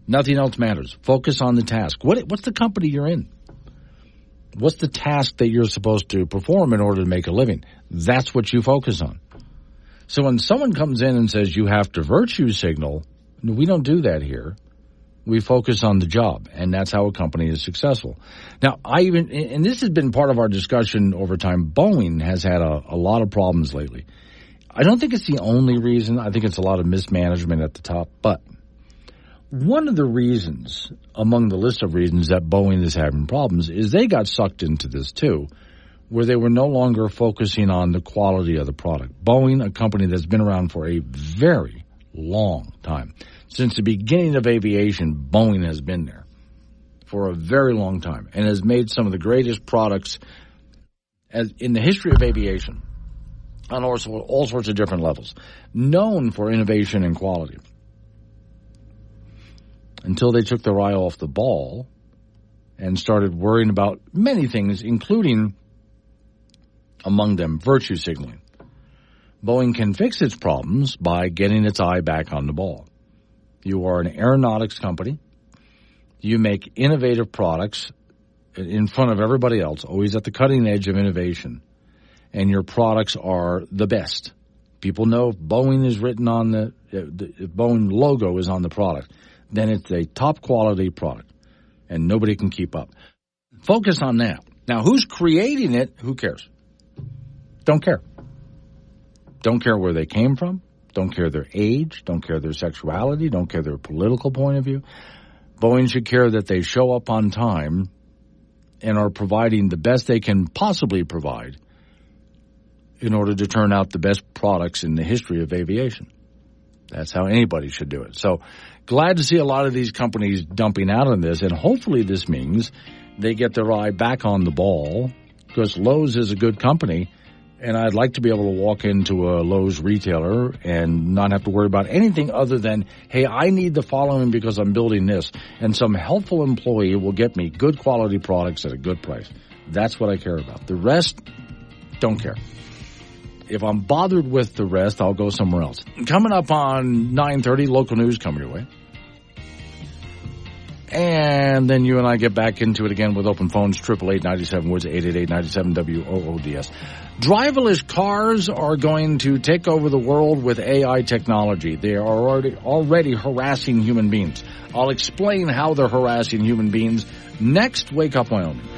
S3: Nothing else matters. Focus on the task. What's the company you're in? What's the task that you're supposed to perform in order to make a living? That's what you focus on. So when someone comes in and says you have to virtue signal, we don't do that here. We focus on the job, and that's how a company is successful. Now, and this has been part of our discussion over time, Boeing has had a lot of problems lately. I don't think it's the only reason. I think it's a lot of mismanagement at the top. But one of the reasons, among the list of reasons that Boeing is having problems, is they got sucked into this too, where they were no longer focusing on the quality of the product. Boeing, a company that's been around for a very long time. Since the beginning of aviation, Boeing has been there for a very long time and has made some of the greatest products in the history of aviation on all sorts of different levels, known for innovation and quality. until they took their eye off the ball and started worrying about many things, including, among them, virtue signaling. Boeing can fix its problems by getting its eye back on the ball. You are an aeronautics company. You make innovative products in front of everybody else, always at the cutting edge of innovation. And your products are the best. People know if Boeing is written on the Boeing logo is on the product, then it's a top quality product, and nobody can keep up. Focus on that. Now, who's creating it? Who cares? Don't care. Don't care where they came from. Don't care their age. Don't care their sexuality. Don't care their political point of view. Boeing should care that they show up on time and are providing the best they can possibly provide in order to turn out the best products in the history of aviation. That's how anybody should do it. So glad to see a lot of these companies dumping out on this, and hopefully this means they get their eye back on the ball, because Lowe's is a good company, and I'd like to be able to walk into a Lowe's retailer and not have to worry about anything other than, hey, I need the following because I'm building this, and some helpful employee will get me good quality products at a good price. That's what I care about. The rest, don't care. If I'm bothered with the rest, I'll go somewhere else. Coming up on 9:30, local news coming your way. And then you and I get back into it again with open phones, 888-97-WOODS, 888-97-WOODS. Driverless cars are going to take over the world with AI technology. They are already harassing human beings. I'll explain how they're harassing human beings next. Wake Up Wyoming.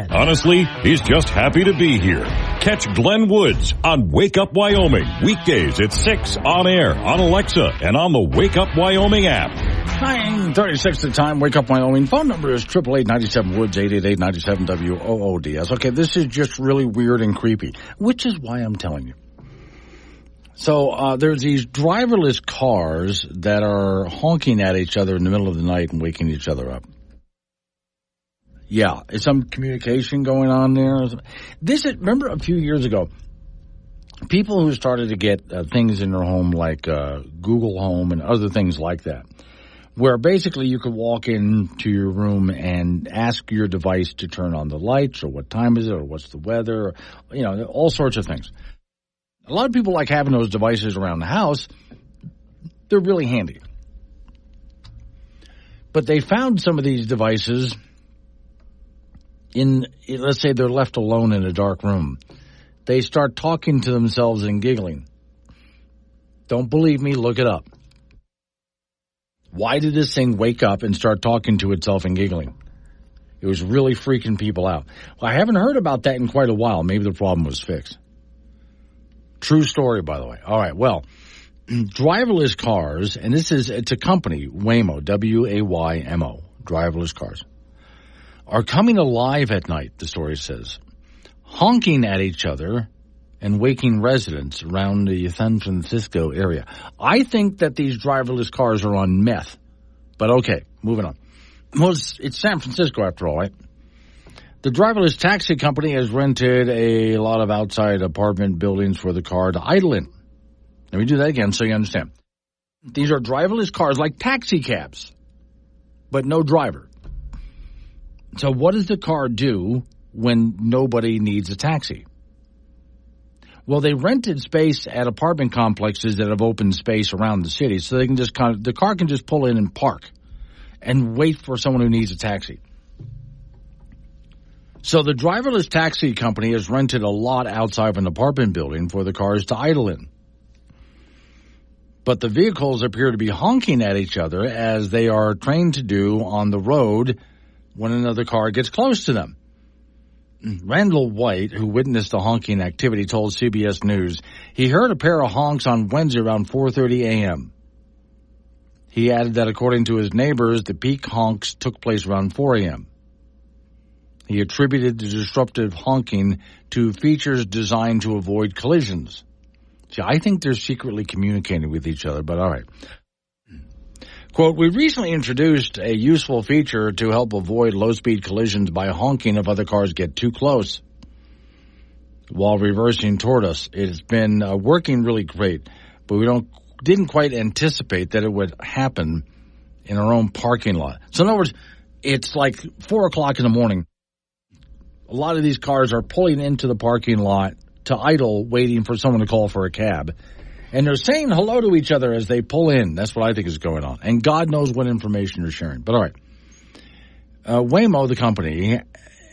S1: Honestly, he's just happy to be here. Catch Glenn Woods on Wake Up Wyoming, weekdays at 6 on air, on Alexa, and on the Wake Up Wyoming app.
S3: 9:36 the time, Wake Up Wyoming. Phone number is 888-97-WOODS, 888-97-WOODS. Okay, this is just really weird and creepy, which is why I'm telling you. So there's these driverless cars that are honking at each other in the middle of the night and waking each other up. Yeah, is some communication going on there? Remember a few years ago, people who started to get things in their home like Google Home and other things like that, where basically you could walk into your room and ask your device to turn on the lights, or what time is it, or what's the weather, or, all sorts of things. A lot of people like having those devices around the house. They're really handy. But they found some of these devices let's say they're left alone in a dark room. They start talking to themselves and giggling. Don't believe me? Look it up. Why did this thing wake up and start talking to itself and giggling? It was really freaking people out. Well, I haven't heard about that in quite a while. Maybe the problem was fixed. True story, by the way. All right, well, driverless cars, and it's a company, Waymo, W-A-Y-M-O, driverless cars, are coming alive at night, the story says, honking at each other and waking residents around the San Francisco area. I think that these driverless cars are on meth, but okay, moving on. Well, it's San Francisco after all, right? The driverless taxi company has rented a lot of outside apartment buildings for the car to idle in. Let me do that again so you understand. These are driverless cars like taxi cabs, but no driver. So what does the car do when nobody needs a taxi? Well, they rented space at apartment complexes that have open space around the city, so they can the car can just pull in and park and wait for someone who needs a taxi. So the driverless taxi company has rented a lot outside of an apartment building for the cars to idle in. But the vehicles appear to be honking at each other as they are trained to do on the road when another car gets close to them. Randall White, who witnessed the honking activity, told CBS News he heard a pair of honks on Wednesday around 4:30 a.m. He added that according to his neighbors, the peak honks took place around 4 a.m. He attributed the disruptive honking to features designed to avoid collisions. See, I think they're secretly communicating with each other, but all right. Quote, we recently introduced a useful feature to help avoid low-speed collisions by honking if other cars get too close while reversing toward us. It's been working really great, but we didn't quite anticipate that it would happen in our own parking lot. So in other words, it's like 4 o'clock in the morning. A lot of these cars are pulling into the parking lot to idle, waiting for someone to call for a cab. And they're saying hello to each other as they pull in. That's what I think is going on. And God knows what information you're sharing. But all right. Waymo, the company,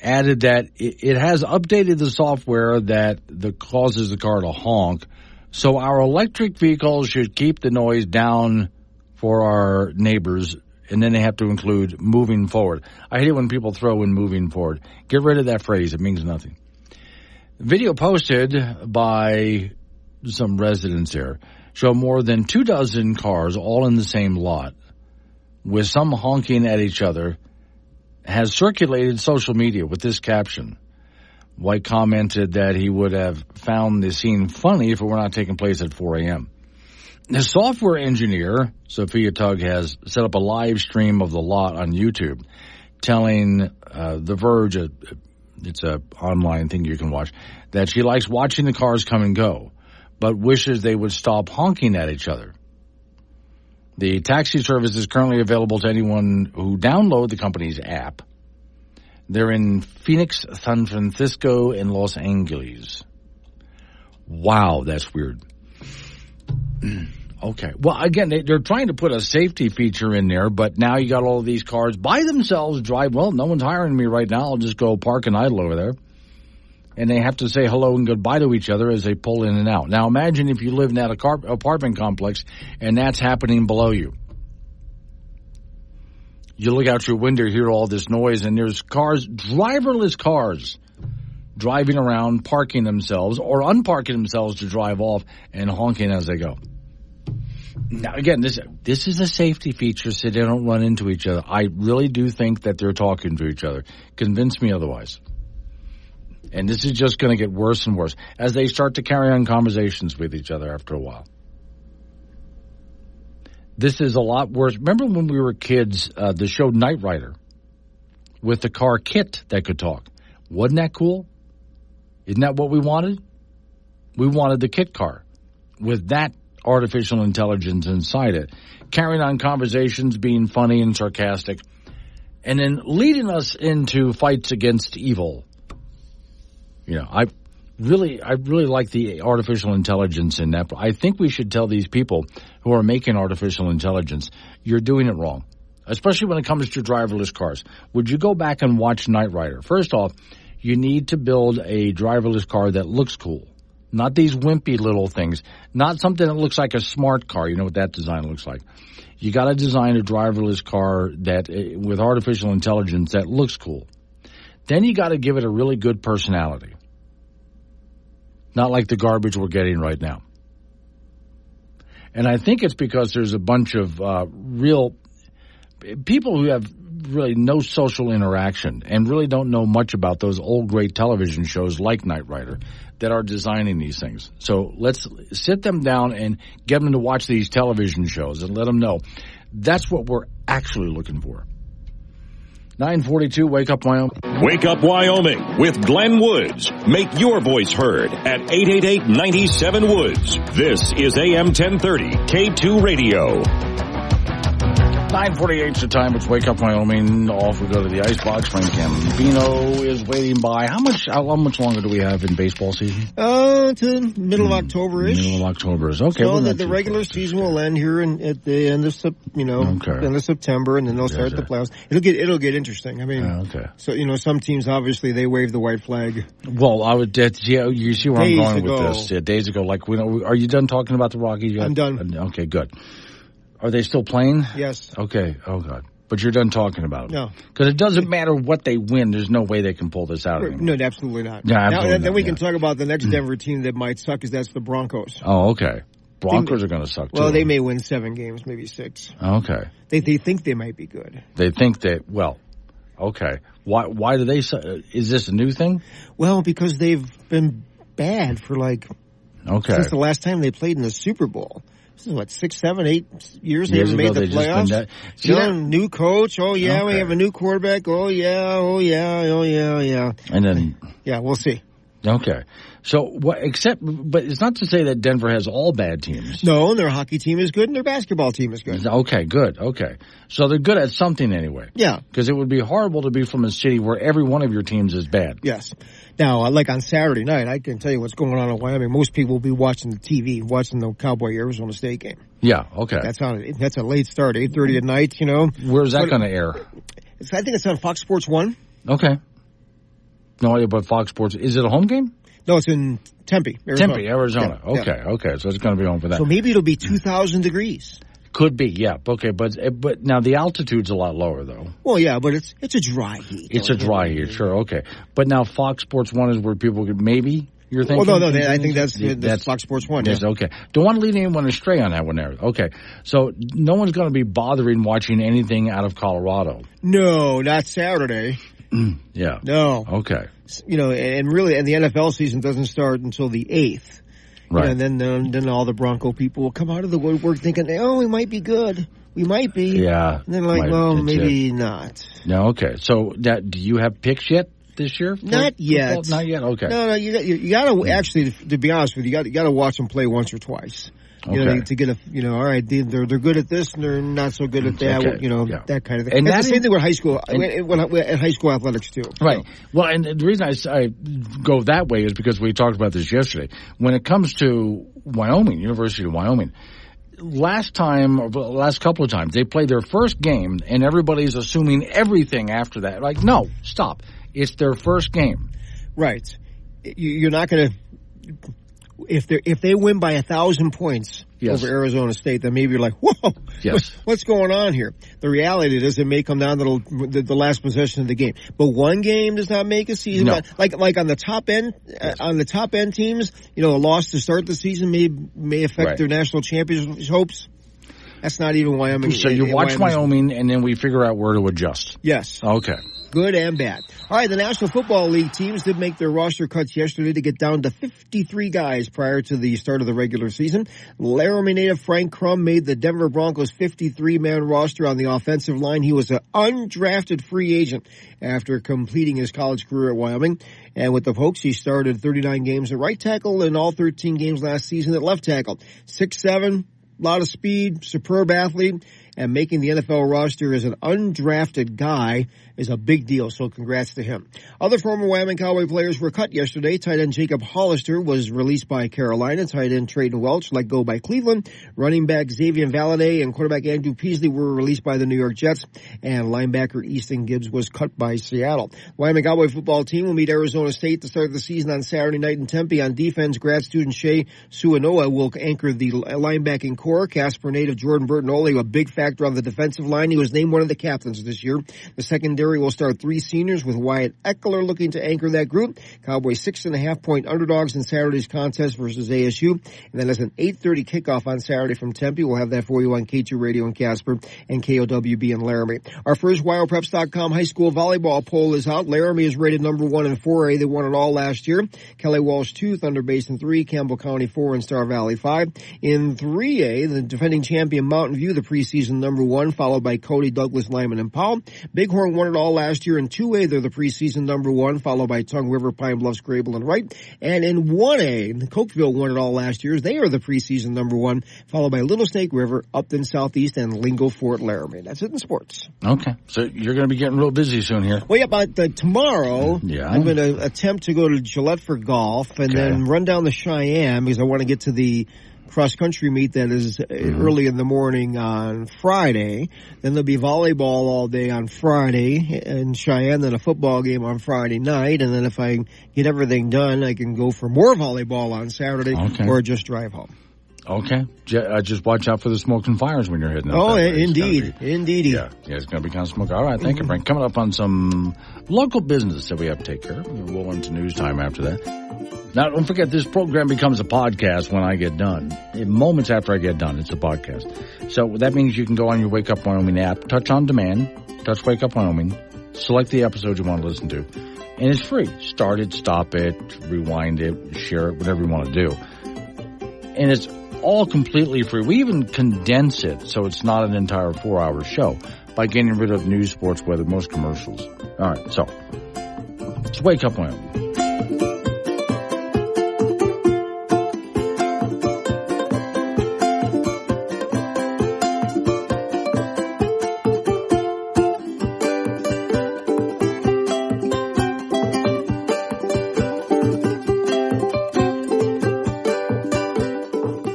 S3: added that it has updated the software that causes the car to honk. So our electric vehicles should keep the noise down for our neighbors. And then they have to include moving forward. I hate it when people throw in moving forward. Get rid of that phrase. It means nothing. Video posted by some residents here show more than 24 cars all in the same lot with some honking at each other has circulated social media with this caption. White commented that he would have found the scene funny if it were not taking place at 4 a.m. The software engineer, Sophia Tugg, has set up a live stream of the lot on YouTube telling The Verge, it's an online thing you can watch, that she likes watching the cars come and go, but wishes they would stop honking at each other. The taxi service is currently available to anyone who download the company's app. They're in Phoenix, San Francisco, and Los Angeles. Wow, that's weird. Okay. Well, again, they're trying to put a safety feature in there, but now you got all of these cars by themselves drive. Well, no one's hiring me right now. I'll just go park and idle over there. And they have to say hello and goodbye to each other as they pull in and out. Now, imagine if you live in that apartment complex and that's happening below you. You look out your window, hear all this noise, and there's cars, driverless cars, driving around, parking themselves or unparking themselves to drive off and honking as they go. Now, again, this is a safety feature so they don't run into each other. I really do think that they're talking to each other. Convince me otherwise. And this is just going to get worse and worse as they start to carry on conversations with each other after a while. This is a lot worse. Remember when we were kids, the show Knight Rider with the car Kit that could talk? Wasn't that cool? Isn't that what we wanted? We wanted the Kit car with that artificial intelligence inside it, carrying on conversations, being funny and sarcastic, and then leading us into fights against evil. You know, I really like the artificial intelligence in that. I think we should tell these people who are making artificial intelligence, you're doing it wrong, especially when it comes to driverless cars. Would you go back and watch Knight Rider? First off, you need to build a driverless car that looks cool. Not these wimpy little things. Not something that looks like a smart car. You know what that design looks like. You got to design a driverless car that with artificial intelligence that looks cool. Then you got to give it a really good personality. Not like the garbage we're getting right now. And I think it's because there's a bunch of real people who have really no social interaction and really don't know much about those old great television shows like Knight Rider that are designing these things. So let's sit them down and get them to watch these television shows and let them know that's what we're actually looking for. 942, Wake Up Wyoming.
S1: Wake Up Wyoming with Glenn Woods. Make your voice heard at 888-97-WOODS. This is AM 1030, K2 Radio.
S3: 9:48 is the time. It's Wake Up Wyoming. Off we go to the icebox. Frank Gambino is waiting by. How much longer do we have in baseball season?
S10: To middle of October-ish.
S3: Middle of October-ish. Okay.
S10: So the regular season will end here at the end of end of September, and then they'll start the playoffs. It'll get interesting. I mean, so some teams obviously they wave the white flag.
S3: Well, you see where I'm going with this. Yeah, days ago, like are you done talking about the Rockies yet?
S10: I'm done.
S3: Okay, good. Are they still playing?
S10: Yes.
S3: Okay. Oh, God. But you're done talking about them.
S10: No.
S3: Because it doesn't matter what they win. There's no way they can pull this out anymore.
S10: No, absolutely not.
S3: Yeah, absolutely not.
S10: Then we can talk about the next Denver team that might suck, because that's the Broncos.
S3: Oh, okay. Broncos are going to suck, too.
S10: Well, they may win 7 games, maybe 6.
S3: Okay.
S10: They think they might be good.
S3: They think okay. Why do they suck? Is this a new thing?
S10: Well, because they've been bad for since the last time they played in the Super Bowl. this is what, 6, 7, 8 years they haven't made the playoffs. New coach. Oh yeah, we have a new quarterback. Oh yeah.
S3: And then
S10: we'll see.
S3: Okay. So, but it's not to say that Denver has all bad teams.
S10: No, and their hockey team is good and their basketball team is good.
S3: Okay, good. Okay. So they're good at something anyway.
S10: Yeah.
S3: Because it would be horrible to be from a city where every one of your teams is bad.
S10: Yes. Now, like on Saturday night, I can tell you what's going on in Wyoming. Most people will be watching the TV, watching the Cowboy-Arizona State game.
S3: Yeah, okay.
S10: That's a late start, 8:30 at night, you know.
S3: Where's that going to air?
S10: I think it's on Fox Sports 1.
S3: Okay. No idea about Fox Sports. Is it a home game?
S10: No, it's in Tempe, Arizona.
S3: Yeah, okay. So it's going to be home for that.
S10: So maybe it'll be 2,000 degrees.
S3: Could be, yeah. Okay, but now the altitude's a lot lower, though.
S10: Well, yeah, but it's a dry heat.
S3: It's a dry heat, sure, okay. But now Fox Sports 1 is where people could maybe, you're thinking?
S10: Well, no, I think that's Fox Sports 1.
S3: Yes, yeah. Okay. Don't want to lead anyone astray on that one there. Okay. So no one's going to be bothering watching anything out of Colorado.
S10: No, not Saturday.
S3: Yeah.
S10: No.
S3: Okay.
S10: You know, and the NFL season doesn't start until the 8th.
S3: Right.
S10: And then all the Bronco people will come out of the woodwork thinking, we might be good. We might be.
S3: Yeah.
S10: And then maybe not.
S3: No, okay. So do you have picks yet this year?
S10: Not yet.
S3: Football? Not yet? Okay.
S10: No, you got to actually, to be honest with you, you got to watch them play once or twice. You know, to get all right, they're good at this and they're not so good at that. Okay. That kind of thing. And that's the same thing with high school, at high school athletics too.
S3: Right. Well, and the reason I go that way is because we talked about this yesterday. When it comes to Wyoming, University of Wyoming, last couple of times, they played their first game and everybody's assuming everything after that. Like, no, stop. It's their first game.
S10: Right. You're not going to... If they win by 1,000 points over Arizona State, then maybe you're like, whoa, what's going on here? The reality is it may come down to the last possession of the game. But one game does not make a season.
S3: No.
S10: Like on the top end teams, a loss to start the season may affect their national championship hopes. That's not even Wyoming.
S3: So you watch Wyoming and then we figure out where to adjust.
S10: Yes.
S3: Okay.
S10: Good and bad. All right, the National Football League teams did make their roster cuts yesterday to get down to 53 guys prior to the start of the regular season. Laramie native Frank Crum made the Denver Broncos 53-man roster on the offensive line. He was an undrafted free agent after completing his college career at Wyoming. And with the Pokes, he started 39 games at right tackle and all 13 games last season at left tackle. 6'7", a lot of speed, superb athlete. And making the NFL roster as an undrafted guy is a big deal, so congrats to him. Other former Wyoming Cowboy players were cut yesterday. Tight end Jacob Hollister was released by Carolina. Tight end Trayton Welch let go by Cleveland. Running back Xavier Valladay and quarterback Andrew Peasley were released by the New York Jets. And linebacker Easton Gibbs was cut by Seattle. Wyoming Cowboy football team will meet Arizona State to start the season on Saturday night in Tempe. On defense, grad student Shea Suanoa will anchor the linebacking core. Casper native Jordan Bertinoli, a big factor on the defensive line. He was named one of the captains this year. The secondary will start 3 seniors with Wyatt Eckler looking to anchor that group. Cowboys 6.5-point underdogs in Saturday's contest versus ASU. And then as an 8:30 kickoff on Saturday from Tempe. We'll have that for you on K2 Radio in Casper and KOWB in Laramie. Our first WyoPreps.com high school volleyball poll is out. Laramie is rated number 1 in 4A. They won it all last year. Kelly Walsh 2, Thunder Basin 3, Campbell County 4, and Star Valley 5. In 3A, the defending champion Mountain View, the preseason number 1, followed by Cody, Douglas, Lyman, and Powell. Bighorn won it all last year. In 2A, they're the preseason number 1, followed by Tongue River, Pine Bluffs, Grable, and Wright. And in 1A, Cokeville won it all last year. They are the preseason number 1, followed by Little Snake River, Upton Southeast, and Lingo Fort Laramie. That's it in sports.
S3: Okay. So you're going to be getting real busy soon here.
S10: Well, yeah, but tomorrow, I'm going to attempt to go to Gillette for golf and then run down to Cheyenne because I want to get to the cross-country meet that is early in the morning on Friday. Then there'll be volleyball all day on Friday in Cheyenne, then a football game on Friday night. And then if I get everything done, I can go for more volleyball on Saturday or just drive home.
S3: Okay. Just watch out for the smokes and fires when you're heading out.
S10: Oh, indeed. Indeed.
S3: Yeah, it's going to be kind of smoky. All right, thank you, Frank. Coming up on some local business that we have to take care of. We'll roll into news time after that. Now, don't forget, this program becomes a podcast when I get done. Moments after I get done, it's a podcast. So that means you can go on your Wake Up Wyoming app, touch on demand, touch Wake Up Wyoming, select the episode you want to listen to, and it's free. Start it, stop it, rewind it, share it, whatever you want to do. And it's all completely free. We even condense it so it's not an entire 4-hour show by getting rid of news, sports, weather, most commercials. All right, so it's Wake Up Wyoming.